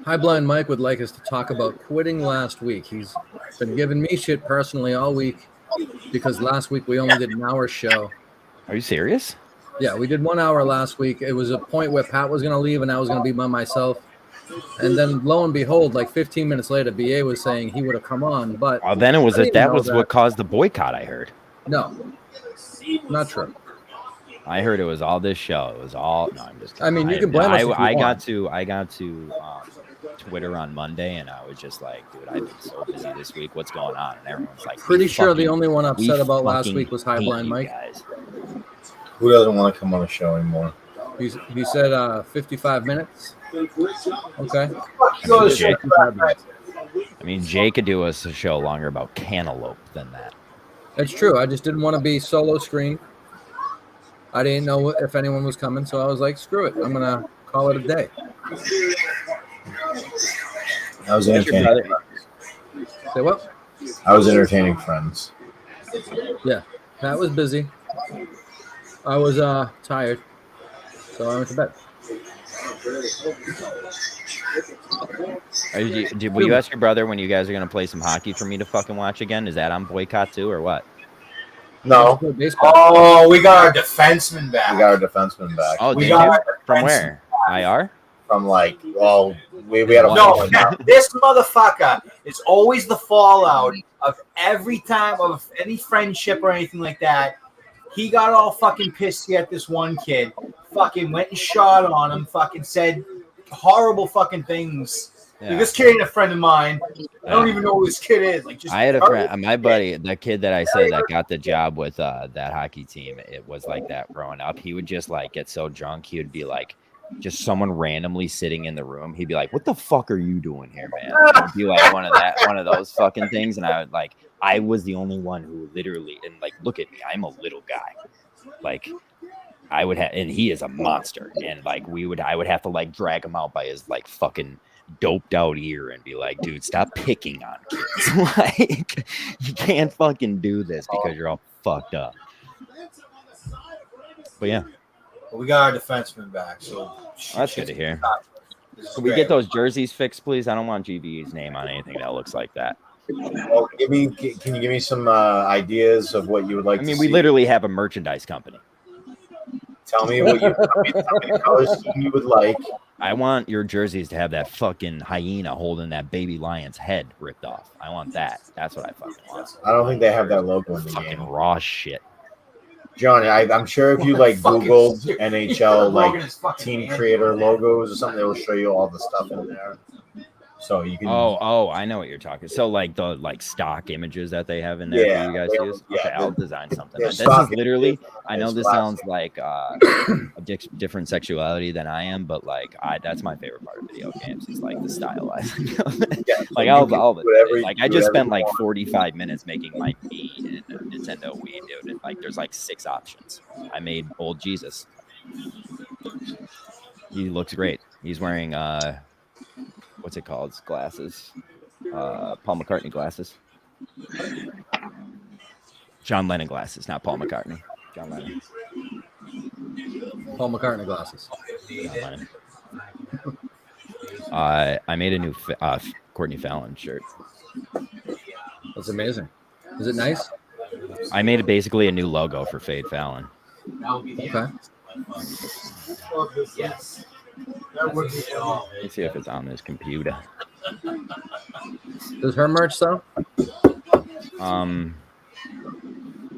Speaker 3: High Blind Mike would like us to talk about quitting last week. He's been giving me shit personally all week because last week we only did an hour show.
Speaker 13: Are you serious?
Speaker 3: Yeah, we did 1 hour last week. It was a point where Pat was going to leave and I was going to be by myself. And then lo and behold, like 15 minutes later, BA was saying he would have come on, but
Speaker 13: well, then it was that was what caused the boycott. I heard.
Speaker 3: No, not true.
Speaker 13: I heard it was all this show. It was all. No, I'm just kidding.
Speaker 3: I mean, you can blame us if you
Speaker 13: I
Speaker 3: want.
Speaker 13: got to Twitter on Monday, and I was just like, dude, I've been so busy this week. What's going on? And everyone's like,
Speaker 3: pretty sure the only one upset about last week was High Blind Mike.
Speaker 13: Guys.
Speaker 7: Who doesn't want to come on the show anymore?
Speaker 3: He said 55 minutes. Okay.
Speaker 13: I mean, Jay could do us a show longer about cantaloupe than that.
Speaker 3: It's true. I just didn't want to be solo screen. I didn't know if anyone was coming, so I was like, screw it. I'm going to call it a day.
Speaker 7: I was entertaining.
Speaker 3: Say what?
Speaker 7: I was entertaining friends.
Speaker 3: Yeah, Pat was busy. I was tired, so I went to bed.
Speaker 13: Will you ask your brother when you guys are going to play some hockey for me to fucking watch again? Is that on boycott too, or what?
Speaker 7: No.
Speaker 14: Oh, we got our defenseman back.
Speaker 7: We got our defenseman back.
Speaker 13: Oh,
Speaker 14: we got
Speaker 13: from where? IR?
Speaker 7: From like, well, we had a
Speaker 14: no. This motherfucker is always the fallout of every time of any friendship or anything like that. He got all fucking pissy at this one kid. Fucking went and shot on him. Fucking said horrible fucking things.
Speaker 13: Yeah.
Speaker 14: Like, this kid ain't a friend of mine. I don't even know who this kid is. Like, just
Speaker 13: I had a friend, my buddy, the kid that I said that got the job with that hockey team. It was like that growing up. He would just like get so drunk. He would be like, just someone randomly sitting in the room. He'd be like, "What the fuck are you doing here, man?" It'd be like one of those fucking things. And I would like, I was the only one who literally, and like, look at me, I'm a little guy. Like, I would have, and he is a monster. And like, I would have to like drag him out by his like fucking doped out ear and be like, dude, stop picking on kids. Like, you can't fucking do this because you're all fucked up. But yeah.
Speaker 14: But we got our defenseman back, so
Speaker 13: Well, that's good to hear.
Speaker 14: This is
Speaker 13: Can we
Speaker 14: great.
Speaker 13: get those jerseys fixed, please? I don't want GVE's name on anything that looks like that.
Speaker 7: Well, can you give me some ideas of what you would like
Speaker 13: I mean,
Speaker 7: to
Speaker 13: we
Speaker 7: see?
Speaker 13: literally have a merchandise company.
Speaker 7: Tell me what how many colors you would like.
Speaker 13: I want your jerseys to have that fucking hyena holding that baby lion's head ripped off. I want that. That's what I fucking want.
Speaker 7: I don't think they have that logo in the
Speaker 13: fucking
Speaker 7: game.
Speaker 13: raw shit.
Speaker 7: John, I'm sure if you like Googled NHL like team creator logos or something, they will show you all the stuff in there. So you can.
Speaker 13: Oh, I know what you're talking. So like the stock images that they have in there for you guys to use. Okay, I'll design something. This is literally. I know this sounds like a different sexuality than I am, but like that's my favorite part of video games is like the stylizing. Like I just spent like 45 minutes making my Mii in Nintendo Wii, dude. And like there's like 6 options. I made old Jesus. He looks great. He's wearing what's it called? Glasses. Paul McCartney glasses. John Lennon glasses, not Paul McCartney. John Lennon.
Speaker 3: Paul McCartney glasses.
Speaker 13: John Lennon. I made a new Courtney Fallon shirt.
Speaker 3: That's amazing. Is it nice?
Speaker 13: I made basically a new logo for Fade Fallon.
Speaker 3: Okay.
Speaker 14: Yes.
Speaker 13: Let's see if it's on this computer.
Speaker 3: Does her merch sell?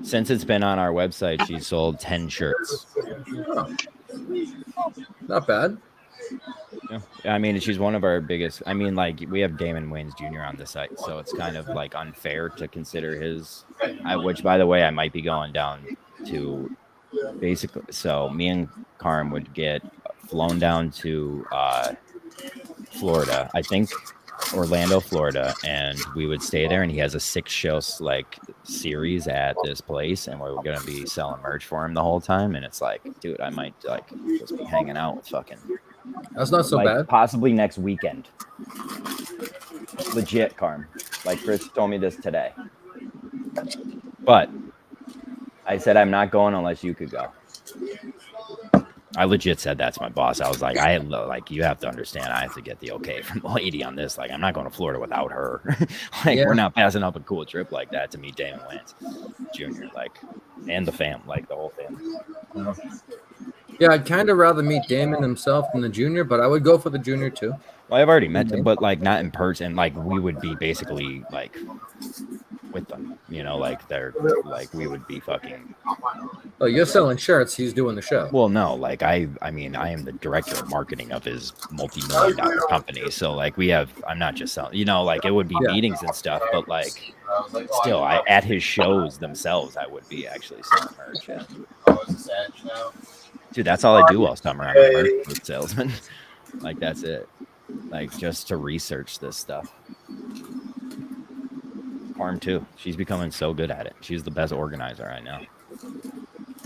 Speaker 13: Since it's been on our website, she sold 10 shirts.
Speaker 3: Oh. Not bad.
Speaker 13: Yeah. I mean, she's one of our biggest. I mean, like we have Damon Wayans Jr. on the site, so it's kind of like unfair to consider his. Which, by the way, I might be going down to basically. So me and Carm would get flown down to Florida, I think Orlando, Florida, and we would stay there. And he has a 6-show like series at this place, and we're gonna be selling merch for him the whole time. And it's like, dude, I might like just be hanging out with fucking.
Speaker 3: That's not so bad.
Speaker 13: Possibly next weekend. Legit, Carm. Like Chris told me this today. But I said I'm not going unless you could go. I legit said that to my boss. I was like, you have to understand, I have to get the okay from the lady on this. Like, I'm not going to Florida without her. We're not passing up a cool trip like that to meet Damon Wayans Jr. Like, and the fam, like the whole family.
Speaker 3: Yeah, I'd kind of rather meet Damon himself than the junior, but I would go for the junior too.
Speaker 13: Well, I've already met them, but like not in person. Like we would be basically like with them, you know, like they're like we would be fucking.
Speaker 3: Oh, you're selling shirts. He's doing the show.
Speaker 13: Well, no, like I mean, I am the director of marketing of his multi-million-dollar company. So like I'm not just selling, you know, like it would be meetings and stuff, but like still, at his shows themselves, I would be actually selling merch. Yeah. Dude, that's all I do all summer. I'm a merch salesman. Like that's it. Like just to research this stuff. Farm too. She's becoming so good at it. She's the best organizer I know.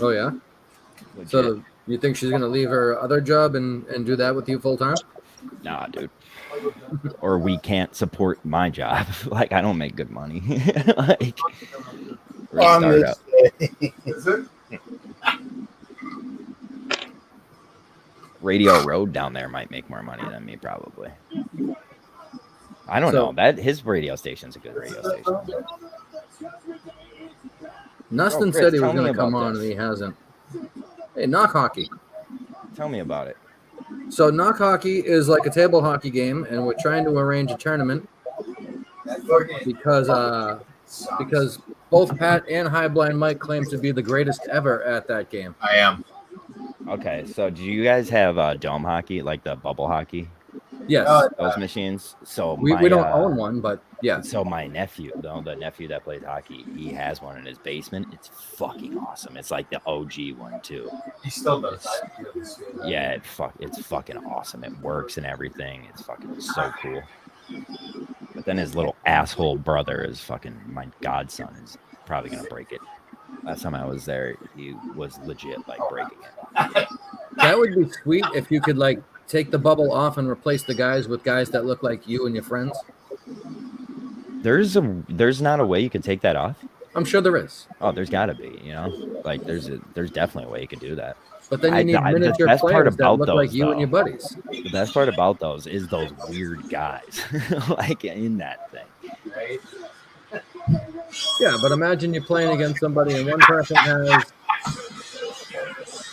Speaker 3: Oh yeah. Legit. So you think she's gonna leave her other job and do that with you full time?
Speaker 13: Nah, dude. Or we can't support my job. Like I don't make good money. Like we're a startup.
Speaker 5: Is it?
Speaker 13: Radio Road down there might make more money than me, probably. I don't know. That his radio station's a good radio station.
Speaker 3: Nustin said he was going to come on, and he hasn't. Hey, Knock Hockey.
Speaker 13: Tell me about it.
Speaker 3: So Knock Hockey is like a table hockey game, and we're trying to arrange a tournament because both Pat and High Blind Mike claim to be the greatest ever at that game.
Speaker 7: I am.
Speaker 13: Okay, so do you guys have dome hockey, like the bubble hockey?
Speaker 3: Yes.
Speaker 13: Those machines. So
Speaker 3: we don't own one, but yeah.
Speaker 13: So my nephew, the nephew that plays hockey, he has one in his basement. It's fucking awesome. It's like the OG one too.
Speaker 14: He still does.
Speaker 13: Yeah, it's fucking awesome. It works and everything. It's fucking so cool. But then his little asshole brother is fucking my godson is probably gonna break it. Last time I was there, he was legit like breaking it.
Speaker 3: That would be sweet if you could like take the bubble off and replace the guys with guys that look like you and your friends?
Speaker 13: There's not a way you could take that off.
Speaker 3: I'm sure there is.
Speaker 13: Oh, there's got to be. Like there's definitely a way you could do that.
Speaker 3: But then you need miniature
Speaker 13: the best part
Speaker 3: players that
Speaker 13: about
Speaker 3: look
Speaker 13: those,
Speaker 3: like you
Speaker 13: though,
Speaker 3: and your buddies.
Speaker 13: The best part about those is those weird guys, like in that thing.
Speaker 14: Right?
Speaker 3: Yeah, but imagine you're playing against somebody and one person has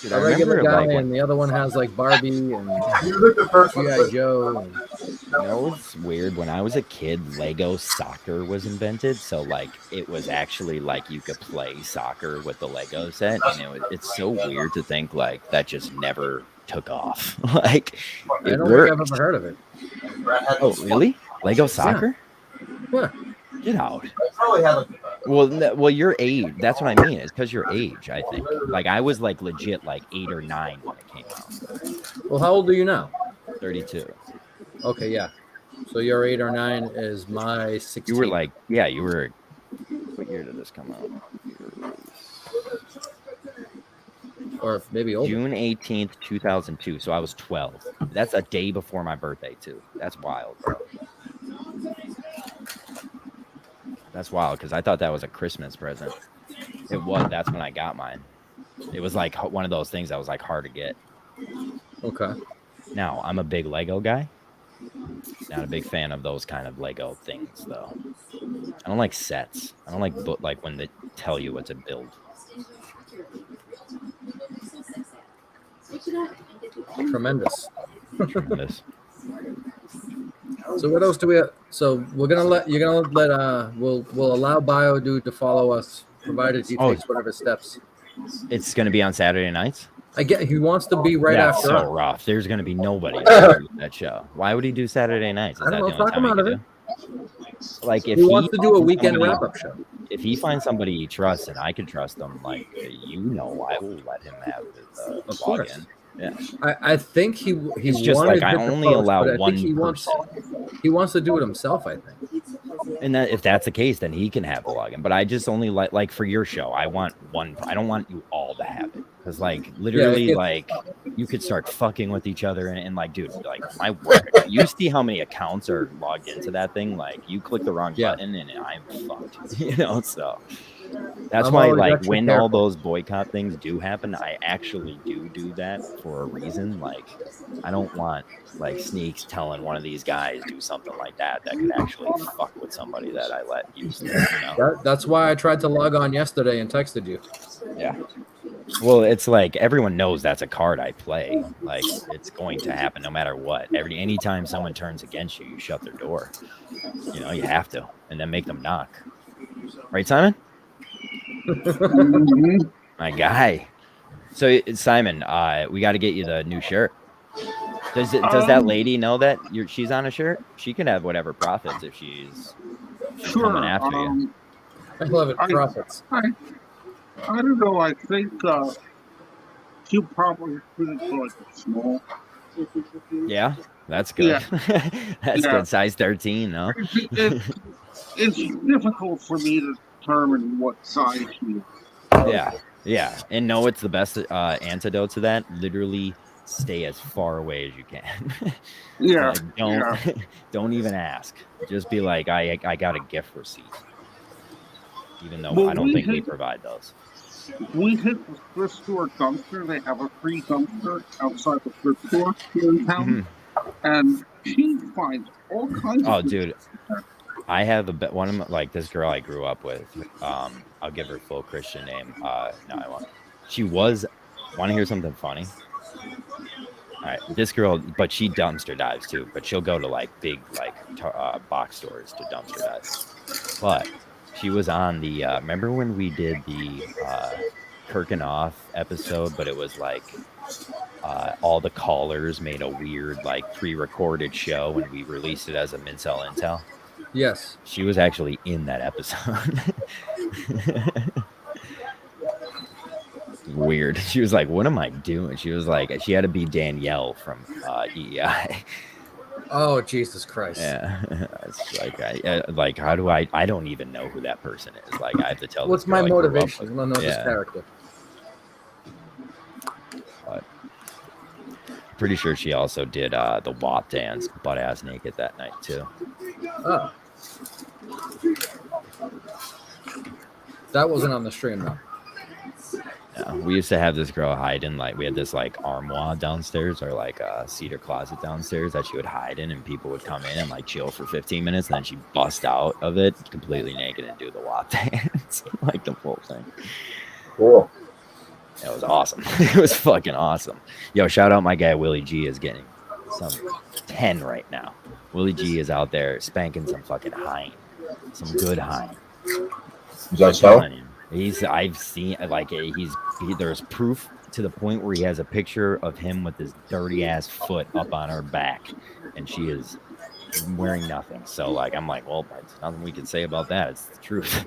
Speaker 13: Dude,
Speaker 3: a regular guy
Speaker 13: like,
Speaker 3: and the other one has like Barbie and G.I. Joe. And...
Speaker 13: You know what's weird? When I was a kid, Lego soccer was invented. So like it was actually like you could play soccer with the Lego set. And it's so weird to think like that just never took off. Like
Speaker 3: I don't think I've ever heard of it.
Speaker 13: Oh, really? Lego soccer?
Speaker 3: Yeah.
Speaker 13: Get out.
Speaker 14: Probably had like
Speaker 13: Well, your age. That's what I mean. It's because your age, I think. Like I was like legit like 8 or 9 when it came out.
Speaker 3: Well, how old are you now?
Speaker 13: 32.
Speaker 3: Okay, yeah. So your 8 or 9 is my 16.
Speaker 13: You were like, yeah, you were. What year did this come out?
Speaker 3: Or maybe older.
Speaker 13: June 18th, 2002. So I was 12. That's a day before my birthday, too. That's wild, bro. That's wild because I thought that was a Christmas present. It was. That's when I got mine. It was like one of those things that was like hard to get.
Speaker 3: Okay.
Speaker 13: Now, I'm a big Lego guy. Not a big fan of those kind of Lego things, though. I don't like sets. I don't like when they tell you what to build.
Speaker 3: Tremendous.
Speaker 13: Tremendous.
Speaker 3: So what else do we have? So we're gonna let we'll allow BioDude to follow us, provided he takes whatever steps.
Speaker 13: It's gonna be on Saturday nights.
Speaker 3: I get he wants to be right
Speaker 13: That's
Speaker 3: after.
Speaker 13: so
Speaker 3: us.
Speaker 13: rough. There's gonna be nobody to do that show. Why would he do Saturday nights? Is
Speaker 3: I don't know.
Speaker 13: that the only
Speaker 3: Talk him
Speaker 13: time
Speaker 3: out of
Speaker 13: he
Speaker 3: it.
Speaker 13: could do? Like if
Speaker 3: He wants to do a
Speaker 13: finds
Speaker 3: weekend
Speaker 13: somebody-
Speaker 3: wrap-up show.
Speaker 13: If he finds somebody he trusts and I can trust them, like I will let him have the
Speaker 3: Of course.
Speaker 13: login. Yeah.
Speaker 3: I think he
Speaker 13: It's just
Speaker 3: wanted
Speaker 13: like I
Speaker 3: to
Speaker 13: only
Speaker 3: propose,
Speaker 13: allow
Speaker 3: but I
Speaker 13: one
Speaker 3: think he wants to do it himself. I think.
Speaker 13: And that if that's the case, then he can have the login. But I just only like for your show, I want one. I don't want you all to have it because like literally like you could start fucking with each other and like dude, like my work. You see how many accounts are logged into that thing? Like you click the wrong button and I'm fucked. You know, so. That's why, like, when all those boycott things do happen, I actually do that for a reason. Like, I don't want, like, sneaks telling one of these guys do something like that could actually fuck with somebody that I let use them, you know?
Speaker 3: That's why I tried to log on yesterday and texted you.
Speaker 13: Yeah. Well, it's like everyone knows that's a card I play. Like, it's going to happen no matter what. Anytime someone turns against you, you shut their door. You know, you have to. And then make them knock. Right, Simon? My guy. So Simon, we got to get you the new shirt. Does that lady know that she's on a shirt? She can have whatever profits if she's coming after you.
Speaker 3: I love it. Profits.
Speaker 11: I don't know. I think you probably think like small.
Speaker 13: Yeah, that's good.
Speaker 11: Yeah.
Speaker 13: That's
Speaker 11: Yeah.
Speaker 13: good. Size 13, though.
Speaker 11: It's difficult for me to determine what size you.
Speaker 13: Yeah, and no, it's the best antidote to that. Literally, stay as far away as you can.
Speaker 11: Yeah,
Speaker 13: Like, don't even ask. Just be like, I got a gift receipt, even though
Speaker 11: Well,
Speaker 13: I don't think we provide those.
Speaker 11: We hit the thrift store dumpster. They have a free dumpster outside the thrift store here in town, and she finds all kinds
Speaker 13: Oh,
Speaker 11: of.
Speaker 13: dude, I have one of my, like this girl I grew up with. I'll give her full Christian name. No, I won't. She was. Want to hear something funny? All right, this girl, but she dumpster dives too. But she'll go to like big like box stores to dumpster dive. But she was on the. Remember when we did the Kirkin Off episode? But it was like all the callers made a weird like pre-recorded show, and we released it as a Mincel Intel.
Speaker 3: Yes.
Speaker 13: She was actually in that episode. Weird. She was like, what am I doing? She was like, she had to be Danielle from EEI.
Speaker 3: Oh, Jesus Christ.
Speaker 13: Yeah. It's like, how do I don't even know who that person is. Like, I have to tell
Speaker 3: What's
Speaker 13: this girl
Speaker 3: my
Speaker 13: I grew up
Speaker 3: motivation?
Speaker 13: with.
Speaker 3: I want to know this character.
Speaker 13: But Pretty sure she also did the WAP dance butt ass naked that night too.
Speaker 3: Oh. That wasn't on the stream though.
Speaker 13: Yeah, we used to have this girl hide in, like, we had this like armoire downstairs, or like a cedar closet downstairs that she would hide in, and people would come in and like chill for 15 minutes, and then she'd bust out of it completely naked and do the WAP dance, like the full thing.
Speaker 7: Cool.
Speaker 13: It was awesome. It was fucking awesome. Yo, shout out my guy Willie G is getting some 10 right now. Willie G is out there spanking some fucking hind, some good hind.
Speaker 7: Is that so?
Speaker 13: I've seen, like, there's proof to the point where he has a picture of him with his dirty ass foot up on her back, and she is wearing nothing. So, like, I'm like, well, there's nothing we can say about that. It's the truth.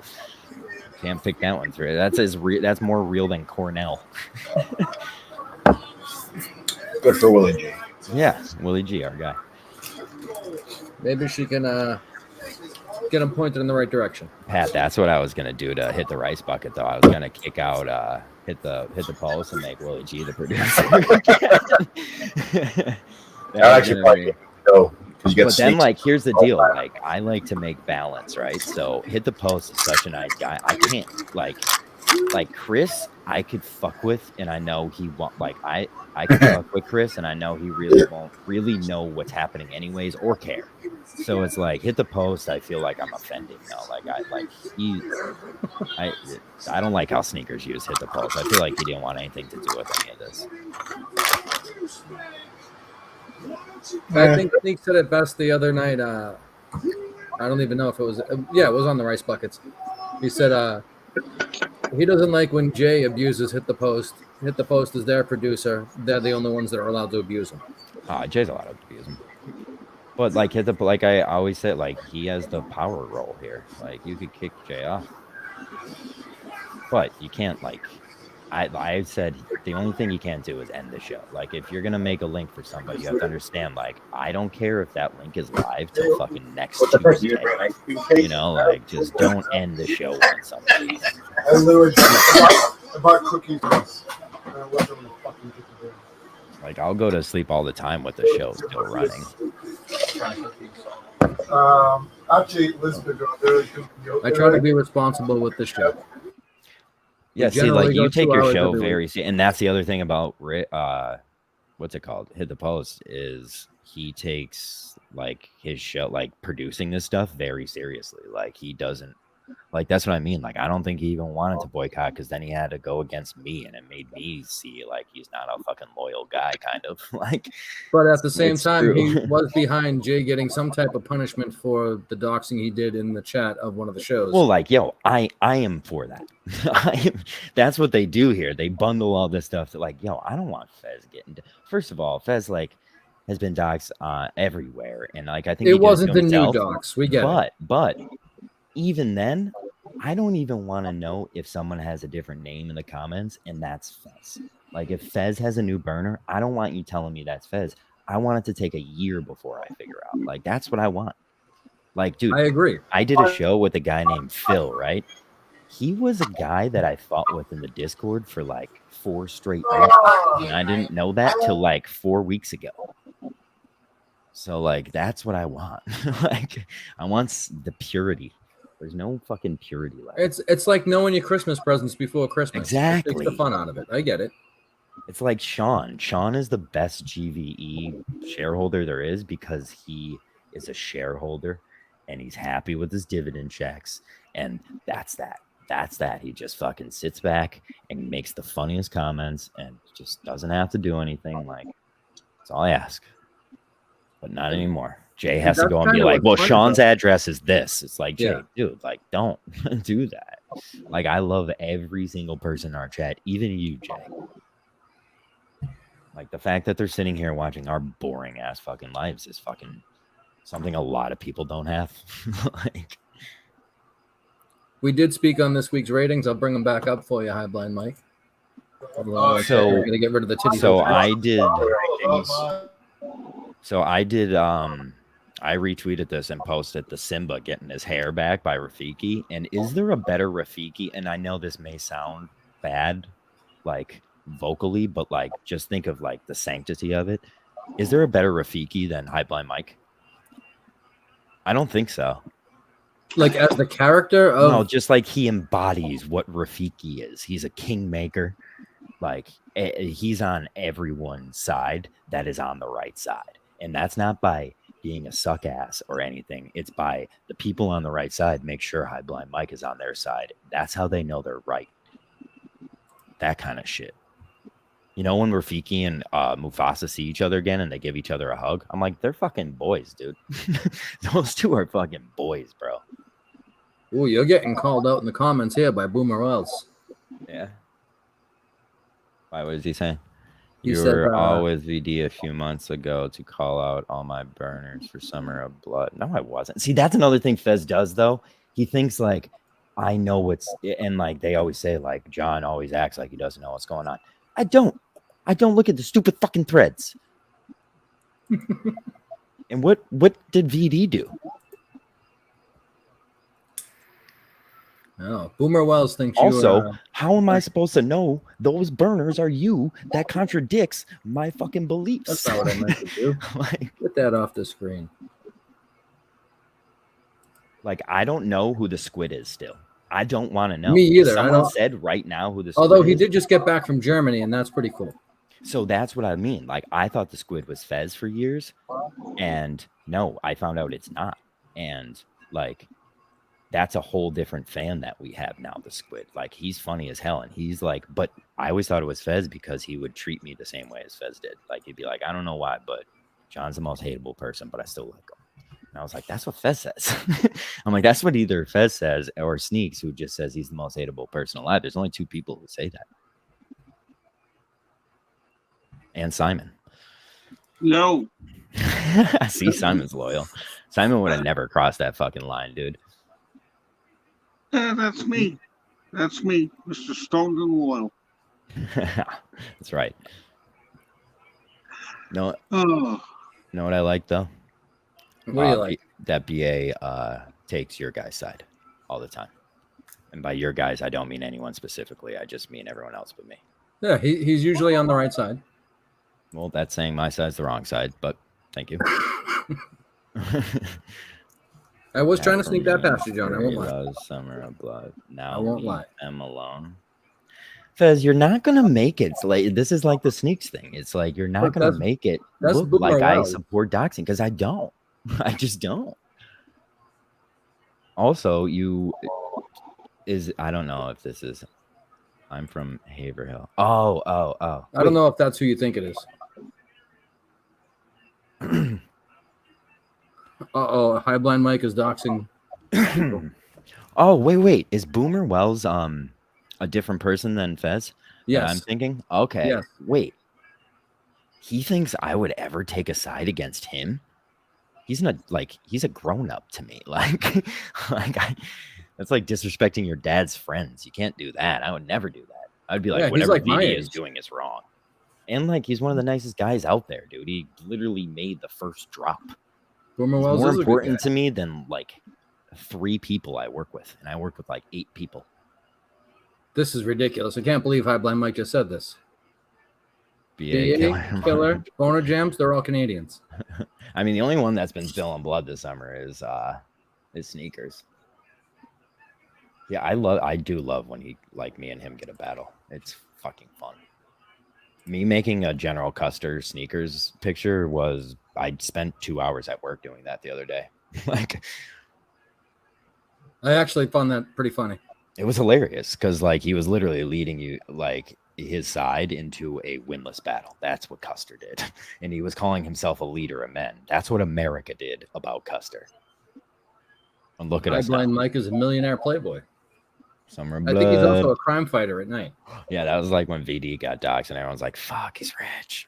Speaker 13: Can't pick that one through. That's more real than Cornell.
Speaker 7: Good for Willie G.
Speaker 13: Yeah, Willie G, our guy.
Speaker 3: Maybe she can get him pointed in the right direction.
Speaker 13: Pat, that's what I was gonna do to hit the rice bucket, though. I was gonna kick out, hit the post, and make Willie G the producer.
Speaker 7: That actually probably go.
Speaker 13: But then, like, here's the deal. Like, I like to make balance, right? So, hit the post is such a nice guy. I can't, like Chris, I could fuck with, and I know he won't. Like, I could fuck with Chris, and I know he really won't really know what's happening anyways, or care. So it's like, hit the post. I feel like I'm offending. No, like, I don't like how Sneakers used hit the post. I feel like he didn't want anything to do with any of this.
Speaker 3: I think Sneak said it best the other night. I don't even know if it was. Yeah, it was on the rice buckets. He said he doesn't like when Jay abuses Hit the Post. Hit the Post is their producer. They're the only ones that are allowed to abuse him.
Speaker 13: Jay's allowed to abuse him. But, like, like I always said, like, he has the power role here. Like, you could kick Jay off, but you can't, like. I said the only thing you can't do is end the show. Like, if you're gonna make a link for somebody, you have to understand, like, I don't care if that link is live till fucking next Tuesday. You know, like, just don't end the show on somebody.
Speaker 5: I bought cookies.
Speaker 13: Like, I'll go to sleep all the time with the show still running.
Speaker 5: Actually, Elizabeth,
Speaker 3: I try to be responsible with the show.
Speaker 13: Yeah, see, like, you take your show very, and that's the other thing about what's it called? Hit the Post is he takes, like, his show, like, producing this stuff very seriously. Like, he doesn't, like, that's what I mean. Like, I don't think he even wanted to boycott, because then he had to go against me, and it made me see, like, he's not a fucking loyal guy, kind of. Like,
Speaker 3: but at the same time,
Speaker 13: true.
Speaker 3: he was behind Jay getting some type of punishment for the doxing he did in the chat of one of the shows.
Speaker 13: Well, like, yo, I am for that. That's what they do here. They bundle all this stuff to, like, yo, I don't want Fez getting. First of all, Fez, like, has been doxed everywhere, and, like, I think
Speaker 3: it wasn't the new dox. We get it.
Speaker 13: But even then, I don't even want to know if someone has a different name in the comments, and that's Fez. Like, if Fez has a new burner, I don't want you telling me that's Fez. I want it to take a year before I figure out. Like, that's what I want. Like, dude,
Speaker 3: I agree.
Speaker 13: I did a show with a guy named Phil, right? He was a guy that I fought with in the Discord for like 4 straight weeks, and I didn't know that till like 4 weeks ago. So, like, that's what I want. Like, I want the purity. There's no fucking purity left.
Speaker 3: It's like knowing your Christmas presents before Christmas.
Speaker 13: Exactly.
Speaker 3: It takes the fun out of it. I get it.
Speaker 13: It's like Sean. Sean is the best GVE shareholder there is, because he is a shareholder and he's happy with his dividend checks. And that's that. That's that. He just fucking sits back and makes the funniest comments and just doesn't have to do anything. Like, that's all I ask. But not anymore. Jay has to go and be like, well, Sean's address is this. It's like, Jay, dude, like, don't do that. Like, I love every single person in our chat, even you, Jay. Like, the fact that they're sitting here watching our boring ass fucking lives is fucking something a lot of people don't have. Like,
Speaker 3: we did speak on this week's ratings. I'll bring them back up for you, High Blind Mike.
Speaker 13: So
Speaker 3: we're gonna get rid of the titties.
Speaker 13: So I did. I retweeted this and posted the Simba getting his hair back by Rafiki. And is there a better Rafiki? And I know this may sound bad, like vocally, but like just think of like the sanctity of it. Is there a better Rafiki than High Blind Mike? I don't think so.
Speaker 3: Like as the character of
Speaker 13: no, just like he embodies what Rafiki is. He's a kingmaker. Like he's on everyone's side that is on the right side, and that's not by being a suck ass or anything. It's by the people on the right side make sure High Blind Mike is on their side. That's how they know they're right. That kind of shit. You know, when Rafiki and Mufasa see each other again and they give each other a hug, I'm like, they're fucking boys, dude. Those two are fucking boys, bro.
Speaker 3: Ooh, you're getting called out in the comments here by Boomer Wells.
Speaker 13: Yeah. Why? What is he saying?
Speaker 3: He
Speaker 13: You
Speaker 3: said,
Speaker 13: were always VD a few months ago to call out all my burners for Summer of Blood. No, I wasn't. See, that's another thing Fez does, though. He thinks, like, I know what's... And, like, they always say, like, John always acts like he doesn't know what's going on. I don't. I don't look at the stupid fucking threads. And what did VD do?
Speaker 3: Oh, Boomer Wells thinks
Speaker 13: also,
Speaker 3: you
Speaker 13: how am I supposed to know those burners are you? That contradicts my fucking beliefs.
Speaker 3: That's not what I meant to do.
Speaker 13: Like,
Speaker 3: get that off the screen.
Speaker 13: Like, I don't know who the squid is still. I don't want to know.
Speaker 3: Me either.
Speaker 13: If someone said right now who the squid
Speaker 3: Although he
Speaker 13: is,
Speaker 3: did just get back from Germany, and that's pretty cool.
Speaker 13: So that's what I mean. Like, I thought the squid was Fez for years, and no, I found out it's not. And like, that's a whole different fan that we have now, the squid. Like, he's funny as hell, and he's like, but I always thought it was Fez because he would treat me the same way as Fez did. Like, he'd be like, I don't know why, but John's the most hateable person, but I still like him. And I was like, that's what Fez says. I'm like, that's what either Fez says or Sneaks, who just says he's the most hateable person alive. There's only two people who say that. And Simon.
Speaker 11: No.
Speaker 13: I see Simon's loyal. Simon would have never crossed that fucking line, dude.
Speaker 11: Yeah, that's me. That's me, Mr. Stoned and Loyal.
Speaker 13: That's right. No,
Speaker 11: Oh.
Speaker 13: know what I like though?
Speaker 3: What do you like?
Speaker 13: That BA takes your guy's side all the time. And by your guys, I don't mean anyone specifically. I just mean everyone else but me.
Speaker 3: Yeah, he's usually on the right side.
Speaker 13: Well, that's saying my side's the wrong side, but thank you.
Speaker 3: I was trying to sneak that past you, John. I won't lie.
Speaker 13: Loves Summer of Blood. Now
Speaker 3: I won't lie.
Speaker 13: I'm alone. Fez, you're not gonna make it. It's like, this is like the Sneaks thing. It's like you're not gonna make it look like I support doxing, because I don't. I just don't. Also, I don't know if this is. I'm from Haverhill. Oh.
Speaker 3: I don't know if that's who you think it is. High Blind Mike is doxing.
Speaker 13: Oh, wait. Is Boomer Wells a different person than Fez?
Speaker 3: Yes.
Speaker 13: I'm thinking. Okay.
Speaker 3: Yes.
Speaker 13: Wait. He thinks I would ever take a side against him? He's not he's a grown up to me. That's like disrespecting your dad's friends. You can't do that. I would never do that. I'd be like, whatever VD is doing is wrong. And like, he's one of the nicest guys out there, dude. He literally made the first drop.
Speaker 3: Boomer Wells
Speaker 13: more
Speaker 3: is
Speaker 13: important to me than like 3 people I work with, and I work with like 8 people.
Speaker 3: This is ridiculous. I can't believe High Blind Mike just said this.
Speaker 13: BA
Speaker 3: Killer, Boner Jams, they're all Canadians.
Speaker 13: I mean, the only one that's been spilling blood this summer is Sneakers. Yeah, I do love when me and him get a battle. It's fucking fun. Me making a General Custer Sneakers picture I spent 2 hours at work doing that the other day.
Speaker 3: I actually found that pretty funny.
Speaker 13: It was hilarious because he was literally leading you his side into a winless battle. That's what Custer did. And he was calling himself a leader of men. That's what America did about Custer. And look at us now.
Speaker 3: Blind Mike is a millionaire playboy.
Speaker 13: Summer
Speaker 3: I think he's also a crime fighter at night.
Speaker 13: Yeah, that was like when VD got doxxed and everyone's like, fuck, he's rich.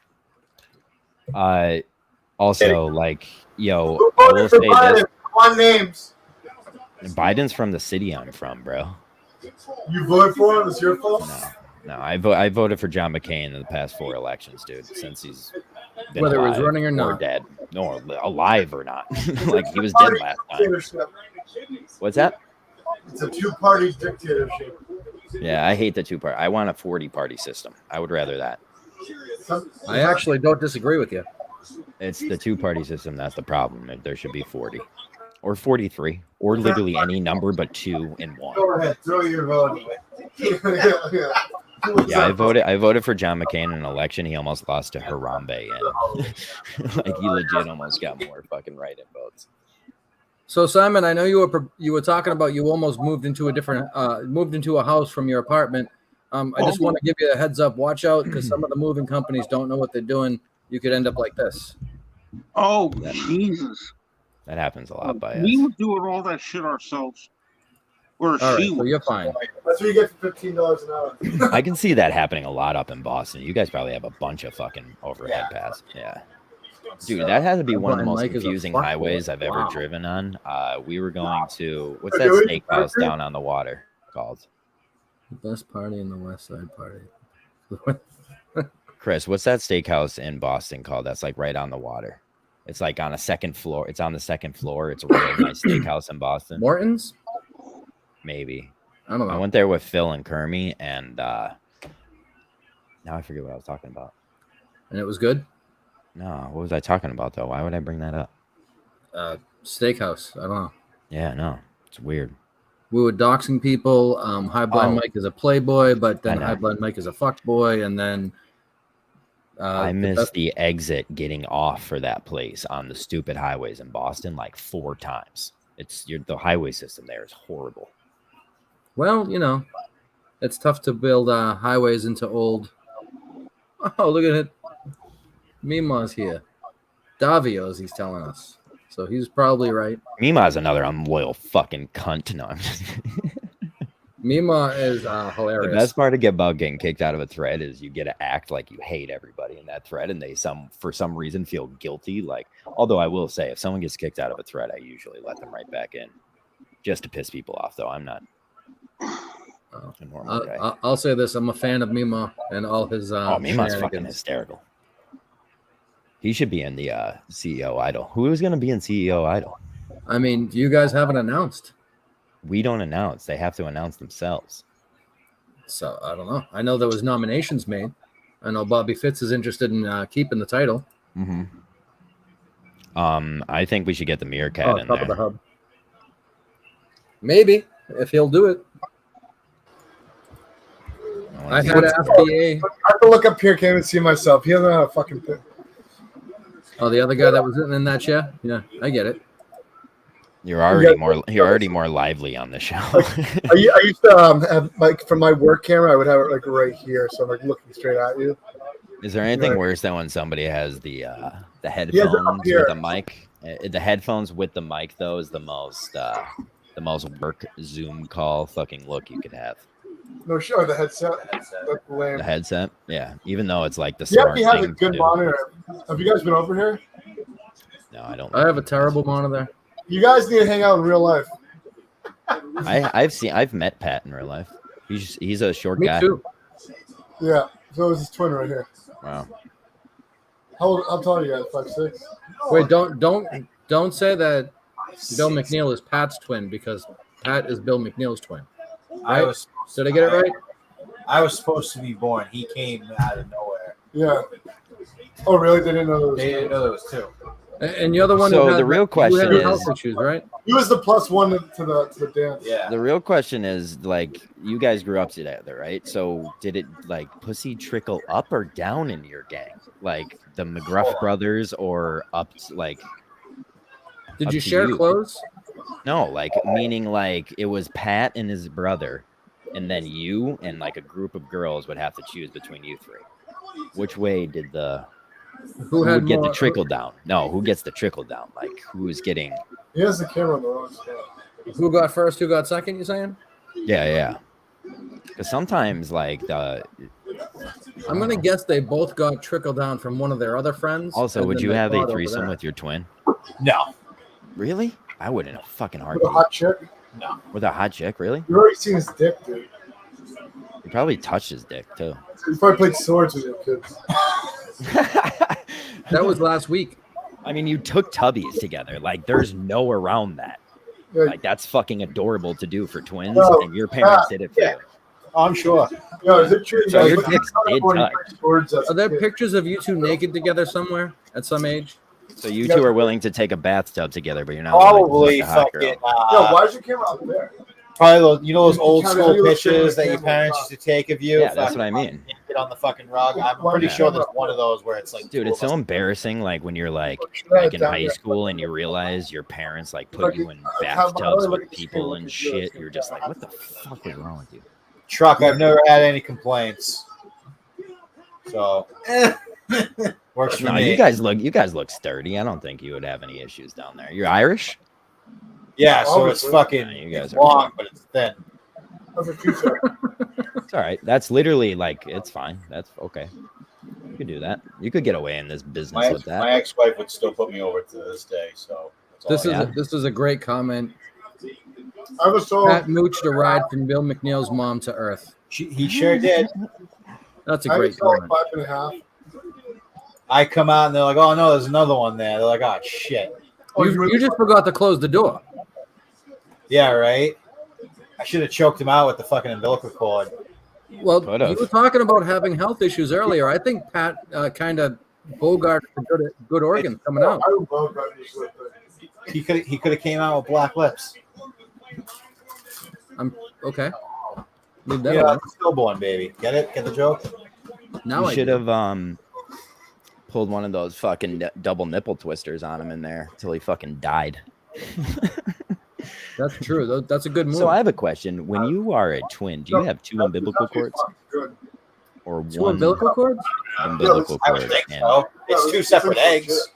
Speaker 13: Also, I will say this.
Speaker 5: On names.
Speaker 13: Biden's from the city I'm from, bro.
Speaker 5: You voted for him? It's your fault?
Speaker 13: No, I voted for John McCain in the past 4 elections, dude, since he's been
Speaker 3: whether he was running or not.
Speaker 13: dead. No, alive or not. He was dead last time. What's that?
Speaker 5: It's a 2-party dictatorship.
Speaker 13: Yeah, I hate the 2-party. I want a 40-party system. I would rather that.
Speaker 3: I actually don't disagree with you.
Speaker 13: It's the two-party system that's the problem. There should be 40 or 43 or literally any number but 2 and 1.
Speaker 5: Go ahead, throw your vote.
Speaker 13: Yeah, I voted for John McCain in an election. He almost lost to Harambe, and like he legit almost got more fucking write-in votes.
Speaker 3: So Simon, I know you were talking about you almost moved into a house from your apartment. I just want to give you a heads up. Watch out, because some of the moving companies don't know what they're doing. You could end up like this.
Speaker 11: Oh, Jesus.
Speaker 13: That happens a lot by us.
Speaker 11: We were doing all that shit ourselves. Or
Speaker 3: All right,
Speaker 11: she
Speaker 3: so
Speaker 11: was.
Speaker 3: you're fine.
Speaker 5: That's what you get for $15 an hour.
Speaker 13: I can see that happening a lot up in Boston. You guys probably have a bunch of fucking overhead pass. Yeah. Dude, that has to be one of the most confusing highways I've ever driven on. We were going to, what's that steakhouse down on the water called?
Speaker 3: The best party in the West Side party.
Speaker 13: Chris, what's that steakhouse in Boston called? That's like right on the water. It's like on a second floor. It's on the second floor. It's a really nice steakhouse in Boston.
Speaker 3: Morton's?
Speaker 13: Maybe.
Speaker 3: I don't know.
Speaker 13: I went there with Phil and Kermie, and now I forget what I was talking about.
Speaker 3: And it was good?
Speaker 13: No, what was I talking about, though? Why would I bring that up?
Speaker 3: Steakhouse. I don't know.
Speaker 13: Yeah, no. It's weird.
Speaker 3: We were doxing people. High Blind Mike is a playboy, but then High Blind Mike is a fuckboy, and then
Speaker 13: I missed the exit getting off for that place on the stupid highways in Boston like 4 times. The highway system there is horrible.
Speaker 3: Well, you know, it's tough to build highways into old. Oh, look at it. Mima's here. Davio's, he's telling us. So he's probably right.
Speaker 13: Mima's another unloyal fucking cunt. No, I'm just...
Speaker 3: Mima is hilarious.
Speaker 13: The best part about getting kicked out of a thread is you get to act like you hate everybody in that thread, and they for some reason feel guilty. Like, although I will say, if someone gets kicked out of a thread, I usually let them right back in, just to piss people off. Though I'm not a normal guy.
Speaker 3: I'll say this: I'm a fan of Mima and all his.
Speaker 13: Mima's fucking hysterical. He should be in the CEO Idol. Who is going to be in CEO Idol?
Speaker 3: I mean, you guys haven't announced.
Speaker 13: We don't announce. They have to announce themselves.
Speaker 3: So I don't know. I know there was nominations made. I know Bobby Fitz is interested in keeping the title.
Speaker 13: Mm-hmm. I think we should get the Meerkat in
Speaker 3: top
Speaker 13: there.
Speaker 3: of the hub. Maybe if he'll do it. I had FBA.
Speaker 5: I have to look up here, can't even see myself. He doesn't have a fucking thing.
Speaker 3: Oh, the other guy that was in that chair? Yeah, I get it.
Speaker 13: You're already more lively on the show.
Speaker 5: I used to have like from my work camera, I would have it like right here, so I'm like looking straight at you.
Speaker 13: Is there anything worse than when somebody has the headphones with the mic? The headphones with the mic though is the most work Zoom call fucking look you could have.
Speaker 5: No, sure, the headset.
Speaker 13: The headset, yeah. Even though it's like the
Speaker 5: you
Speaker 13: smart
Speaker 5: have to have
Speaker 13: thing
Speaker 5: a good
Speaker 13: to
Speaker 5: monitor. Have you guys been over here?
Speaker 13: No, I don't.
Speaker 3: I have a terrible monitor.
Speaker 5: You guys need to hang out in real life.
Speaker 13: I've met Pat in real life. He's a short guy.
Speaker 3: Me too.
Speaker 5: Yeah, so is his twin right here.
Speaker 13: Wow.
Speaker 5: How tall are you guys? 5'6"?
Speaker 3: Wait, don't say that Bill McNeil is Pat's twin, because Pat is Bill McNeil's twin. Right? Did I get it right?
Speaker 14: I was supposed to be born. He came out of nowhere.
Speaker 5: Yeah. Oh, really? They didn't know there was
Speaker 14: They didn't know there was 2.
Speaker 3: And you're the one.
Speaker 13: So
Speaker 3: who had,
Speaker 13: the real question
Speaker 3: you had
Speaker 13: is,
Speaker 3: health issues, right?
Speaker 5: He was the +1 to the dance.
Speaker 14: Yeah.
Speaker 13: The real question is, like, you guys grew up together, right? So did it like pussy trickle up or down in your gang, like the McGruff brothers, or up like?
Speaker 3: Did you share clothes?
Speaker 13: No, like meaning like it was Pat and his brother, and then you and like a group of girls would have to choose between you 3. Which way did who would get the trickle down? No, who gets the trickle down? Like who's getting?
Speaker 5: He has the camera on the wrong spot.
Speaker 3: Who got first? Who got second? You saying?
Speaker 13: Yeah. Because sometimes like
Speaker 3: I'm gonna guess they both got trickle down from one of their other friends.
Speaker 13: Also, would you have a threesome with your twin?
Speaker 14: No.
Speaker 13: Really? I wouldn't. A fucking
Speaker 5: With
Speaker 13: heartbeat.
Speaker 5: a hot chick?
Speaker 14: No.
Speaker 13: With a hot chick, really?
Speaker 5: You've already seen his dick, dude.
Speaker 13: You probably touched his dick too.
Speaker 5: You probably played swords with your kids.
Speaker 3: That was last week.
Speaker 13: I mean, you took tubbies together. Like, there's no around that.
Speaker 5: Yeah.
Speaker 13: Like, that's fucking adorable to do for twins,
Speaker 5: No,
Speaker 13: and your parents did it for you.
Speaker 14: I'm sure.
Speaker 5: Yo, is it true?
Speaker 13: So
Speaker 5: guys
Speaker 13: your
Speaker 5: look
Speaker 13: dicks
Speaker 5: at
Speaker 13: did
Speaker 5: when you
Speaker 13: touch.
Speaker 5: play swords as
Speaker 3: Are there
Speaker 5: a kid?
Speaker 3: pictures of you two naked together somewhere? at some age.
Speaker 13: So you two are willing to take a bathtub together, but you're not
Speaker 14: Probably
Speaker 13: willing to fuck a hot
Speaker 14: fucking.
Speaker 13: girl.
Speaker 5: Yo, why is your camera out there?
Speaker 14: Probably those old
Speaker 5: How the
Speaker 14: school
Speaker 5: hell you
Speaker 14: pictures
Speaker 5: showing
Speaker 14: that
Speaker 5: the
Speaker 14: your
Speaker 5: camera
Speaker 14: parents
Speaker 5: on
Speaker 14: used to take of you.
Speaker 13: Yeah, that's what I mean.
Speaker 14: Get on the fucking rug. I'm pretty sure there's one of those where it's like,
Speaker 13: Dude,
Speaker 14: two
Speaker 13: it's
Speaker 14: of
Speaker 13: so
Speaker 14: us.
Speaker 13: embarrassing. Like when you're like in high school and you realize your parents like put you in bathtubs with people and shit. You're just like, what the fuck was wrong with you?
Speaker 14: Truck. I've never had any complaints. So works for
Speaker 13: No,
Speaker 14: me.
Speaker 13: you guys look sturdy. I don't think you would have any issues down there. You're Irish?
Speaker 14: Yeah, so it's fucking.
Speaker 13: Yeah, you guys
Speaker 14: it's
Speaker 13: are
Speaker 14: long, but it's thin.
Speaker 13: It's all right. That's literally like it's fine. That's okay. You could do that. You could get away in this business with that.
Speaker 7: My ex-wife would still put me over to this day. So that's all
Speaker 3: This is a great comment.
Speaker 5: I was told
Speaker 3: Pat mooched a ride from Bill McNeil's mom to Earth.
Speaker 14: He sure did.
Speaker 3: That's a
Speaker 5: I
Speaker 3: great
Speaker 5: was told
Speaker 3: comment.
Speaker 5: 5.5.
Speaker 14: I come out and they're like, "Oh no, there's another one there." They're like, "Oh shit."
Speaker 3: You just forgot to close the door.
Speaker 14: Yeah, right. I should have choked him out with the fucking umbilical cord.
Speaker 3: Well, you were talking about having health issues earlier. I think Pat kind of bogarted the good organs coming out.
Speaker 14: He could have came out with black lips.
Speaker 3: I'm okay. Leave that
Speaker 14: Yeah,
Speaker 3: alone.
Speaker 14: stillborn baby. Get it? Get the joke?
Speaker 3: Now
Speaker 13: You
Speaker 3: I
Speaker 13: should
Speaker 3: do.
Speaker 13: have pulled one of those fucking double nipple twisters on him in there till he fucking died.
Speaker 3: That's true. That's a good move.
Speaker 13: So I have a question. When you are a twin, do you have two umbilical cords? Or
Speaker 3: Two
Speaker 13: one
Speaker 3: umbilical cords?
Speaker 13: umbilical
Speaker 14: I would
Speaker 13: cord?
Speaker 14: think
Speaker 13: and-
Speaker 14: so. It's two separate eggs.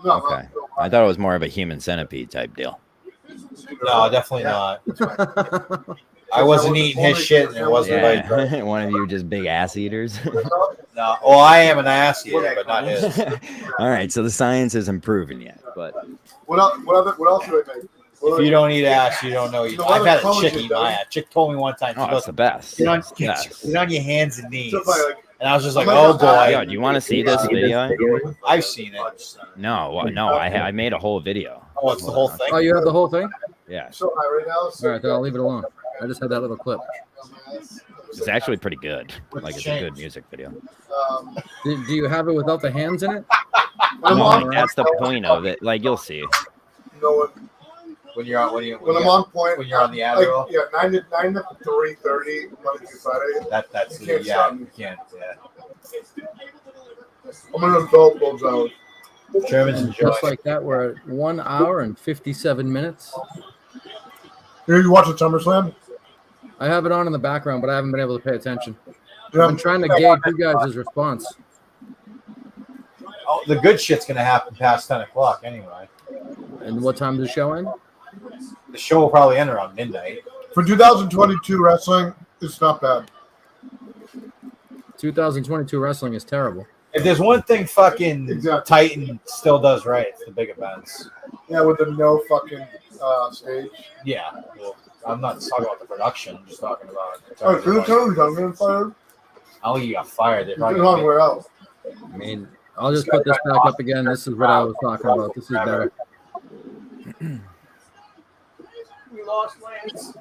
Speaker 13: Okay. I thought it was more of a human centipede type deal.
Speaker 14: No, definitely not. I wasn't eating his shit, and it wasn't like.
Speaker 13: Yeah. One of you just big ass eaters.
Speaker 14: No, well, I am an ass eater, but not his.
Speaker 13: All right, so the science isn't proven yet, but
Speaker 5: What else do I make?
Speaker 14: If you don't eat ass, you don't know.
Speaker 5: No,
Speaker 14: I've had a
Speaker 5: collagen
Speaker 14: chick eat my
Speaker 5: does.
Speaker 14: ass. Chick told me one time.
Speaker 13: oh, it's the best.
Speaker 14: Get on,
Speaker 13: It's the best.
Speaker 14: get on your hands and knees.
Speaker 5: So if I, like,
Speaker 14: And I was just like,
Speaker 5: I'm
Speaker 14: oh
Speaker 5: like,
Speaker 14: boy.
Speaker 13: Yo, do you want to see this video?
Speaker 14: I've seen it.
Speaker 13: No, I made a whole video.
Speaker 14: Oh, it's the whole thing.
Speaker 3: Oh, you have the whole thing?
Speaker 13: Yeah,
Speaker 5: So high right now.
Speaker 3: All right, then I'll leave it alone. I just had that little clip.
Speaker 13: it's actually pretty good. Like it's a good music video.
Speaker 3: Do you have it without the hands in it?
Speaker 5: I'm
Speaker 13: No,
Speaker 5: on,
Speaker 13: like, that's the point of it. Like you'll see.
Speaker 5: you know what?
Speaker 14: When you're on,
Speaker 5: When I'm on point,
Speaker 14: when you're on the
Speaker 5: like,
Speaker 14: Adderall.
Speaker 5: yeah, 9 to 3:30 Monday through Friday.
Speaker 14: That's
Speaker 5: You can't
Speaker 14: yeah,
Speaker 5: stop me.
Speaker 14: you can't. Yeah.
Speaker 5: I'm an adult those hours.
Speaker 14: Germans
Speaker 3: And
Speaker 14: enjoy.
Speaker 3: just like that, we're at 1 hour and 57 minutes.
Speaker 5: You watch the SummerSlam?
Speaker 3: I have it on in the background, but I haven't been able to pay attention.
Speaker 5: Yeah.
Speaker 3: I've been trying to gauge you guys' response.
Speaker 14: Oh, the good shit's gonna happen past 10 o'clock anyway.
Speaker 3: And what time does the show end?
Speaker 14: The show will probably end around midnight.
Speaker 5: For 2022 wrestling, it's not bad.
Speaker 3: 2022 wrestling is terrible.
Speaker 14: If there's one thing fucking
Speaker 5: Exactly.
Speaker 14: Titan still does right, it's the big events.
Speaker 5: Yeah, with the no fucking stage.
Speaker 14: Yeah. Well, I'm not talking about the production. I'm just talking about.
Speaker 5: Oh, Drew Tony's on getting fired.
Speaker 14: I don't think you got fired. They
Speaker 5: He's
Speaker 14: probably
Speaker 5: been on where else?
Speaker 3: I mean, I'll just put this back up again. This is what I was talking about. This is better.
Speaker 14: We lost Lance.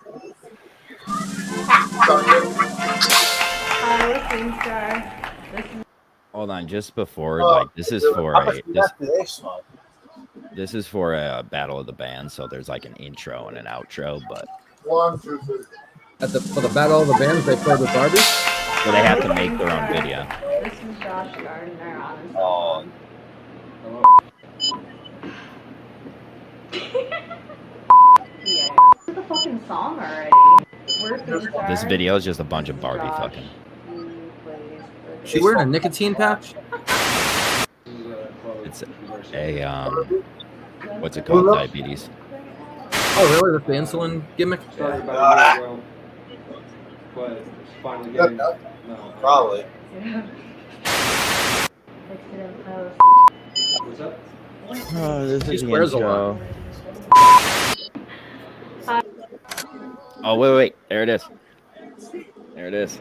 Speaker 13: Hold on, just before like this is for
Speaker 14: How
Speaker 13: a
Speaker 14: much we got today, Smoke?
Speaker 13: this is for a battle of the bands, so there's like an intro and an outro, but
Speaker 5: 1, 2, 3.
Speaker 3: For the Battle of the Bands, they played with Barbie.
Speaker 13: so they have to make their own video.
Speaker 15: This is Josh Gardner on his
Speaker 14: Oh,
Speaker 15: yeah. The fucking song already. Where's the guitar?
Speaker 13: This video is just a bunch of Barbie fucking.
Speaker 3: She wearing a nicotine patch?
Speaker 13: It's a what's it called? Diabetes.
Speaker 3: Oh, really? That's the insulin gimmick?
Speaker 14: probably.
Speaker 13: Oh, this
Speaker 3: She
Speaker 13: is the
Speaker 3: swears a
Speaker 13: intro. Oh wait, there it is. There it is.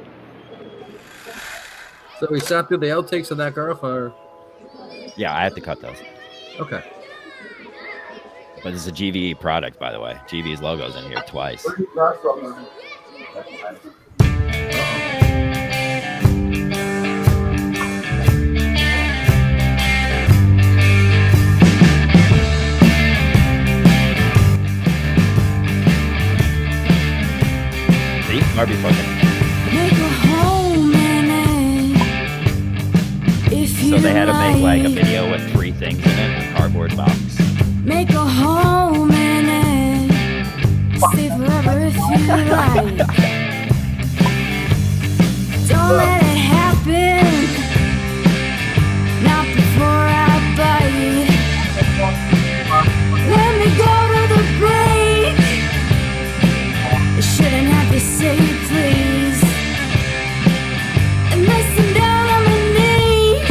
Speaker 3: So we sat through the outtakes of that girl for.
Speaker 13: Yeah, I have to cut those.
Speaker 3: Okay.
Speaker 13: But it's a GVE product, by the way. GVE's logo's in here twice.
Speaker 5: Where's your crack from, man?
Speaker 13: Harvey fucking.
Speaker 16: Make a home in it. If
Speaker 13: So they had to make like a
Speaker 16: like.
Speaker 13: video with 3 things in it, a cardboard box.
Speaker 16: Make a home in it. Stay forever if you like. Don't let it happen. Not before I bite. Let me go to the break. I shouldn't have to say please. And listen down on my knees.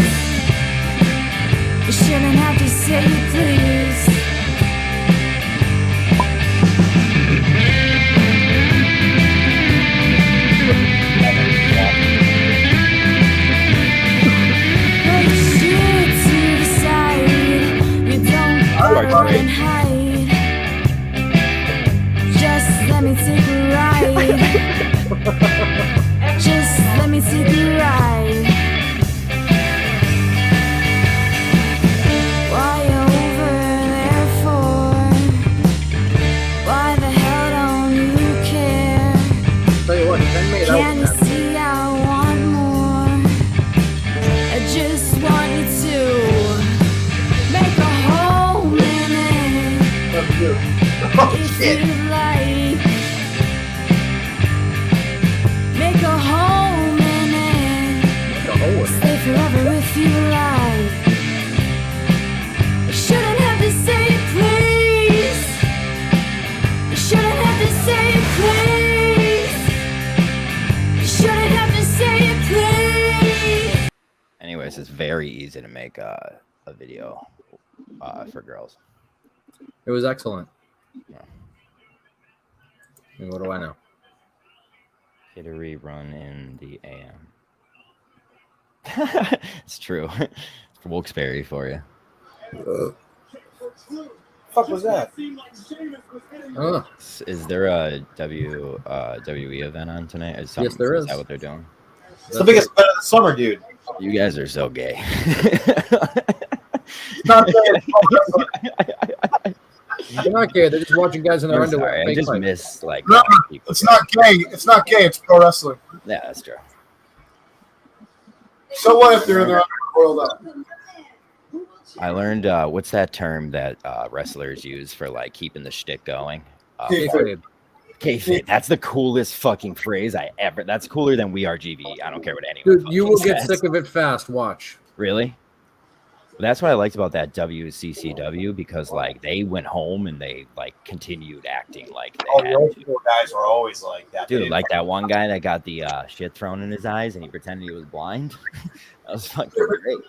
Speaker 16: I shouldn't have to say please. Like shit to decide. You don't run and hide. Just let me take a ride. Just let me take a ride. Why you over there for? Why the hell don't you care?
Speaker 3: Tell you what, Ben made out
Speaker 16: Can you
Speaker 3: with that.
Speaker 16: see I want more? I just want you to make a home in it. If you'd like, make a home in it. Stay forever if you like. You shouldn't have to say please. You shouldn't have to say please. You shouldn't have to say please.
Speaker 13: Anyways, it's very easy to make a video for girls.
Speaker 3: It was excellent. And what do I know?
Speaker 13: Kittery run in the AM. It's true. Wilkes-Barre for you.
Speaker 14: Fuck was that?
Speaker 3: Oh.
Speaker 13: Is there a WWE event on tonight? Is
Speaker 3: Yes, there
Speaker 13: Is
Speaker 3: is.
Speaker 13: that what they're doing?
Speaker 14: It's the biggest event of the summer, dude.
Speaker 13: You guys are so gay.
Speaker 14: Not bad.
Speaker 3: They're not gay. They're just watching guys in their
Speaker 13: I'm
Speaker 3: underwear.
Speaker 13: sorry, I
Speaker 3: fake
Speaker 13: just
Speaker 3: fight.
Speaker 13: miss like
Speaker 5: Remember,
Speaker 13: people.
Speaker 5: it's not gay. It's not gay. It's pro wrestling.
Speaker 13: Yeah, that's true.
Speaker 5: So what if they're in their underwear rolled up?
Speaker 13: I learned what's that term that wrestlers use for like keeping the shtick going?
Speaker 3: Kayfabe.
Speaker 13: Kayfabe. That's the coolest fucking phrase I ever. That's cooler than "We Are GV." I don't care what anyone.
Speaker 3: Dude, you will
Speaker 13: fucking
Speaker 3: get
Speaker 13: says.
Speaker 3: sick of it fast. Watch.
Speaker 13: Really? That's what I liked about that WCCW because like they went home and they like continued acting like they
Speaker 14: All
Speaker 13: had
Speaker 14: the old
Speaker 13: to.
Speaker 14: school guys were always like that.
Speaker 13: Dude, like that one guy that got the shit thrown in his eyes and he pretended he was blind. That was fucking great.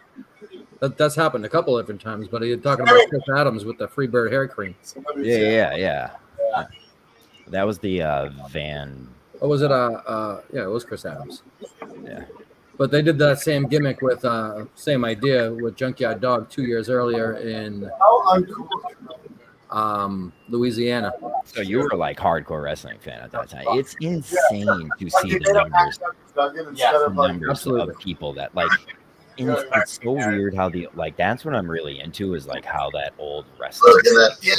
Speaker 3: That's happened a couple different times, but you're talking about Chris Adams with the Freebird hair cream.
Speaker 13: Yeah. That was the Van.
Speaker 3: Or was it yeah, it was Chris Adams.
Speaker 13: Yeah.
Speaker 3: But they did that same gimmick with same idea with Junkyard Dog 2 years earlier in Louisiana.
Speaker 13: So you were like hardcore wrestling fan at that time. It's insane to see the numbers. Numbers
Speaker 3: Absolutely.
Speaker 13: of people that like. It's so weird how the like. That's what I'm really into is like how that old wrestling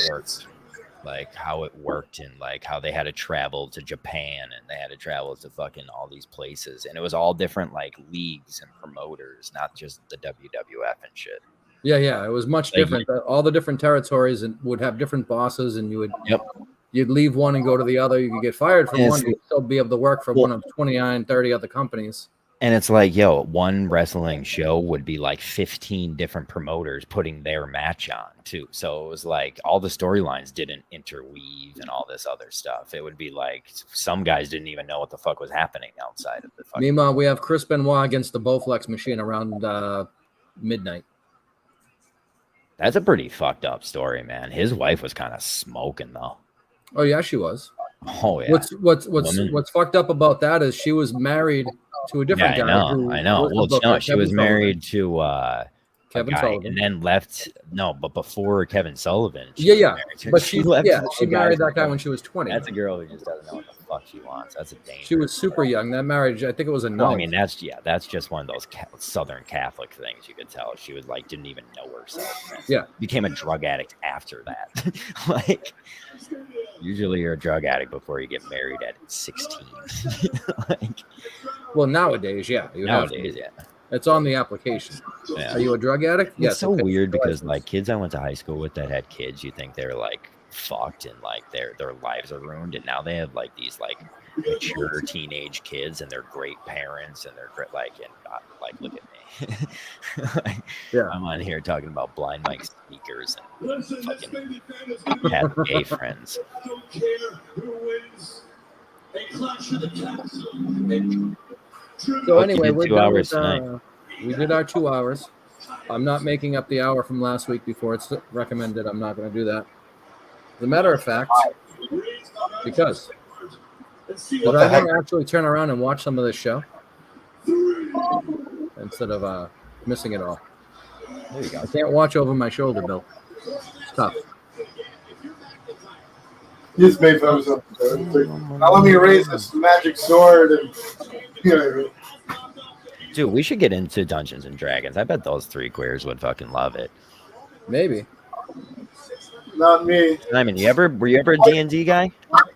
Speaker 13: works. Like how it worked and like how they had to travel to Japan and they had to travel to fucking all these places and it was all different like leagues and promoters, not just the WWF and shit.
Speaker 3: Yeah, it was much different. All the different territories and would have different bosses, and you would you'd leave one and go to the other. You could get fired from one, you'd still be able to work for one of 29, 30 other companies.
Speaker 13: And it's like, yo, one wrestling show would be like 15 different promoters putting their match on too. So it was like all the storylines didn't interweave and all this other stuff. It would be like some guys didn't even know what the fuck was happening outside of the fucking.
Speaker 3: Meanwhile, we have Chris Benoit against the Bowflex machine around midnight.
Speaker 13: That's a pretty fucked up story, man. His wife was kind of smoking though.
Speaker 3: Oh yeah, she was.
Speaker 13: Oh yeah.
Speaker 3: What's fucked up about that is she was married to a different guy.
Speaker 13: I know. Well, no, she was married to
Speaker 3: Kevin Sullivan,
Speaker 13: and then left. No, but before Kevin Sullivan.
Speaker 3: But she married that guy when she was 20.
Speaker 13: That's a girl who just doesn't know what the fuck she wants. That's a danger.
Speaker 3: She was super young. That marriage, I think it was a no.
Speaker 13: I mean, that's just one of those Southern Catholic things. You could tell she was like didn't even know herself.
Speaker 3: Yeah,
Speaker 13: became a drug addict after that. Like, Usually you're a drug addict before you get married at 16. Like,
Speaker 3: Well, nowadays, yeah. You have to
Speaker 13: nowadays,
Speaker 3: be.
Speaker 13: yeah.
Speaker 3: It's on the application.
Speaker 13: Yeah.
Speaker 3: Are you a drug addict?
Speaker 13: It's
Speaker 3: Yes.
Speaker 13: so
Speaker 3: okay.
Speaker 13: weird because like kids I went to high school with that had kids, you think they're like fucked and like their lives are ruined, and now they have like these like mature teenage kids and they're great parents and they're great like like look at me. Like,
Speaker 3: yeah.
Speaker 13: I'm on here talking about blind mic speakers and fucking have gay friends.
Speaker 3: So anyway,
Speaker 13: did
Speaker 3: we're
Speaker 13: 2
Speaker 3: done
Speaker 13: hours
Speaker 3: with,
Speaker 13: tonight.
Speaker 3: we did our 2 hours. I'm not making up the hour from last week before it's recommended. I'm not going to do that. As a matter of fact, because but I want to actually turn around and watch some of this show instead of missing it all.
Speaker 13: There you go.
Speaker 3: I can't watch over my shoulder, Bill. It's tough.
Speaker 5: He just made fun of himself. Now let me raise this magic sword and
Speaker 13: Dude, we should get into Dungeons and Dragons. I bet those three queers would fucking love it.
Speaker 3: Maybe.
Speaker 5: Not me.
Speaker 13: Simon, were you ever a D&D guy?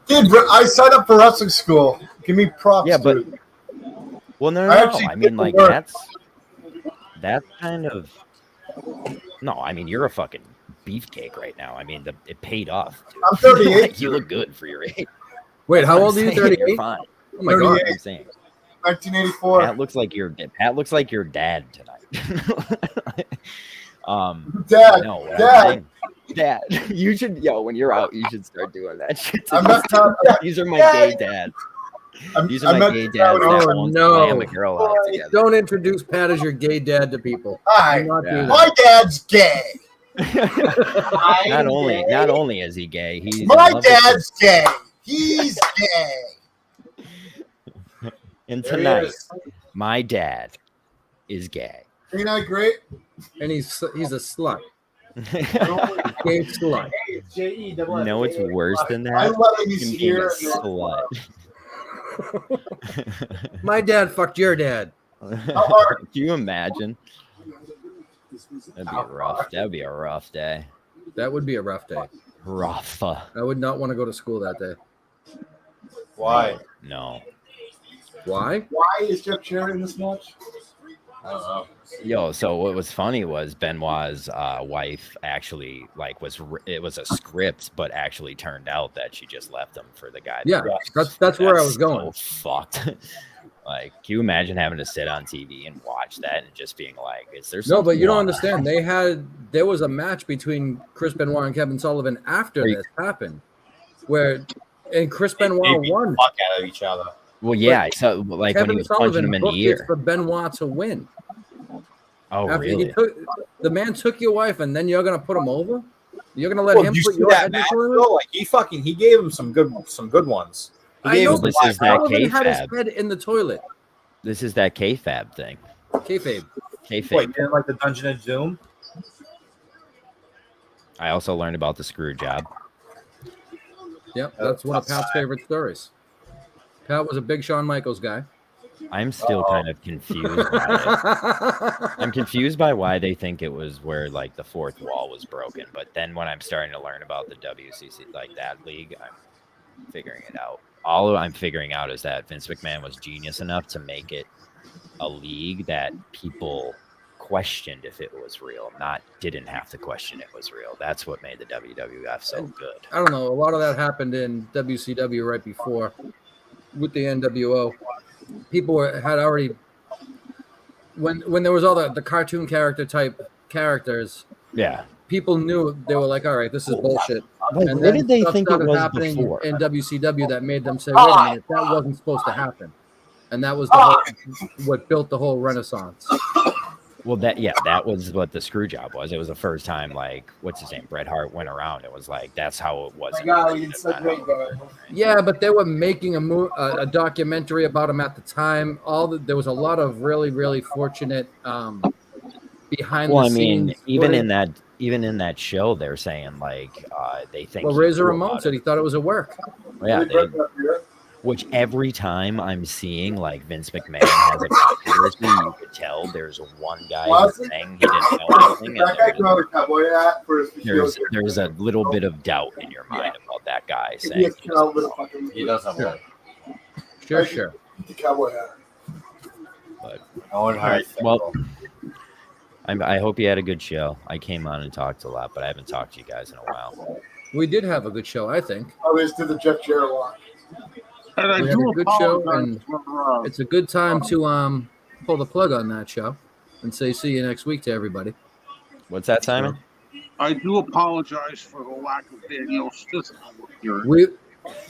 Speaker 5: Dude, I signed up for wrestling school. Give me props.
Speaker 13: Yeah, but
Speaker 5: dude.
Speaker 13: well, no. I mean, like that's kind of no. I mean, you're a fucking beefcake right now. I mean, it paid off. Dude.
Speaker 5: I'm 38.
Speaker 13: Like, you look good for your age.
Speaker 3: Wait, how
Speaker 13: That's
Speaker 3: old
Speaker 13: what
Speaker 3: are you?
Speaker 13: I'm saying.
Speaker 3: 38?
Speaker 13: You're fine.
Speaker 3: Oh my god!
Speaker 13: I'm saying
Speaker 5: 1984.
Speaker 13: Pat looks like your dad tonight.
Speaker 5: Dad,
Speaker 13: no, what I'm
Speaker 5: Dad.
Speaker 13: saying- Dad, you should when you're out, you should start doing that shit. These are my gay dads. These are my gay dads that won't slam a girl out together.
Speaker 3: Don't introduce Pat as your gay dad to people.
Speaker 5: Hi,
Speaker 3: Do not do that.
Speaker 5: my dad's gay.
Speaker 13: Not only is he gay, he's in
Speaker 5: My
Speaker 13: love with
Speaker 5: dad's gay. He's gay.
Speaker 13: And
Speaker 5: There he
Speaker 13: tonight,
Speaker 5: is.
Speaker 13: my dad is gay.
Speaker 5: Ain't I great?
Speaker 3: And he's a slut. Gay slut.
Speaker 13: You know what's worse than
Speaker 5: I
Speaker 13: that?
Speaker 5: love it. He's
Speaker 13: Him being a
Speaker 5: here.
Speaker 13: slut.
Speaker 3: My dad fucked your dad.
Speaker 13: Can you imagine? That'd be rough. That'd be a rough day.
Speaker 3: That would be a rough day.
Speaker 13: Rough.
Speaker 3: I would not want to go to school that day.
Speaker 1: Why?
Speaker 13: No.
Speaker 3: Why?
Speaker 5: Why is Jeff cheering this much?
Speaker 1: I don't know.
Speaker 13: Yo, so what was funny was Benoit's wife actually it was a script, but actually turned out that she just left him for the guy.
Speaker 3: Yeah, that's where I was going.
Speaker 13: So fucked. Like, can you imagine having to sit on TV and watch that and just being like, "Is there?"
Speaker 3: No, but you don't
Speaker 13: wrong?"
Speaker 3: understand. There was a match between Chris Benoit and Kevin Sullivan after this happened, and Chris Benoit
Speaker 1: They
Speaker 3: won.
Speaker 1: beat the fuck out of each other.
Speaker 13: Well, yeah. So like when he
Speaker 3: Kevin
Speaker 13: was punching
Speaker 3: Sullivan
Speaker 13: him in the
Speaker 3: booked it
Speaker 13: ear.
Speaker 3: for Benoit to win.
Speaker 13: Oh,
Speaker 3: After
Speaker 13: really?
Speaker 3: the man took your wife, and then you're gonna put him over? You're gonna let
Speaker 1: Well,
Speaker 3: him
Speaker 1: did you
Speaker 3: put
Speaker 1: see
Speaker 3: your
Speaker 1: that
Speaker 3: head in the
Speaker 1: match?
Speaker 3: toilet?
Speaker 1: Though? Like he gave him some good ones. He
Speaker 3: I
Speaker 1: gave
Speaker 3: know,
Speaker 1: him
Speaker 3: but
Speaker 13: this is that
Speaker 3: Sullivan had his
Speaker 13: kayfabe.
Speaker 3: head in the toilet.
Speaker 13: This is that kayfabe thing.
Speaker 3: Kayfabe.
Speaker 13: Kayfabe.
Speaker 1: Wait, didn't like the Dungeon of Doom?
Speaker 13: I also learned about the screw job.
Speaker 3: Yep, that's one of Pat's favorite stories. Pat was a big Shawn Michaels guy.
Speaker 13: I'm still kind of confused by it. I'm confused by why they think it was where like the fourth wall was broken. But then when I'm starting to learn about the WCC, like that league, I'm figuring it out. All I'm figuring out is that Vince McMahon was genius enough to make it a league that people questioned if it was real, didn't have to question it was real. That's what made the WWF so good.
Speaker 3: I don't know. A lot of that happened in WCW right before with the NWO. People had already when there was all the cartoon character type characters.
Speaker 13: Yeah,
Speaker 3: people knew. They were like, "All right, this is bullshit."
Speaker 13: Like,
Speaker 3: and
Speaker 13: what
Speaker 3: then
Speaker 13: did they
Speaker 3: stuff
Speaker 13: think it
Speaker 3: started
Speaker 13: was
Speaker 3: happening
Speaker 13: before?
Speaker 3: in WCW that made them say, "Wait a minute, that wasn't supposed to happen," and that was the whole, what built the whole renaissance.
Speaker 13: Well, that was what the screw job was. It was the first time, like, what's his name, Bret Hart went around. It was like that's how it was.
Speaker 3: Yeah, but they were making a documentary about him at the time. There was a lot of really, really fortunate behind
Speaker 13: Well,
Speaker 3: the
Speaker 13: I mean,
Speaker 3: scenes.
Speaker 13: even in that show, they're saying like they think.
Speaker 3: Well,
Speaker 13: he
Speaker 3: Razor
Speaker 13: knew
Speaker 3: Ramon
Speaker 13: about
Speaker 3: said he thought it was a work.
Speaker 13: it. Yeah, which every time I'm seeing like Vince McMahon has a controversy, you could tell there's one guy who's saying he didn't know anything, and there's a little bit of doubt in your mind about that guy
Speaker 5: He
Speaker 13: saying
Speaker 5: has cowboy fucking.
Speaker 7: He does have one.
Speaker 3: Sure.
Speaker 5: The cowboy hat.
Speaker 13: But
Speaker 7: Owen Hart.
Speaker 13: well, I hope you had a good show. I came on and talked a lot, but I haven't talked to you guys in a while.
Speaker 3: We did have a good show, I think.
Speaker 5: I always did the Jeff Jarrett walk.
Speaker 11: And I
Speaker 3: We had
Speaker 11: do
Speaker 3: a good show,
Speaker 11: apologize
Speaker 3: and
Speaker 11: for,
Speaker 3: it's a good time to pull the plug on that show and say see you next week to everybody.
Speaker 13: What's that, Simon?
Speaker 11: I do apologize for the lack of Danielle's physical appearance.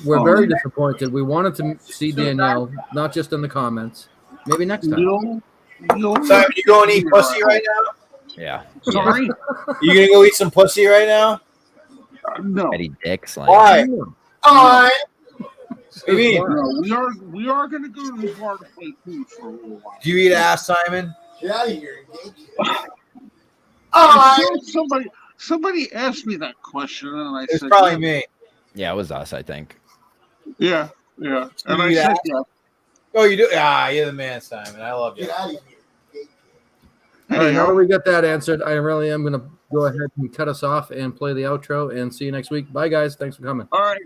Speaker 3: We're very disappointed. We wanted to see Danielle, not just in the comments. Maybe next time.
Speaker 14: Simon, you going to eat pussy right now?
Speaker 13: Yeah.
Speaker 11: Sorry?
Speaker 14: You going to go eat some pussy right now?
Speaker 11: No.
Speaker 13: Eddie Dicks. Like,
Speaker 14: Why? Why? What do you mean?
Speaker 11: No, we are going to go to the bar to play food for a little while.
Speaker 14: Do you eat ass, Simon?
Speaker 5: Get out of here.
Speaker 11: Somebody asked me that question, and I
Speaker 14: It's
Speaker 11: said,
Speaker 14: probably
Speaker 11: yeah.
Speaker 14: me.
Speaker 13: Yeah, it was us, I think.
Speaker 11: Yeah.
Speaker 14: Do
Speaker 11: And
Speaker 14: you
Speaker 11: I
Speaker 14: eat
Speaker 11: said,
Speaker 14: ass?
Speaker 11: yeah.
Speaker 14: Oh, you do? Ah, you're the man, Simon. I love you.
Speaker 5: Get out of here.
Speaker 3: All right, now that we got that answered, I really am going to go ahead and cut us off and play the outro and see you next week. Bye, guys. Thanks for coming.
Speaker 11: All right.